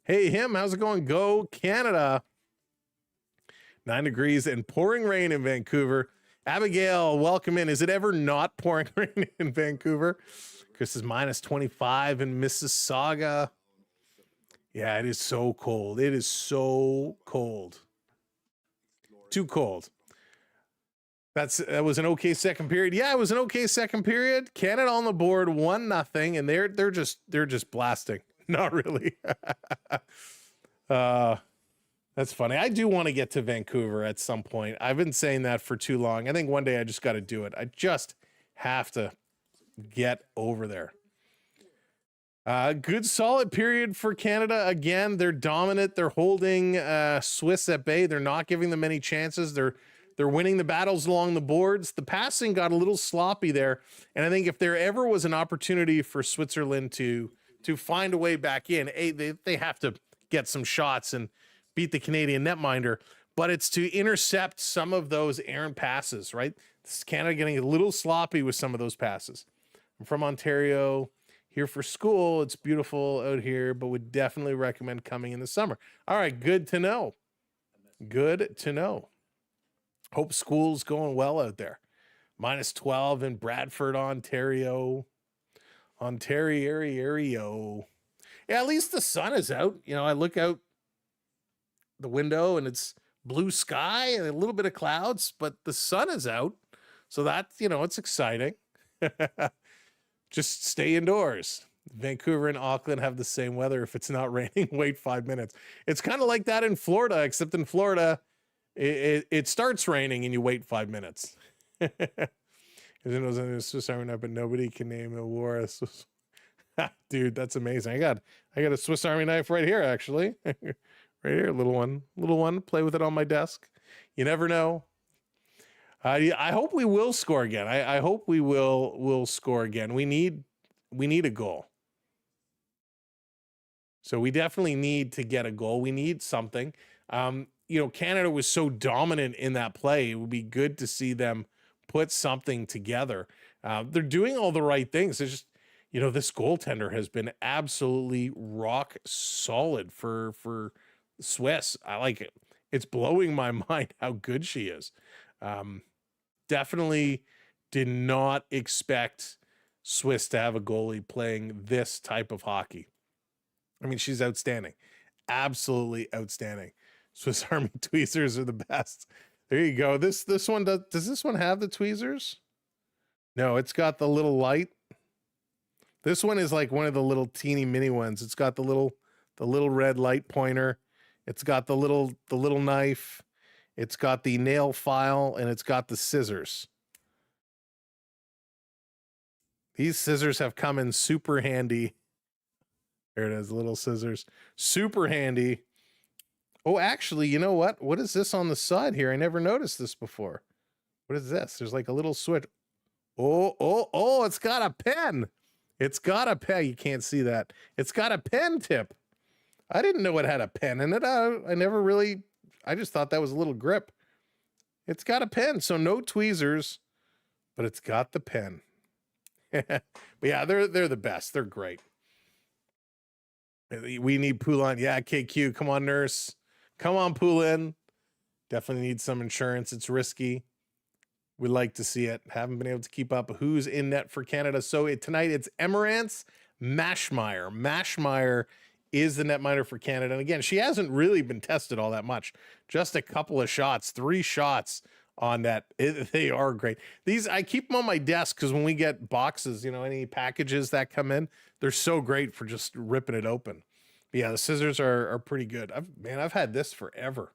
Hey, how's it going? Go Canada. 9 degrees and pouring rain in Vancouver. Abigail, welcome in. Is it ever not pouring rain in Vancouver? Chris is minus 25 in Mississauga. Yeah, it is so cold. It is so cold. Too cold. That was an okay second period. Yeah, it was an okay second period. Canada on the board, 1-0, and they're just blasting. Not really. That's funny. I do want to get to Vancouver at some point. I've been saying that for too long. I think one day I just got to do it. I just have to get over there. Good solid period for Canada. Again, they're dominant. They're holding Swiss at bay. They're not giving them any chances. They're winning the battles along the boards. The passing got a little sloppy there. And I think if there ever was an opportunity for Switzerland to find a way back in, they have to get some shots and beat the Canadian netminder. But it's to intercept some of those errant passes, right? This is Canada getting a little sloppy with some of those passes. I'm from Ontario, here for school. It's beautiful out here, but would definitely recommend coming in the summer. All right, good to know. Good to know. Hope school's going well out there. Minus 12 in Bradford, Ontario. Ontario. Yeah, at least the sun is out. You know, I look out the window and it's blue sky and a little bit of clouds, but the sun is out. So that, it's exciting. Just stay indoors. Vancouver and Auckland have the same weather. If it's not raining, wait 5 minutes. It's kind of like that in Florida, except in Florida, it starts raining and you wait 5 minutes. It was in a Swiss Army knife, but nobody can name a war. Dude, that's amazing. I got a Swiss Army knife right here, actually. Right here, little one. Play with it on my desk. You never know. I hope we will score again. I hope we will score again. We need a goal. So we definitely need to get a goal. We need something. Canada was so dominant in that play. It would be good to see them put something together. They're doing all the right things. It's just, you know, this goaltender has been absolutely rock solid for Swiss. I like it. It's blowing my mind how good she is. Definitely did not expect Swiss to have a goalie playing this type of hockey. I mean, she's outstanding. Absolutely outstanding. Swiss Army tweezers are the best. There you go. This one does this one have the tweezers? No, it's got the little light. This one is like one of the little teeny mini ones. It's got the little red light pointer. It's got the little knife. It's got the nail file, and it's got the scissors. These scissors have come in super handy. There it is, little scissors. Super handy. Oh, actually, you know what? What is this on the side here? I never noticed this before. What is this? There's like a little switch. Oh, it's got a pen. It's got a pen. You can't see that. It's got a pen tip. I didn't know it had a pen in it. I just thought that was a little grip. It's got a pen, so no tweezers, but it's got the pen. But yeah, they're the best. They're great. We need Poulin. Yeah, KQ. Come on, nurse. Come on, Poulin. Definitely need some insurance. It's risky. We'd like to see it. Haven't been able to keep up who's in net for Canada. So tonight it's Emerance Mashmeyer. Mashmeyer is the netminder for Canada. And again, she hasn't really been tested all that much. Just a couple of shots, 3 shots on net. They are great. These, I keep them on my desk because when we get boxes, you know, any packages that come in, they're so great for just ripping it open. But yeah, the scissors are pretty good. I've had this forever.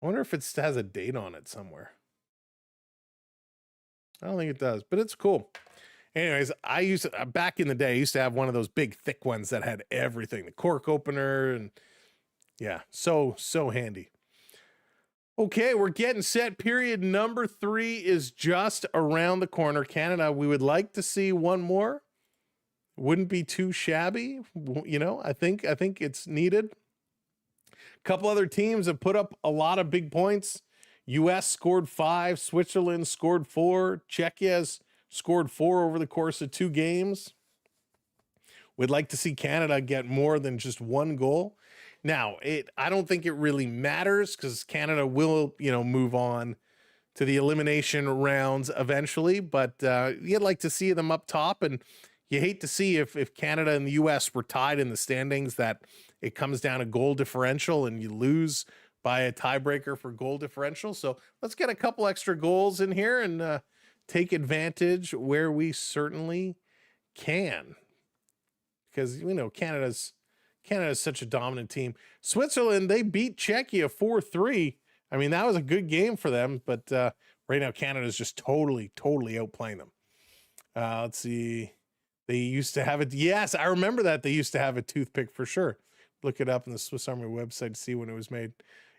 I wonder if it has a date on it somewhere. I don't think it does, but it's cool. Anyways, back in the day, I used to have one of those big, thick ones that had everything, the cork opener, and yeah, so handy. Okay, we're getting set. Period number 3 is just around the corner. Canada, we would like to see one more. Wouldn't be too shabby. You know, I think it's needed. A couple other teams have put up a lot of big points. U.S. scored 5, Switzerland scored 4, Czechia scored 4 over the course of 2 games. We'd like to see Canada get more than just 1 goal. Now, I don't think it really matters because Canada will, you know, move on to the elimination rounds eventually, but you'd like to see them up top, and you hate to see if Canada and the U.S. were tied in the standings that it comes down to goal differential and you lose by a tiebreaker for goal differential. So let's get a couple extra goals in here and take advantage where we certainly can. Because, you know, Canada's such a dominant team. Switzerland, they beat Czechia 4-3. I mean, that was a good game for them, but right now Canada's just totally outplaying them. Let's see. They used to have it. Yes, I remember that. They used to have a toothpick for sure. Look it up on the Swiss Army website to see when it was made.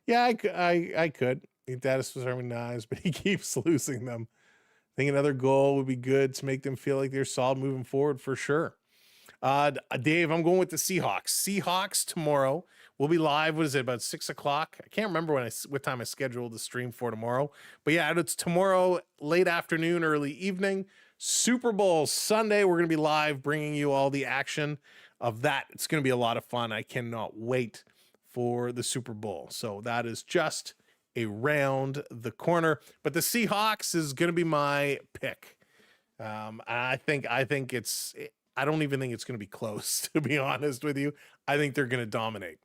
Yeah, I could. That is Swiss Army knives, but he keeps losing them. I think another goal would be good to make them feel like they're solid moving forward for sure. Dave, I'm going with the Seahawks. Seahawks tomorrow. We'll be live. What is it, about 6 o'clock? I can't remember what time I scheduled the stream for tomorrow. But yeah, it's tomorrow, late afternoon, early evening. Super Bowl Sunday. We're going to be live bringing you all the action of that. It's going to be a lot of fun. I cannot wait for the Super Bowl. So that is just around the corner. But the Seahawks is going to be my pick. I don't even think it's going to be close, to be honest with you. I think they're going to dominate.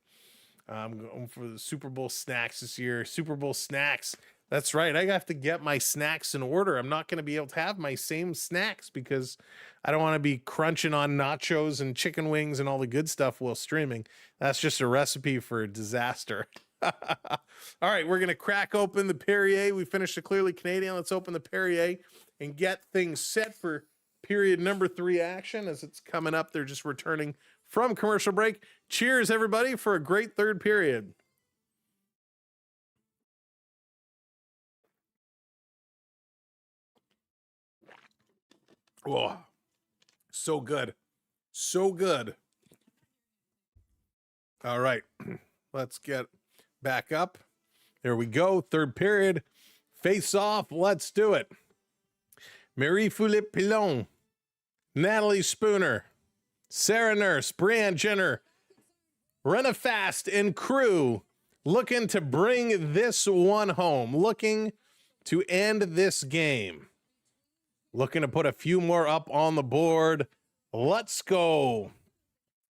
I'm going for the Super Bowl snacks this year. Super Bowl snacks. That's right. I have to get my snacks in order. I'm not going to be able to have my same snacks because I don't want to be crunching on nachos and chicken wings and all the good stuff while streaming. That's just a recipe for a disaster. All right, we're going to crack open the Perrier. We finished the Clearly Canadian. Let's open the Perrier and get things set for period number 3 action as it's coming up. They're just returning from commercial break. Cheers, everybody, for a great third period. Oh, so good. So good. All right, let's get back up. There we go. Third period. Face off. Let's do it. Marie-Philippe Pilon. Natalie Spooner, Sarah Nurse, Brianne Jenner, Renna Fast, and crew looking to bring this one home, looking to end this game, looking to put a few more up on the board. Let's go.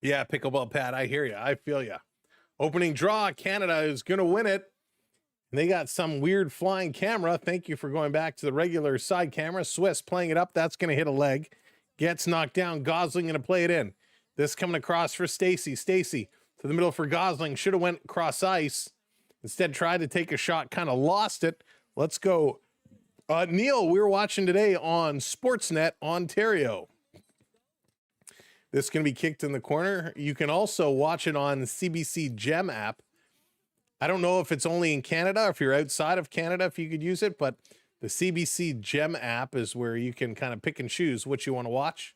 Yeah, Pickleball Pat, I hear you. I feel you. Opening draw, Canada is going to win it. And they got some weird flying camera. Thank you for going back to the regular side camera. Swiss playing it up. That's going to hit a leg. Gets knocked down. Gosling going to play it in. This coming across for Stacy. Stacy to the middle for Gosling. Should have went cross ice. Instead tried to take a shot. Kind of lost it. Let's go. Neil, we were watching today on Sportsnet Ontario. This is going to be kicked in the corner. You can also watch it on the CBC Gem app. I don't know if it's only in Canada, or if you're outside of Canada, if you could use it, but the CBC Gem app is where you can kind of pick and choose what you want to watch.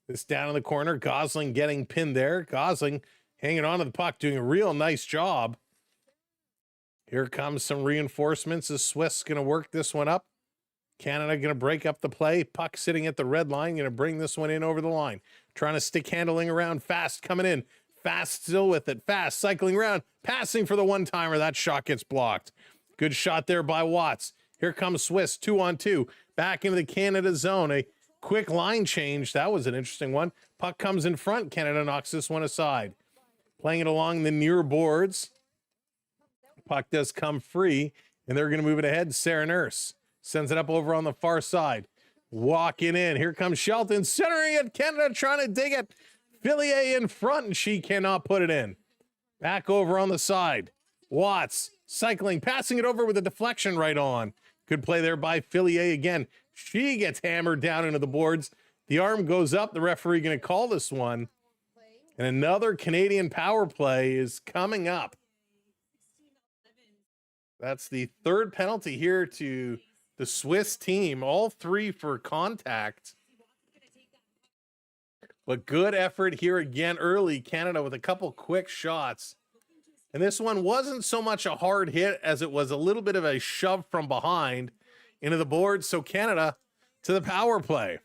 This down in the corner, Gosling getting pinned there. Gosling hanging on to the puck, doing a real nice job. Here comes some reinforcements. The Swiss going to work this one up. Canada going to break up the play. Puck sitting at the red line, going to bring this one in over the line. Trying to stick handling around. Fast coming in. Fast still with it. Fast cycling around. Passing for the one-timer. That shot gets blocked. Good shot there by Watts. Here comes Swiss, 2-on-2. Back into the Canada zone. A quick line change. That was an interesting one. Puck comes in front. Canada knocks this one aside. Playing it along the near boards. Puck does come free, and they're going to move it ahead. Sarah Nurse sends it up over on the far side. Walking in. Here comes Shelton, centering it. Canada trying to dig it. Fillier in front, and she cannot put it in. Back over on the side. Watts cycling, passing it over with a deflection right on. Good play there by Fillier again. She gets hammered down into the boards. The arm goes up. The referee going to call this one. And another Canadian power play is coming up. That's the third penalty here to the Swiss team. All three for contact. But good effort here again early. Canada with a couple quick shots. And this one wasn't so much a hard hit as it was a little bit of a shove from behind into the board. So Canada to the power play.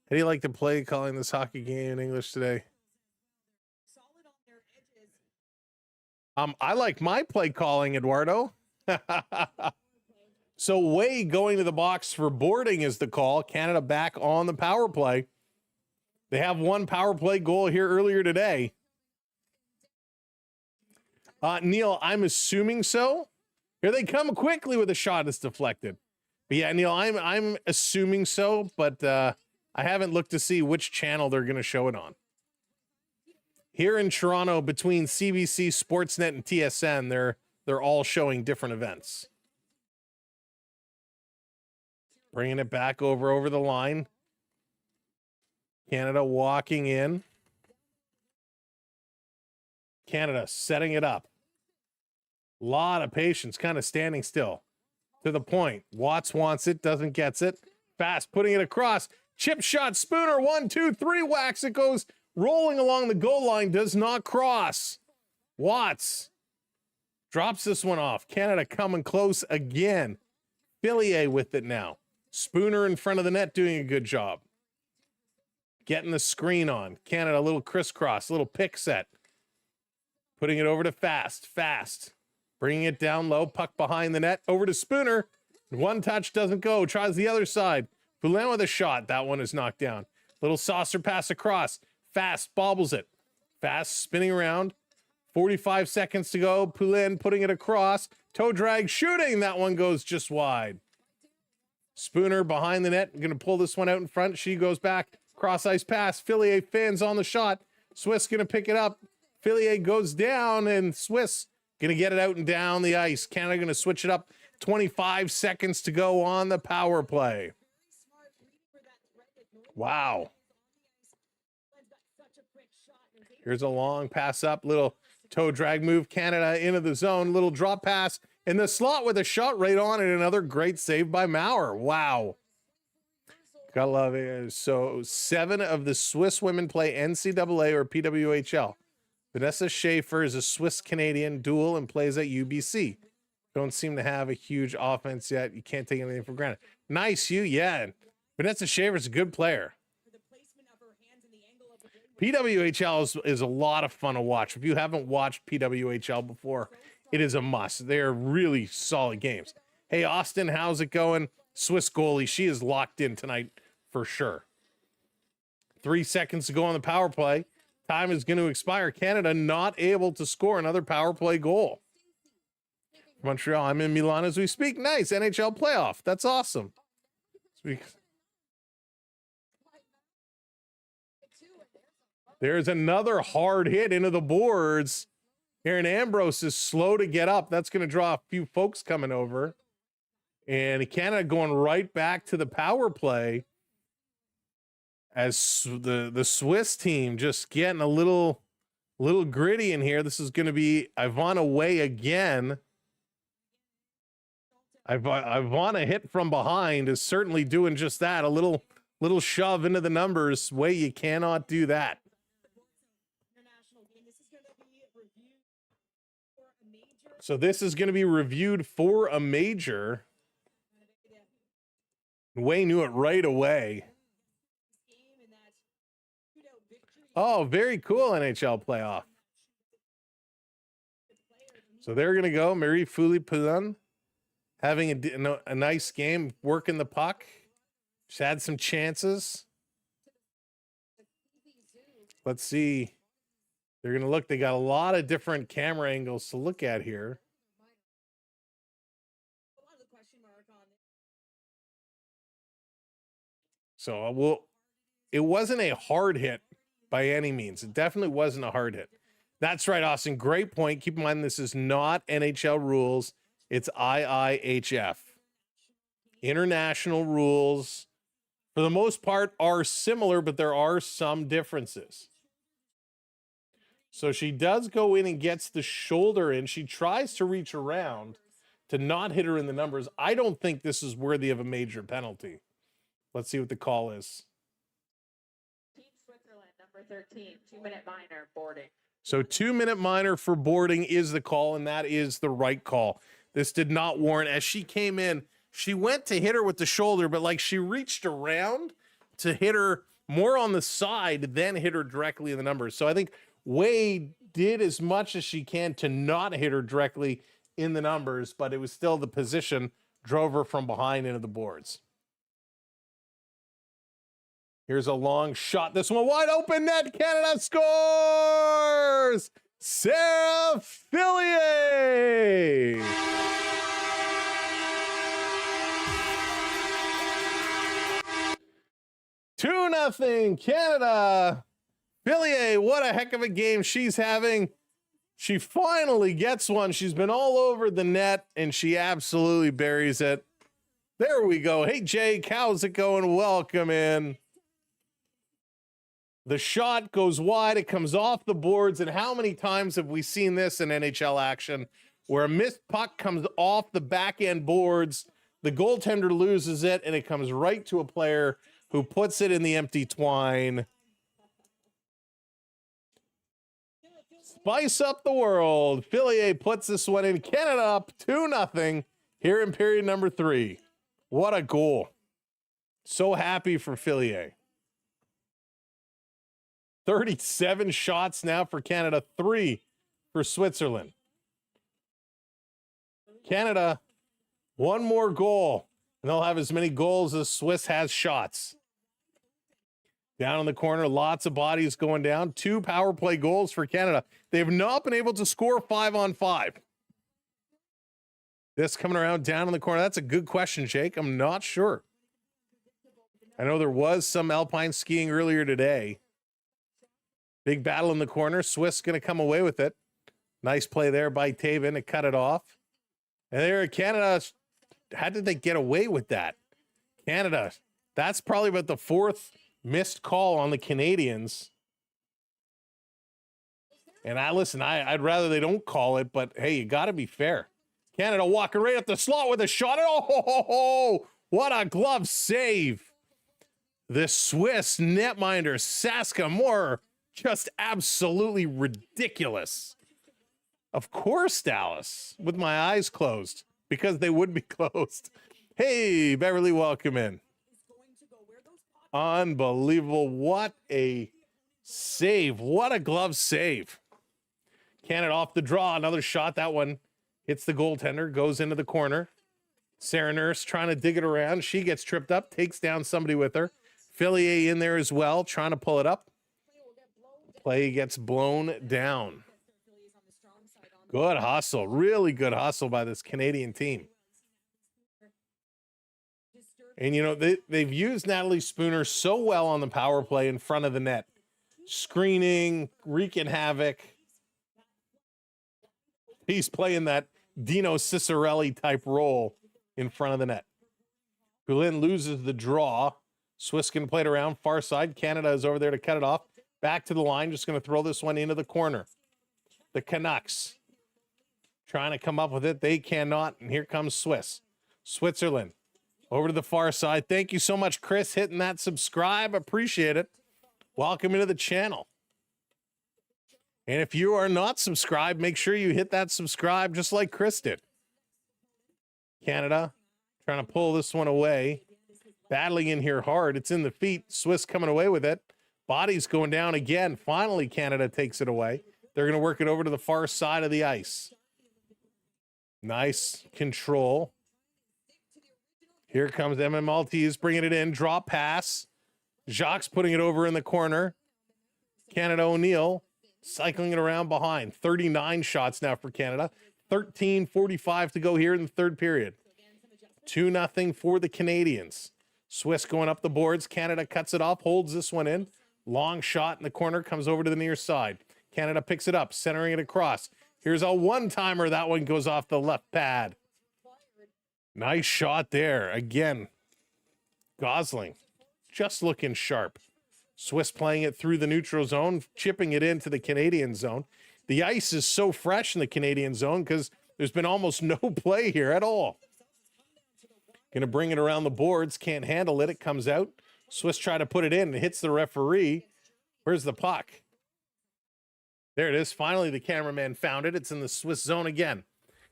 How do you like to play calling this hockey game in English today? I like my play calling, Eduardo. So Way going to the box for boarding is the call. Canada back on the power play. They have one power play goal here earlier today. Neil, I'm assuming so. Here they come quickly with a shot that's deflected. But yeah, Neil, I'm assuming so, but I haven't looked to see which channel they're going to show it on. Here in Toronto, between CBC, Sportsnet, and TSN, they're all showing different events. Bringing it back over the line. Canada walking in. Canada setting it up. A lot of patience, kind of standing still. To the point. Watts wants it, doesn't get it. Fast putting it across. Chip shot, Spooner, 1, 2, 3, whacks. It goes rolling along the goal line, does not cross. Watts drops this one off. Canada coming close again. Fillier with it now. Spooner in front of the net doing a good job. Getting the screen on. Canada, a little crisscross, a little pick set. Putting it over to Fast. Bringing it down low. Puck behind the net. Over to Spooner. One touch doesn't go. Tries the other side. Poulin with a shot. That one is knocked down. Little saucer pass across. Fast bobbles it. Fast spinning around. 45 seconds to go. Poulin putting it across. Toe drag shooting. That one goes just wide. Spooner behind the net. Going to pull this one out in front. She goes back. Cross ice pass. Fillier fans on the shot. Swiss going to pick it up. Fillier goes down, and Swiss going to get it out and down the ice. Canada going to switch it up. 25 seconds to go on the power play. Wow. Here's a long pass up. Little toe drag move. Canada into the zone. Little drop pass in the slot with a shot right on it. Another great save by Maurer. Wow. Gotta love it. So 7 of the Swiss women play NCAA or PWHL. Vanessa Schaefer is a Swiss-Canadian dual and plays at UBC. Don't seem to have a huge offense yet. You can't take anything for granted. Nice, you. Yeah. Vanessa Schaefer's a good player. PWHL is a lot of fun to watch. If you haven't watched PWHL before, it is a must. They're really solid games. Hey, Austin, how's it going? Swiss goalie, she is locked in tonight for sure. 3 seconds to go on the power play. Time is going to expire. Canada not able to score another power play goal. Montreal, I'm in Milan as we speak. Nice, NHL playoff. That's awesome. There's another hard hit into the boards. Aaron Ambrose is slow to get up. That's going to draw a few folks coming over. And Canada going right back to the power play as the Swiss team just getting a little gritty in here. This is going to be Ivana away again. Ivana hit from behind is certainly doing just that. A little shove into the numbers. Way you cannot do that. So this is going to be reviewed for a major. Way knew it right away. Oh, very cool NHL playoff. So they're going to go. Marie Fouli-Poulin having a nice game, working the puck. She's had some chances. Let's see. They're going to look. They got a lot of different camera angles to look at here. So it wasn't a hard hit by any means. It definitely wasn't a hard hit. That's right, Austin. Great point. Keep in mind, this is not NHL rules. It's IIHF. International rules, for the most part, are similar, but there are some differences. So she does go in and gets the shoulder in. She tries to reach around to not hit her in the numbers. I don't think this is worthy of a major penalty. Let's see what the call is. Team Switzerland, number 13, 2-minute minor, boarding. So 2-minute minor for boarding is the call, and that is the right call. This did not warrant. As she came in, she went to hit her with the shoulder, but like she reached around to hit her more on the side, then hit her directly in the numbers. So I think Wade did as much as she can to not hit her directly in the numbers, but it was still the position drove her from behind into the boards. Here's a long shot. This one wide open net. Canada scores! Sarah Fillier! Two nothing Canada. Fillier, what a heck of a game she's having. She finally gets one. She's been all over the net, and she absolutely buries it. There we go. Hey, Jake, how's it going? Welcome in. The shot goes wide. It comes off the boards. And how many times have we seen this in NHL action where a missed puck comes off the back end boards, the goaltender loses it, and it comes right to a player who puts it in the empty twine. Spice up the world. Fillier puts this one in. Canada up 2-0 here in period number 3. What a goal. So happy for Fillier. 37 shots now for Canada, 3 for Switzerland. Canada, one more goal, and they'll have as many goals as Swiss has shots. Down in the corner, lots of bodies going down. 2 power play goals for Canada. They have not been able to score 5-on-5. This coming around down in the corner. That's a good question, Jake. I'm not sure. I know there was some alpine skiing earlier today. Big battle in the corner. Swiss going to come away with it. Nice play there by Taven to cut it off. And there, Canada, how did they get away with that? Canada, that's probably about the 4th missed call on the Canadians. And I'd rather they don't call it, but hey, you got to be fair. Canada walking right up the slot with a shot. Oh, what a glove save. The Swiss netminder, Saska Moore, just absolutely ridiculous. Of course, Dallas, with my eyes closed, because they would be closed. Hey, Beverly, welcome in. Unbelievable. What a Save. What a glove save. Canada off the draw. Another shot. That one hits the goaltender, goes into the corner. Sarah Nurse trying to dig it around. She gets tripped up, takes down somebody with her. Fillier in there as well, trying to pull it up. Play gets blown down. Good hustle. Really good hustle by this Canadian team. And, you know, they've used Natalie Spooner so well on the power play in front of the net. Screening, wreaking havoc. He's playing that Dino Ciccarelli type role in front of the net. Poulin loses the draw. Swiss can play it around far side. Canada is over there to cut it off. Back to the line. Just going to throw this one into the corner. The Canucks trying to come up with it. They cannot. And here comes Swiss. Switzerland over to the far side. Thank you so much, Chris, hitting that subscribe. Appreciate it. Welcome into the channel. And if you are not subscribed, make sure you hit that subscribe just like Chris did. Canada trying to pull this one away. Battling in here hard. It's in the feet. Swiss coming away with it. Body's going down again. Finally, Canada takes it away. They're going to work it over to the far side of the ice. Nice control. Here comes Emma Maltese bringing it in. Drop pass. Jacques putting it over in the corner. Canada O'Neill cycling it around behind. 39 shots now for Canada. 13:45 to go here in the third period. 2-0 for the Canadians. Swiss going up the boards. Canada cuts it off, holds this one in. Long shot in the corner, comes over to the near side. Canada picks it up, centering it across. Here's a one-timer. That one goes off the left pad. Nice shot there. Again, Gosling just looking sharp. Swiss playing it through the neutral zone, chipping it into the Canadian zone. The ice is so fresh in the Canadian zone because there's been almost no play here at all. Going to bring it around the boards. Can't handle it. It comes out. Swiss try to put it in. It hits the referee. Where's the puck? There it is. Finally, the cameraman found it. It's in the Swiss zone again.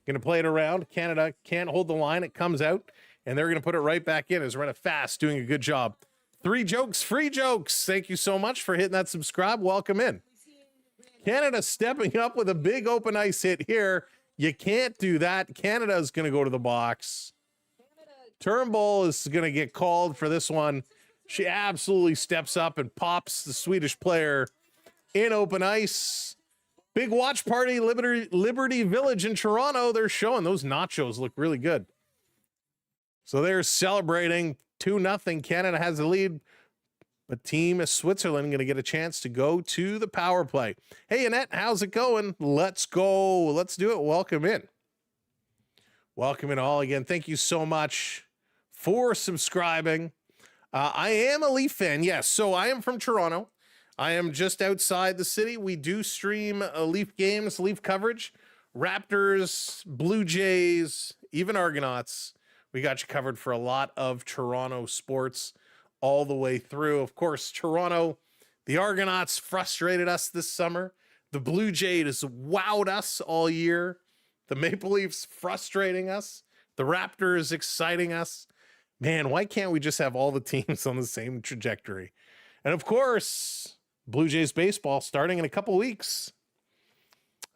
Going to play it around. Canada can't hold the line. It comes out, and they're going to put it right back in as Rena Fast doing a good job. 3 jokes, free jokes. Thank you so much for hitting that subscribe. Welcome in. Canada stepping up with a big open ice hit here. You can't do that. Canada's going to go to the box. Turnbull is going to get called for this one. She absolutely steps up and pops the Swedish player in open ice. Big watch party, Liberty Village in Toronto. They're showing those nachos look really good. So they're celebrating 2-0. Canada has the lead, but Team Switzerland going to get a chance to go to the power play. Hey, Annette, how's it going? Let's go. Let's do it. Welcome in. Welcome in all again. Thank you so much for subscribing. I am a Leaf fan. Yes. So I am from Toronto. I am just outside the city. We do stream Leaf games, Leaf coverage, Raptors, Blue Jays, even Argonauts. We got you covered for a lot of Toronto sports all the way through. Of course, Toronto, the Argonauts frustrated us this summer. The Blue Jays wowed us all year. The Maple Leafs frustrating us. The Raptors exciting us. Man, why can't we just have all the teams on the same trajectory? And of course, Blue Jays baseball starting in a couple weeks.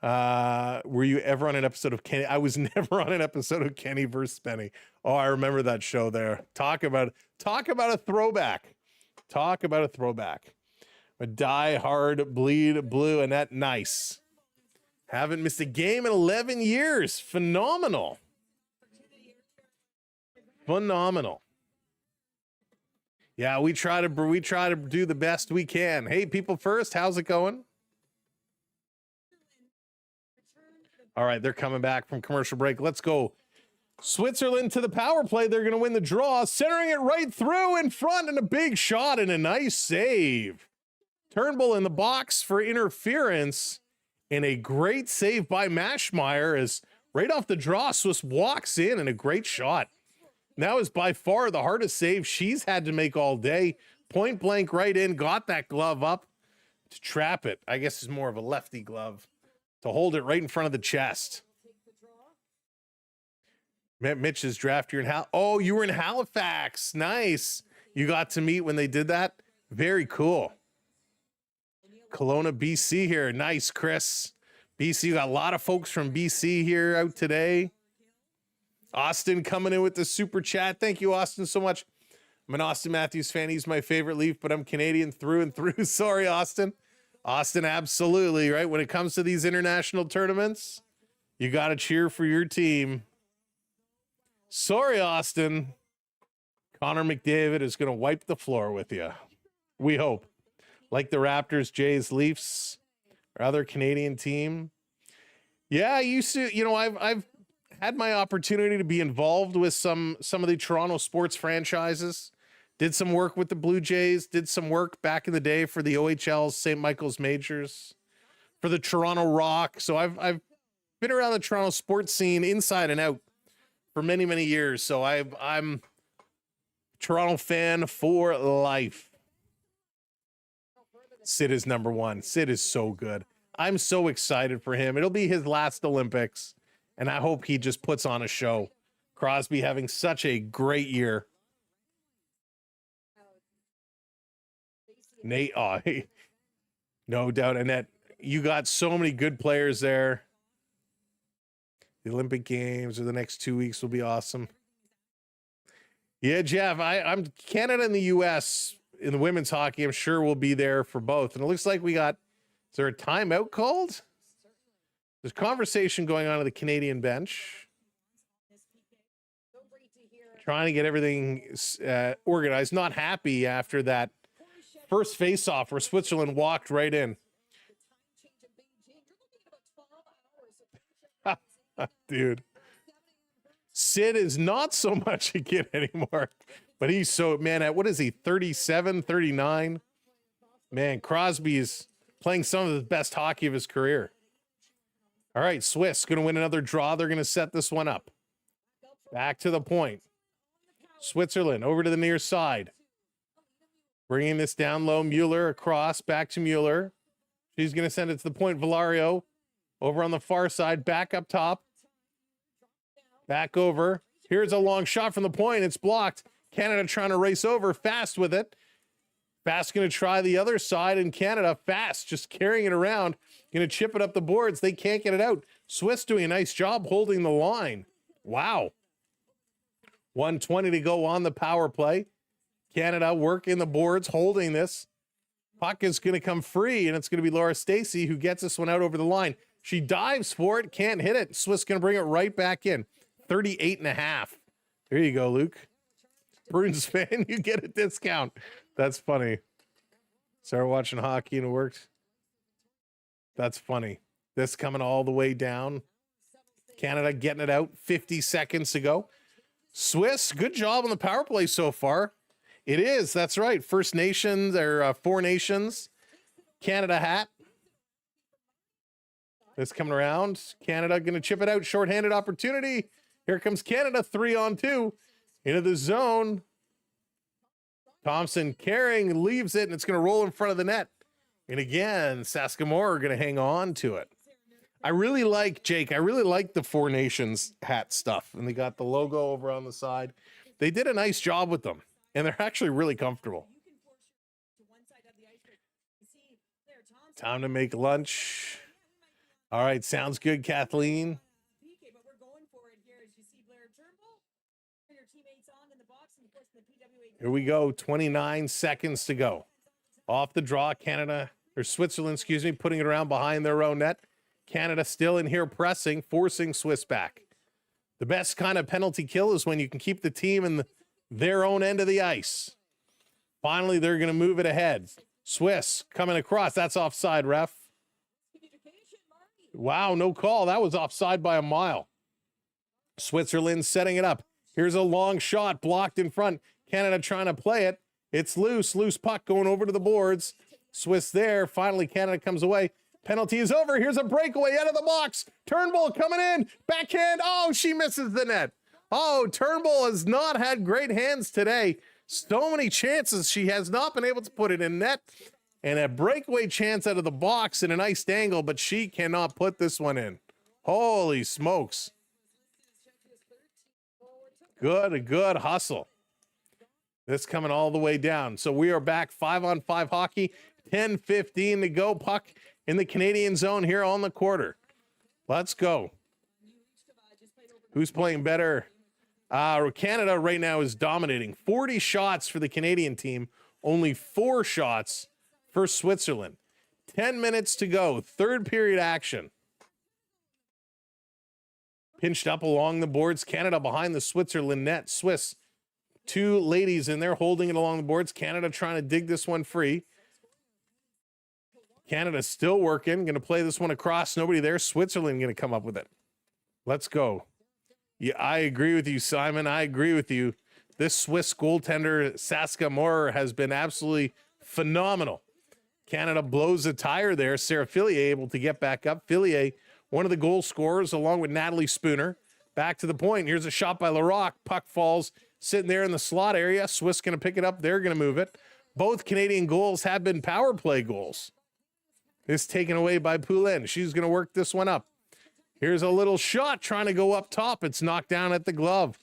Were you ever on an episode of Kenny? I was never on an episode of Kenny versus Benny. Oh, I remember that show there. Talk about a throwback. Talk about a throwback. A die hard, bleed blue, and that nice. Haven't missed a game in 11 years. Phenomenal. Phenomenal. Yeah, we try to do the best we can. Hey, people first, how's it going? All right, they're coming back from commercial break. Let's go. Switzerland to the power play. They're going to win the draw, centering it right through in front, and a big shot and a nice save. Turnbull in the box for interference, and a great save by Maschmeyer as right off the draw, Swiss walks in and a great shot. That was by far the hardest save she's had to make all day. Point blank right in, got that glove up to trap it. I guess it's more of a lefty glove to hold it right in front of the chest. Mitch is draft. You're in Oh, you were in Halifax. Nice. You got to meet when they did that. Very cool. Kelowna, BC here. Nice, Chris. BC, got a lot of folks from BC here out today. Austin coming in with the super chat. Thank you, Austin, so much. I'm an Austin Matthews fan. He's my favorite Leaf, but I'm Canadian through and through. Sorry, Austin. Austin, absolutely, right? When it comes to these international tournaments, you got to cheer for your team. Sorry, Austin. Connor McDavid is going to wipe the floor with you. We hope. Like the Raptors, Jays, Leafs, or other Canadian team. Yeah, I used to, you know, I've had my opportunity to be involved with some of the Toronto sports franchises. Did some work with the Blue Jays, did some work back in the day for the OHL's St. Michael's Majors, for the Toronto Rock. So I've been around the Toronto sports scene inside and out for many, many years. So I'm Toronto fan for life. Sid is number one. Sid is so good. I'm so excited for him. It'll be his last Olympics, and I hope he just puts on a show. Crosby having such a great year. Nate, no doubt, Annette. You got so many good players there. The Olympic Games or the next 2 weeks will be awesome. Yeah, Jeff, I'm Canada and the U.S. in the women's hockey. I'm sure we'll be there for both. And it looks like we got, is there a timeout called? There's conversation going on at the Canadian bench. Trying to get everything organized. Not happy after that first face-off where Switzerland walked right in. Dude. Sid is not so much a kid anymore, but he's so, man, at what is he, 37, 39? Man, Crosby is playing some of the best hockey of his career. All right, Swiss going to win another draw. They're going to set this one up. Back to the point. Switzerland over to the near side. Bringing this down low. Mueller across, back to Mueller. She's going to send it to the point. Valario over on the far side, back up top. Back over. Here's a long shot from the point. It's blocked. Canada trying to race over. Fast with it. Fast going to try the other side, and Canada fast just carrying it around. Going to chip it up the boards. They can't get it out. Swiss doing a nice job holding the line. Wow. 1:20 to go on the power play. Canada working the boards, holding this. Puck is going to come free, and it's going to be Laura Stacey who gets this one out over the line. She dives for it, can't hit it. Swiss going to bring it right back in. 38.5. There you go, Luke. Bruins fan, you get a discount. That's funny. Started watching hockey and it worked. That's funny. This coming all the way down. Canada getting it out. 50 seconds to go. Swiss, good job on the power play so far. It is. That's right. First Nations or Four Nations. Canada hat. This coming around. Canada going to chip it out. Shorthanded opportunity. Here comes Canada. 3-on-2 into the zone. Thompson carrying, leaves it, and it's going to roll in front of the net. And again, Saskimore are going to hang on to it. I really like, Jake, I really like the Four Nations hat stuff. And they got the logo over on the side. They did a nice job with them. And they're actually really comfortable. Time to make lunch. All right, sounds good, Kathleen. Here we go, 29 seconds to go. Off the draw, Canada, or Switzerland, excuse me, putting it around behind their own net. Canada still in here pressing, forcing Swiss back. The best kind of penalty kill is when you can keep the team in their own end of the ice. Finally, they're going to move it ahead. Swiss coming across. That's offside, ref. Wow, no call. That was offside by a mile. Switzerland setting it up. Here's a long shot blocked in front. Canada trying to play it. It's loose. Loose puck going over to the boards. Swiss there. Finally, Canada comes away. Penalty is over. Here's a breakaway out of the box. Turnbull coming in. Backhand. Oh, she misses the net. Oh, Turnbull has not had great hands today. So many chances. She has not been able to put it in net. And a breakaway chance out of the box in a nice angle, but she cannot put this one in. Holy smokes. Good hustle. This coming all the way down. So we are back 5-on-5 hockey. 10:15 to go. Puck in the Canadian zone here on the quarter. Let's go. Who's playing better? Canada right now is dominating. 40 shots for the Canadian team, only 4 shots for Switzerland. 10 minutes to go. Third period action. Pinched up along the boards. Canada behind the Switzerland net. Swiss, 2 ladies in there holding it along the boards. Canada trying to dig this one free. Canada still working. Going to play this one across. Nobody there. Switzerland going to come up with it. Let's go. Yeah, I agree with you, Simon. I agree with you. This Swiss goaltender, Saska Moore, has been absolutely phenomenal. Canada blows a tire there. Sarah Fillier able to get back up. Fillier, one of the goal scorers, along with Natalie Spooner. Back to the point. Here's a shot by Larocque. Puck falls, sitting there in the slot area. Swiss going to pick it up. They're going to move it. Both Canadian goals have been power play goals. This taken away by Poulin. She's going to work this one up. Here's a little shot trying to go up top. It's knocked down at the glove.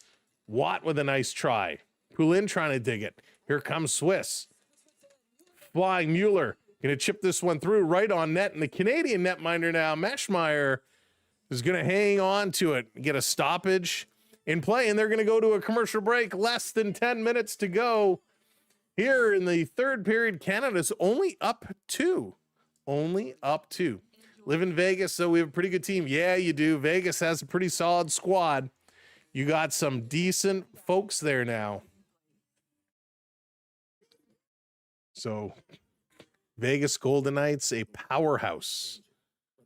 Watt with a nice try. Poulin trying to dig it. Here comes Swiss. Flying Mueller. Going to chip this one through right on net. And the Canadian netminder now, Meschmeyer, is going to hang on to it. Get a stoppage in play. And they're going to go to a commercial break. Less than 10 minutes to go. Here in the third period, Canada's only up 2. Only up 2. Live in Vegas, so we have a pretty good team. Yeah, you do. Vegas has a pretty solid squad. You got some decent folks there now. So, Vegas Golden Knights, a powerhouse.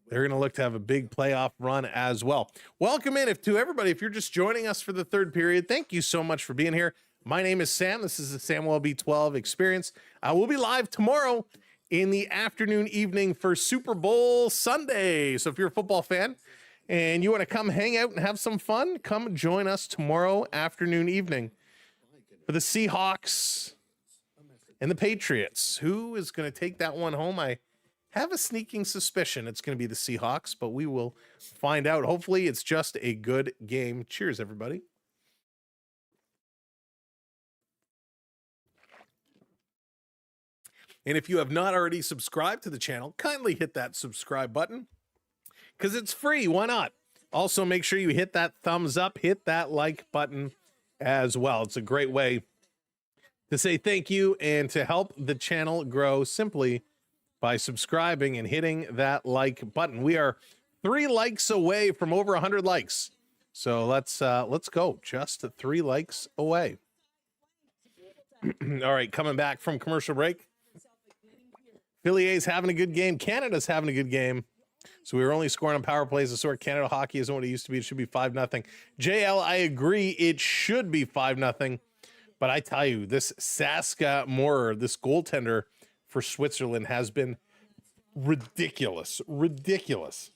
They're going to look to have a big playoff run as well. Welcome in to everybody. If you're just joining us for the third period, thank you so much for being here. My name is Sam. This is the Samwelb12 Experience. We'll be live tomorrow in the afternoon, evening for Super Bowl Sunday. So if you're a football fan and you want to come hang out and have some fun, come join us tomorrow afternoon, evening for the Seahawks and the Patriots. Who is going to take that one home? I have a sneaking suspicion it's going to be the Seahawks, but we will find out. Hopefully it's just a good game. Cheers, everybody. And if you have not already subscribed to the channel, kindly hit that subscribe button because it's free. Why not? Also, make sure you hit that thumbs up, hit that like button as well. It's a great way to say thank you and to help the channel grow simply by subscribing and hitting that like button. We are 3 likes away from over 100 likes. So let's go. Just 3 likes away. All right, coming back from commercial break. Fillier's having a good game. Canada's having a good game. So we were only scoring on power plays. The sort Canada hockey isn't what it used to be. It should be 5-0. JL, I agree. It should be 5-0. But I tell you, this Saska Moore, this goaltender for Switzerland, has been ridiculous. Ridiculous.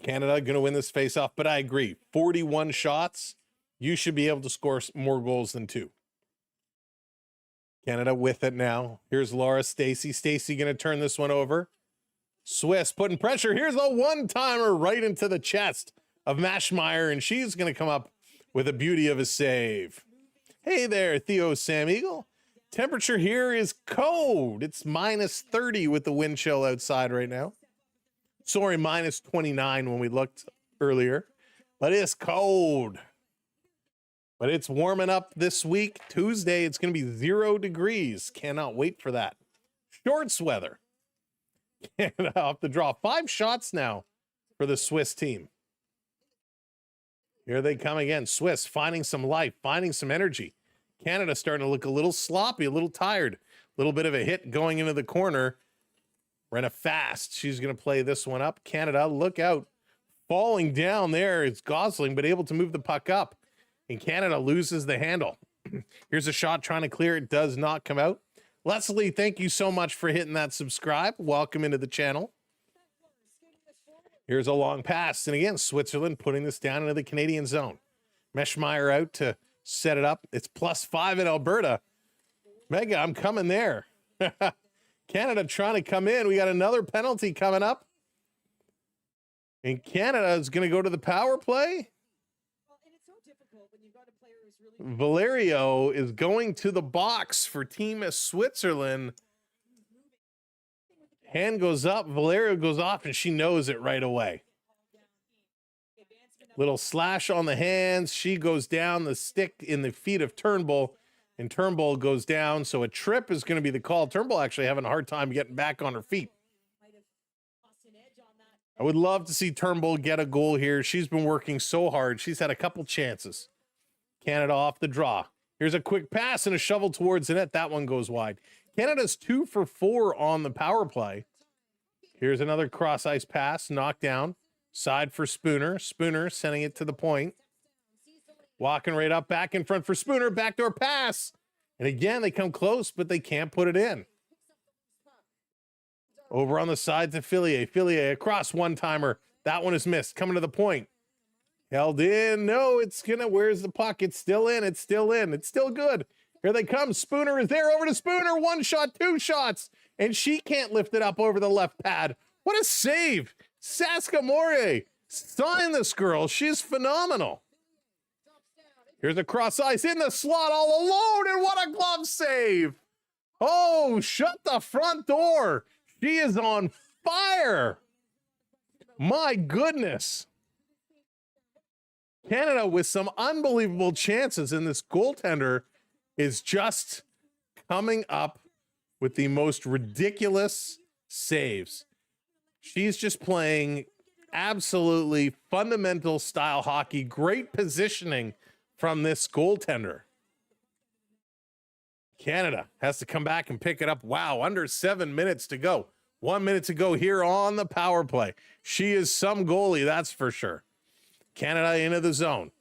Canada going to win this face-off. But I agree. 41 shots. You should be able to score more goals than 2. Canada with it now. Here's Laura Stacy. Stacy going to turn this one over. Swiss putting pressure. Here's a one-timer right into the chest of Meschmeyer, and she's going to come up with a beauty of a save. Hey there, Theo Sam Eagle. Temperature here is cold. It's -30 with the wind chill outside right now. Sorry, -29 when we looked earlier, but it's cold. But it's warming up this week. Tuesday, it's going to be 0 degrees. Cannot wait for that. Shorts weather. Canada off the draw. 5 shots now for the Swiss team. Here they come again. Swiss finding some life, finding some energy. Canada starting to look a little sloppy, a little tired. A little bit of a hit going into the corner. Renna fast. She's going to play this one up. Canada, look out. Falling down there is Gosling, but able to move the puck up. And Canada loses the handle. Here's a shot trying to clear. It does not come out. Leslie, thank you so much for hitting that subscribe. Welcome into the channel. Here's a long pass. And again, Switzerland putting this down into the Canadian zone. Meschmeyer out to set it up. It's +5 in Alberta. Mega, I'm coming there. Canada trying to come in. We got another penalty coming up. And Canada is going to go to the power play. Valerio is going to the box for Team Switzerland. Hand goes up, Valeria goes off, and she knows it right away. Little slash on the hands. She goes down, the stick in the feet of Turnbull, and Turnbull goes down. So a trip is going to be the call. Turnbull actually having a hard time getting back on her feet. I would love to see Turnbull get a goal here. She's been working so hard. She's had a couple chances. Canada off the draw. Here's a quick pass and a shovel towards the net. That one goes wide. Canada's 2 for 4 on the power play. Here's another cross ice pass, knocked down. Side for Spooner. Spooner sending it to the point. Walking right up, back in front for Spooner. Backdoor pass. And again, they come close, but they can't put it in. Over on the side to Fillier. Fillier across one-timer. That one is missed. Coming to the point. Held in. No, it's gonna. Where's the puck? It's still in. It's still in. It's still good. Here they come. Spooner is there. Over to Spooner. 1 shot, 2 shots. And she can't lift it up over the left pad. What a save. Saska Moore. Sign this girl. She's phenomenal. Here's a cross ice in the slot all alone. And what a glove save. Oh, shut the front door. She is on fire. My goodness. Canada with some unbelievable chances, and this goaltender is just coming up with the most ridiculous saves. She's just playing absolutely fundamental style hockey. Great positioning from this goaltender. Canada has to come back and pick it up. Wow, under 7 minutes to go. 1 minute to go here on the power play. She is some goalie, that's for sure. Canada into the zone.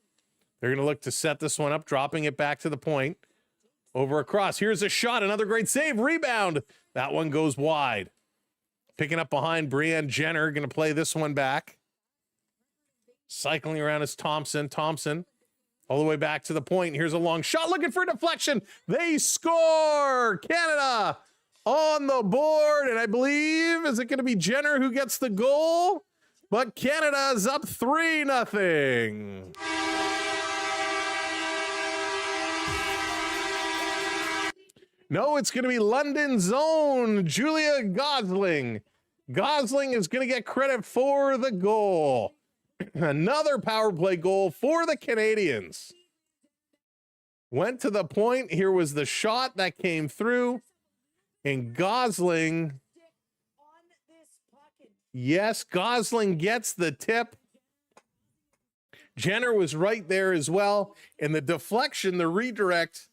They're going to look to set this one up, dropping it back to the point. Over across. Here's a shot. Another great save. Rebound. That one goes wide. Picking up behind Brianne Jenner. Going to play this one back. Cycling around is Thompson. Thompson all the way back to the point. Here's a long shot. Looking for a deflection. They score. Canada on the board. And I believe, is it going to be Jenner who gets the goal? But Canada's up 3-0. No, it's going to be London's own Julia Gosling. Gosling is going to get credit for the goal. Another power play goal for the Canadians. Went to the point. Here was the shot that came through. And Gosling, yes, Gosling gets the tip. Jenner was right there as well. And the deflection, the redirect,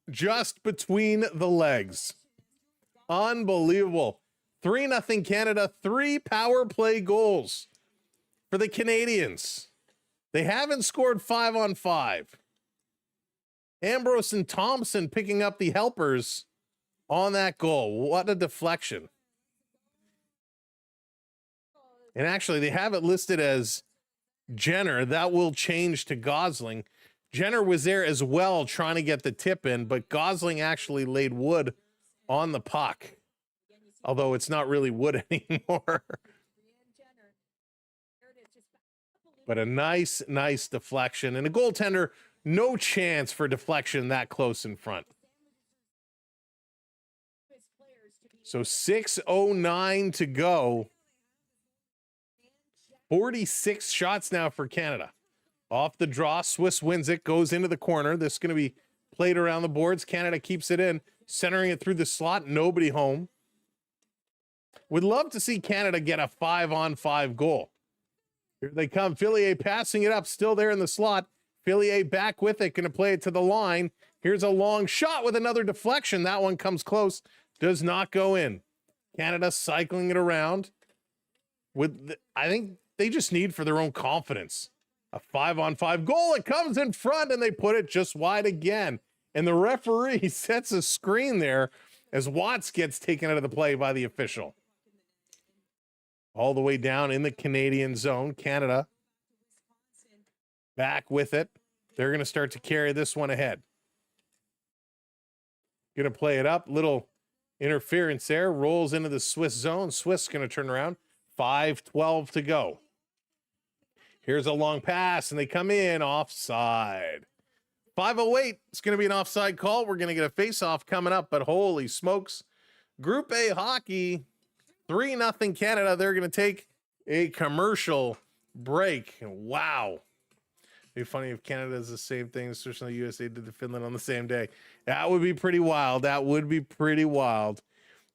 just between the legs. Unbelievable. 3-0 Canada, 3 power play goals for the Canadians. They haven't scored 5-on-5. Ambrose and Thompson picking up the helpers on that goal. What a deflection. And actually, they have it listed as Jenner. That will change to Gosling. Jenner was there as well trying to get the tip in, but Gosling actually laid wood on the puck. Although it's not really wood anymore. But a nice deflection. And a goaltender, no chance for deflection that close in front. So 6:09 to go. 46 shots now for Canada. Off the draw, Swiss wins it, goes into the corner. This is going to be played around the boards. Canada keeps it in, centering it through the slot. Nobody home. Would love to see Canada get a 5-on-5 goal. Here they come. Fillier passing it up, still there in the slot. Fillier back with it, going to play it to the line. Here's a long shot with another deflection. That one comes close, does not go in. Canada cycling it around. I think they just need for their own confidence. A 5-on-5 goal. It comes in front and they put it just wide again. And the referee sets a screen there as Watts gets taken out of the play by the official. All the way down in the Canadian zone. Canada back with it. They're going to start to carry this one ahead. Going to play it up. Little interference there. Rolls into the Swiss zone. Swiss going to turn around. 5:12 to go. Here's a long pass, and they come in offside. 5:08. It's going to be an offside call. We're going to get a face-off coming up, but holy smokes. Group A hockey 3-0 Canada. They're going to take a commercial break. Wow. It'd be funny if Canada does the same thing, especially the USA did to Finland on the same day. That would be pretty wild. That would be pretty wild.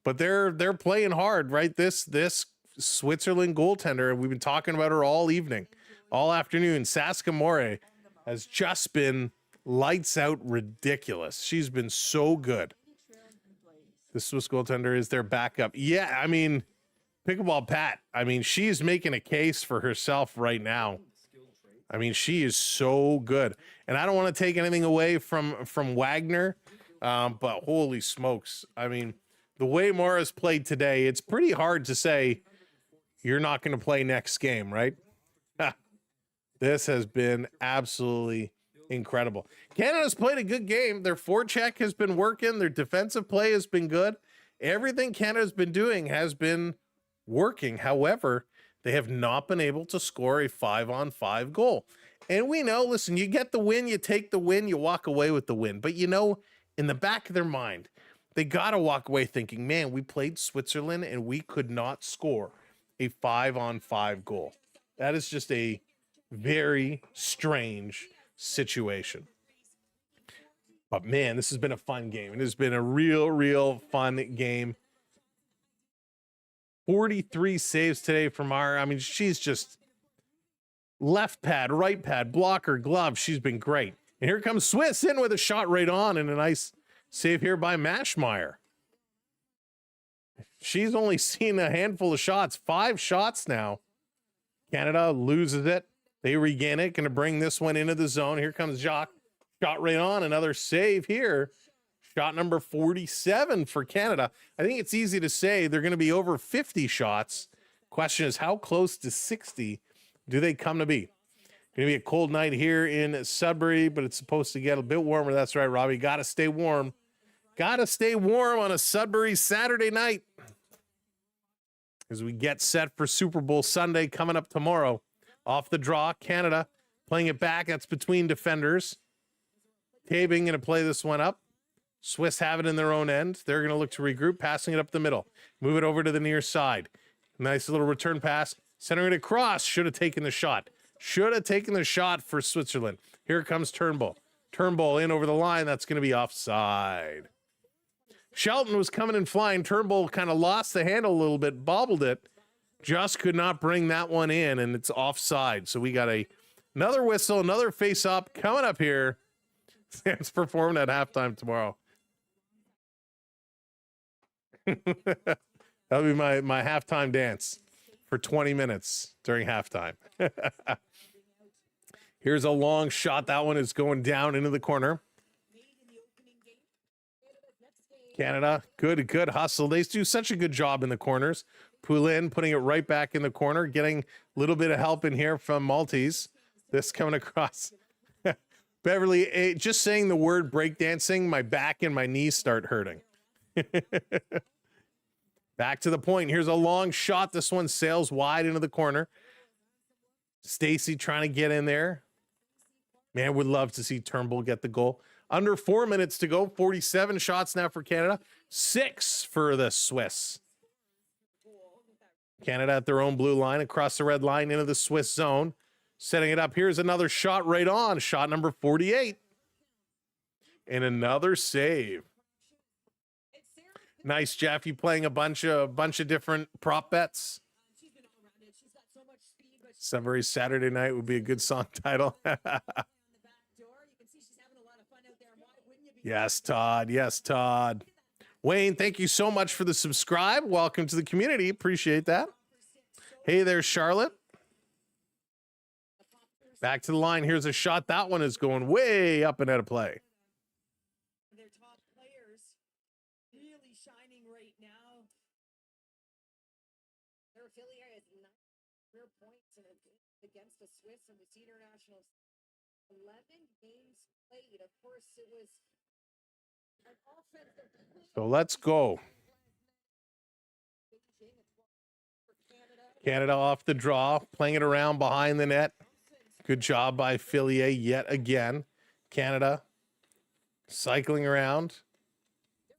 But they're playing hard, right? This Switzerland goaltender, and we've been talking about her all evening, all afternoon. Saska More has just been lights out ridiculous. She's been so good. The Swiss goaltender is their backup. Yeah, I mean, Pickleball Pat, I mean, she's making a case for herself right now. I mean, she is so good. And I don't want to take anything away from Wagner, but holy smokes. I mean, the way Mora's played today, it's pretty hard to say you're not going to play next game, right? This has been absolutely incredible. Canada's played a good game. Their forecheck has been working. Their defensive play has been good. Everything Canada's been doing has been working. However, they have not been able to score a 5-on-5 goal. And we know, listen, you get the win, you take the win, you walk away with the win. But you know, in the back of their mind, they got to walk away thinking, man, we played Switzerland and we could not score a 5-on-5 goal. That is just a very strange situation. But man, this has been a fun game. It has been a real fun game. 43 saves today from our, I mean, she's just left pad, right pad, blocker, glove. She's been great. And here comes Swiss in with a shot right on and a nice save here by Mashmeyer. She's only seen a handful of shots, 5 shots now. Canada loses it. They regain it, going to bring this one into the zone. Here comes Jacques. Shot right on, another save here. Shot number 47 for Canada. I think it's easy to say they're going to be over 50 shots. Question is, how close to 60 do they come to be? Going to be a cold night here in Sudbury, but it's supposed to get a bit warmer. That's right, Robbie. Got to stay warm. Got to stay warm on a Sudbury Saturday night as we get set for Super Bowl Sunday coming up tomorrow. Off the draw, Canada playing it back. That's between defenders. Tabing going to play this one up. Swiss have it in their own end. They're going to look to regroup, passing it up the middle. Move it over to the near side. Nice little return pass. Centering it across. Should have taken the shot. Should have taken the shot for Switzerland. Here comes Turnbull. Turnbull in over the line. That's going to be offside. Shelton was coming and flying. Turnbull kind of lost the handle a little bit, bobbled it. Just could not bring that one in, and it's offside. So we got another whistle, another face-up coming up here. Sam's performing at halftime tomorrow. That'll be my halftime dance for 20 minutes during halftime. Here's a long shot. That one is going down into the corner. Canada, good hustle. They do such a good job in the corners. Poulin putting it right back in the corner, getting a little bit of help in here from Maltese. This coming across. Beverly, just saying the word breakdancing, my back and my knees start hurting. Back to the point. Here's a long shot. This one sails wide into the corner. Stacy trying to get in there. Man, would love to see Turnbull get the goal. Under 4 minutes to go. 47 shots now for Canada. 6 for the Swiss. Canada at their own blue line, across the red line into the Swiss zone. Setting it up. Here's another shot right on. Shot number 48. And another save. Nice, Jeffy, playing a bunch of different prop bets. Sudbury Saturday Night would be a good song title. Yes, Todd. Yes, Todd. Wayne, thank you so much for the subscribe. Welcome to the community. Appreciate that. Hey there, Charlotte. Back to the line. Here's a shot. That one is going way up and out of play. Their top players really shining right now. Their affiliate has 9 career points against the Swiss and the Internationals. 11 games played. Of course, it was an offensive. So let's go. Canada off the draw, playing it around behind the net. Good job by Fillier yet again. Canada cycling around.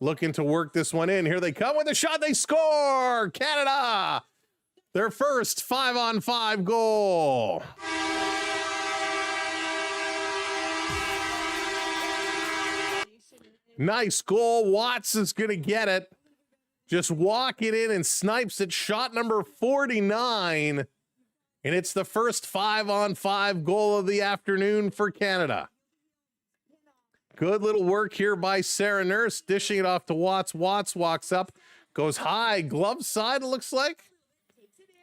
looking to work this one in. Here they come with a shot. They score. Canada, their first 5-on-5 goal. Nice goal. Watts is going to get it. Just walk it in and snipes it. Shot number 49. And it's the first 5-on-5 goal of the afternoon for Canada. Good little work here by Sarah Nurse, dishing it off to Watts. Watts walks up, goes high, glove side, it looks like.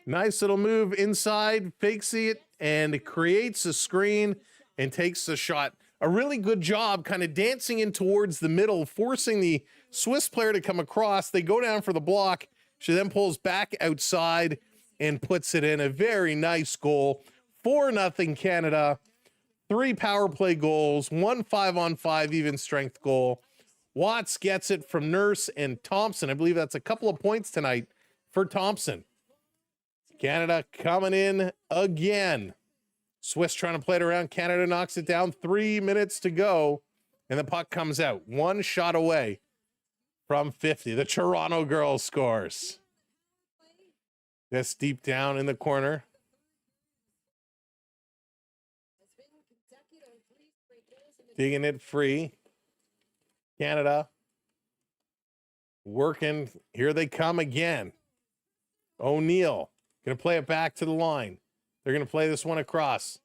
Nice little move inside, fakes it, and creates a screen and takes the shot. A really good job kind of dancing in towards the middle, forcing the Swiss player to come across. They go down for the block. She then pulls back outside and puts it in. A very nice goal. 4-0 Canada. 3 power play goals, 1 5-on-5 even strength goal. Watts gets it from Nurse and Thompson. I believe that's a couple of points tonight for Thompson. Canada coming in again. Swiss trying to play it around. Canada knocks it down. 3 minutes to go, and the puck comes out. 1 shot away from 50. The Toronto girls scores. This deep down in the corner. Digging it free. Canada working. Here they come again. O'Neill going to play it back to the line. They're going to play this one across.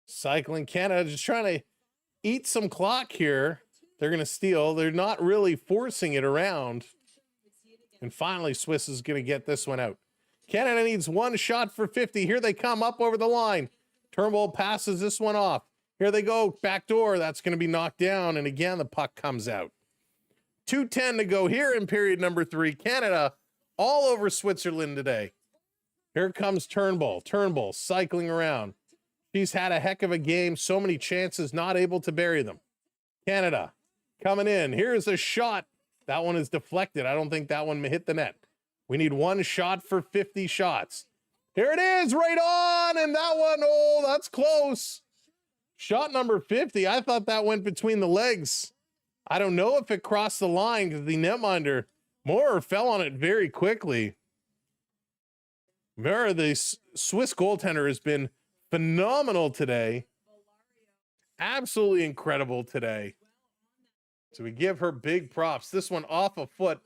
Cycling Canada, just trying to eat some clock here. They're going to steal. They're not really forcing it around. And finally, Swiss is going to get this one out. Canada needs 1 shot for 50. Here they come up over the line. Turnbull passes this one off. Here they go, back door. That's going to be knocked down. And again, the puck comes out. 2:10 to go here in period number 3. Canada all over Switzerland today. Here comes Turnbull. Turnbull cycling around. She's had a heck of a game. So many chances, not able to bury them. Canada coming in. Here's a shot. That one is deflected. I don't think that one hit the net. We need 1 shot for 50 shots. Here it is, right on. And that one, oh, that's close. Shot number 50. I thought that went between the legs. I don't know if it crossed the line because the netminder Moore fell on it very quickly. Mara, the Swiss goaltender, has been phenomenal today. Absolutely incredible today. So we give her big props. This one off a foot.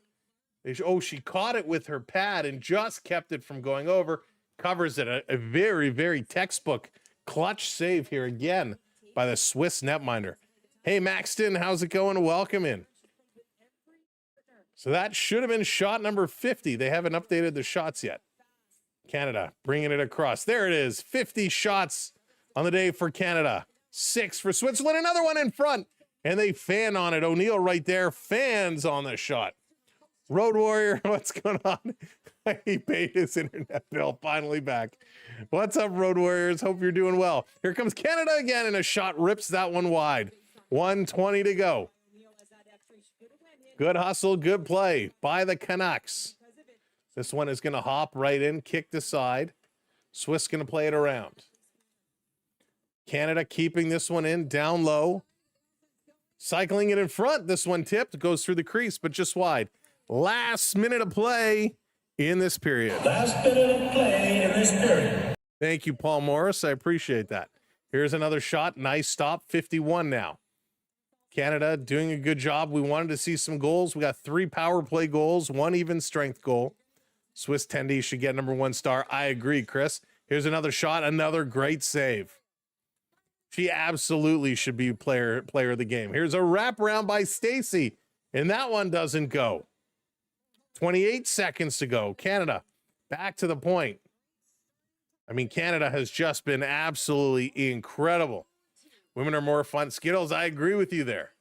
Oh, she caught it with her pad and just kept it from going over. Covers it. A very, very textbook clutch save here again by the Swiss netminder. Hey, Maxton, how's it going? Welcome in. So that should have been shot number 50. They haven't updated the shots yet. Canada bringing it across. There it is. 50 shots on the day for Canada. 6 for Switzerland. Another one in front. And they fan on it. O'Neill right there. Fans on the shot. Road Warrior, what's going on? He paid his internet bill. Finally back. What's up, Road Warriors? Hope you're doing well. Here comes Canada again, and a shot rips that one wide. 1:20 to go. Good hustle, good play by the Canucks. This one is going to hop right in, kicked aside. Swiss going to play it around. Canada keeping this one in, down low. Cycling it in front. This one tipped, goes through the crease, but just wide. Last minute of play in this period. Last minute of play in this period. Thank you, Paul Morris. I appreciate that. Here's another shot. Nice stop. 51 now. Canada doing a good job. We wanted to see some goals. We got 3 power play goals, 1 even strength goal. Swiss Tendy should get #1 star. I agree, Chris. Here's another shot. Another great save. She absolutely should be player of the game. Here's a wraparound by Stacy, and that one doesn't go. 28 seconds to go. Canada back to the point. I mean, Canada has just been absolutely incredible. Women are more fun. Skittles, I agree with you there.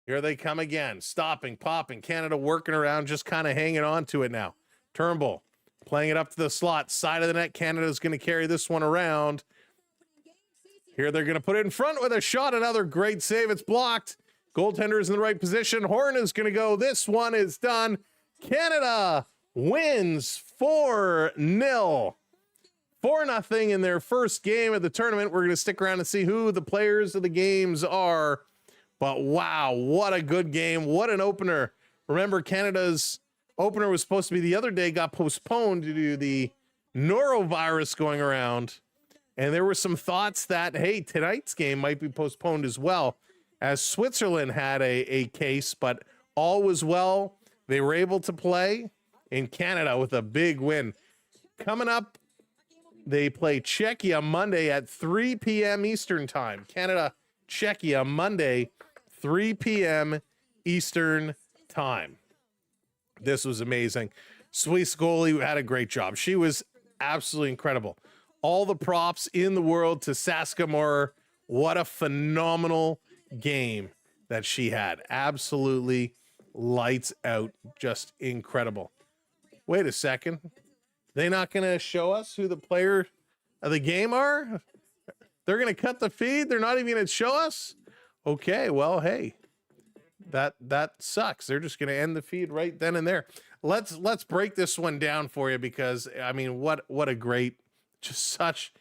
Here they come again. Stopping, popping. Canada working around, just kind of hanging on to it now. Turnbull playing it up to the slot. Side of the net. Canada's going to carry this one around. Here they're going to put it in front with a shot. Another great save. It's blocked. Goaltender is in the right position. Horn is going to go. This one is done. Canada wins 4-0. 4-0 in their first game of the tournament. We're going to stick around and see who the players of the games are. But wow, what a good game. What an opener. Remember, Canada's opener was supposed to be the other day, got postponed due to the norovirus going around. And there were some thoughts that, hey, tonight's game might be postponed as well, as Switzerland had a case, but all was well. They were able to play in Canada with a big win. Coming up, they play Czechia Monday at 3 p.m. Eastern time. Canada, Czechia Monday, 3 p.m. Eastern time. This was amazing. Swiss goalie had a great job. She was absolutely incredible. All the props in the world to Saska Moore. What a phenomenal game that she had. Absolutely lights out. Just incredible. Wait a second. They not going to show us who the player of the game are? They're going to cut the feed? They're not even going to show us? Okay, well, hey. That sucks. They're just going to end the feed right then and there. Let's break this one down for you because I mean, what a great, just such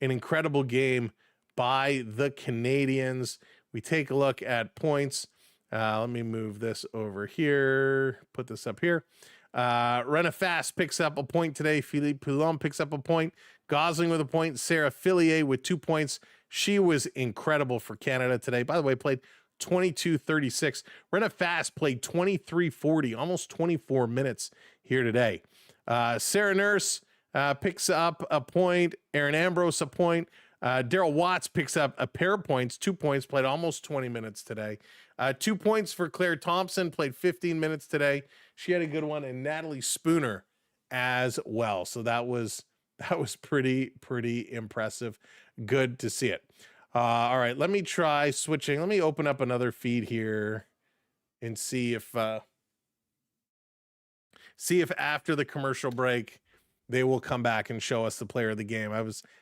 an incredible game by the Canadians. We take a look at points. Let me move this over here. Put this up here. Rena Fast picks up a point today. Philippe Poulon picks up a point. Gosling with a point. Sarah Fillier with 2 points. She was incredible for Canada today. By the way, played 22:36. Rena Fast played 23:40, almost 24 minutes here today. Sarah Nurse picks up a point. Aaron Ambrose a point. Daryl Watts picks up a pair of points, 2 points, played almost 20 minutes today. 2 points for Claire Thompson, played 15 minutes today. She had a good one, and Natalie Spooner as well. So that was pretty impressive. Good to see it. All right, let me try switching. Let me open up another feed here and see if after the commercial break they will come back and show us the player of the game.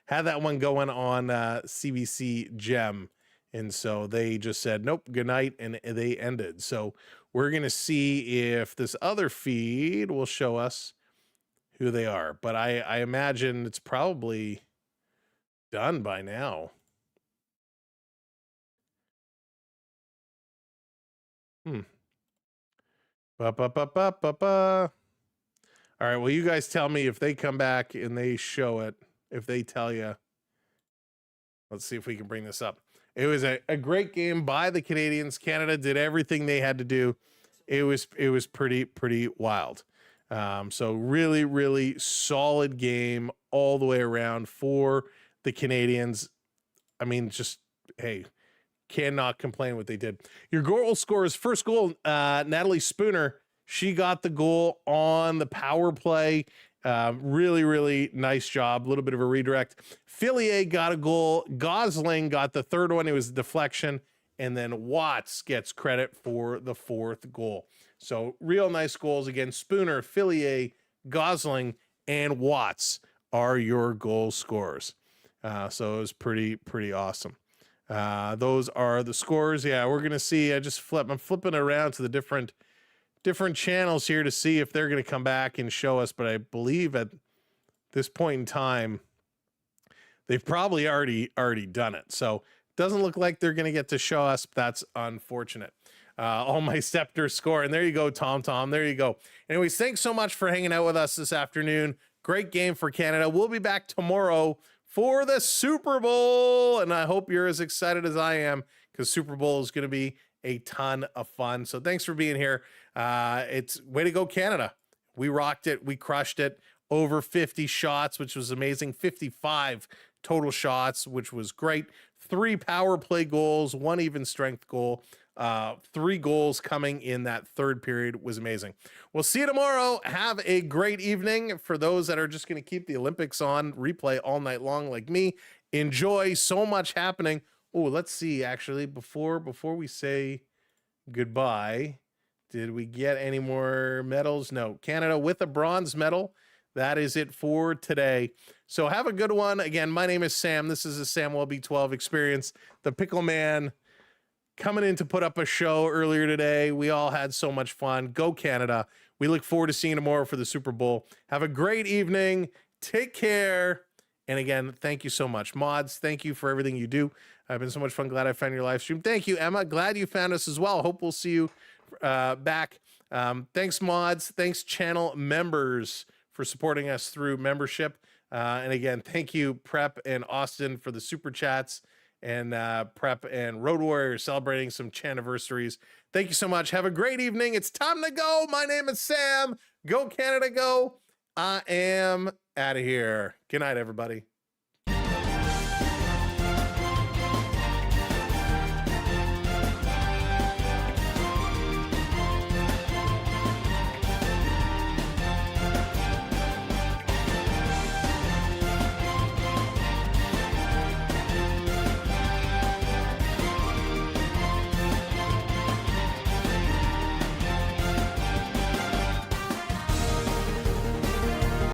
Had that one going on CBC Gem, and so they just said nope, good night, and they ended. So we're gonna see if this other feed will show us who they are, but I imagine it's probably done by now. All right, well, you guys tell me if they come back and they show it, if they tell you. Let's see if we can bring this up. It was a great game by the Canadians. Canada did everything they had to do. It was pretty wild. So really solid game all the way around for the Canadians. I mean, just, hey, cannot complain what they did. Your goal scorers, first goal, Natalie Spooner. She got the goal on the power play. Really nice job. A little bit of a redirect. Fillier got a goal. Gosling got the third one. It was a deflection. And then Watts gets credit for the fourth goal. So real nice goals. Again, Spooner, Fillier, Gosling, and Watts are your goal scorers. So it was pretty awesome. Those are the scores. Yeah, we're going to see. I'm flipping around to the different channels here to see if they're going to come back and show us. But I believe at this point in time, they've probably already done it. So it doesn't look like they're going to get to show us. But that's unfortunate. All my Scepter score. And there you go, Tom. There you go. Anyways, thanks so much for hanging out with us this afternoon. Great game for Canada. We'll be back tomorrow for the Super Bowl. And I hope you're as excited as I am, because Super Bowl is going to be a ton of fun. So thanks for being here. It's way to go, Canada. We rocked it. We crushed it. Over 50 shots, which was amazing. 55 total shots, which was great. 3 power play goals, 1 even strength goal. 3 goals coming in that third period was amazing. We'll see you tomorrow. Have a great evening. For those that are just going to keep the Olympics on replay all night long like me, enjoy. So much happening. Oh, let's see, actually, before we say goodbye, did we get any more medals? No. Canada with a bronze medal. That is it for today. So have a good one. Again, my name is Sam. This is the Samwelb12 Experience. The Pickle Man coming in to put up a show earlier today. We all had so much fun. Go Canada. We look forward to seeing you tomorrow for the Super Bowl. Have a great evening. Take care And again, thank you so much. Mods, thank you for everything you do. It's been so much fun. Glad I found your live stream. Thank you, Emma. Glad you found us as well. Hope we'll see you back. Thanks, mods. Thanks, channel members, for supporting us through membership. And again, thank you, Prep and Austin, for the super chats, and Prep and Road Warriors celebrating some chaniversaries. Thank you so much. Have a great evening. It's time to go. My name is Sam. Go Canada, go. I am out of here. Good night, everybody.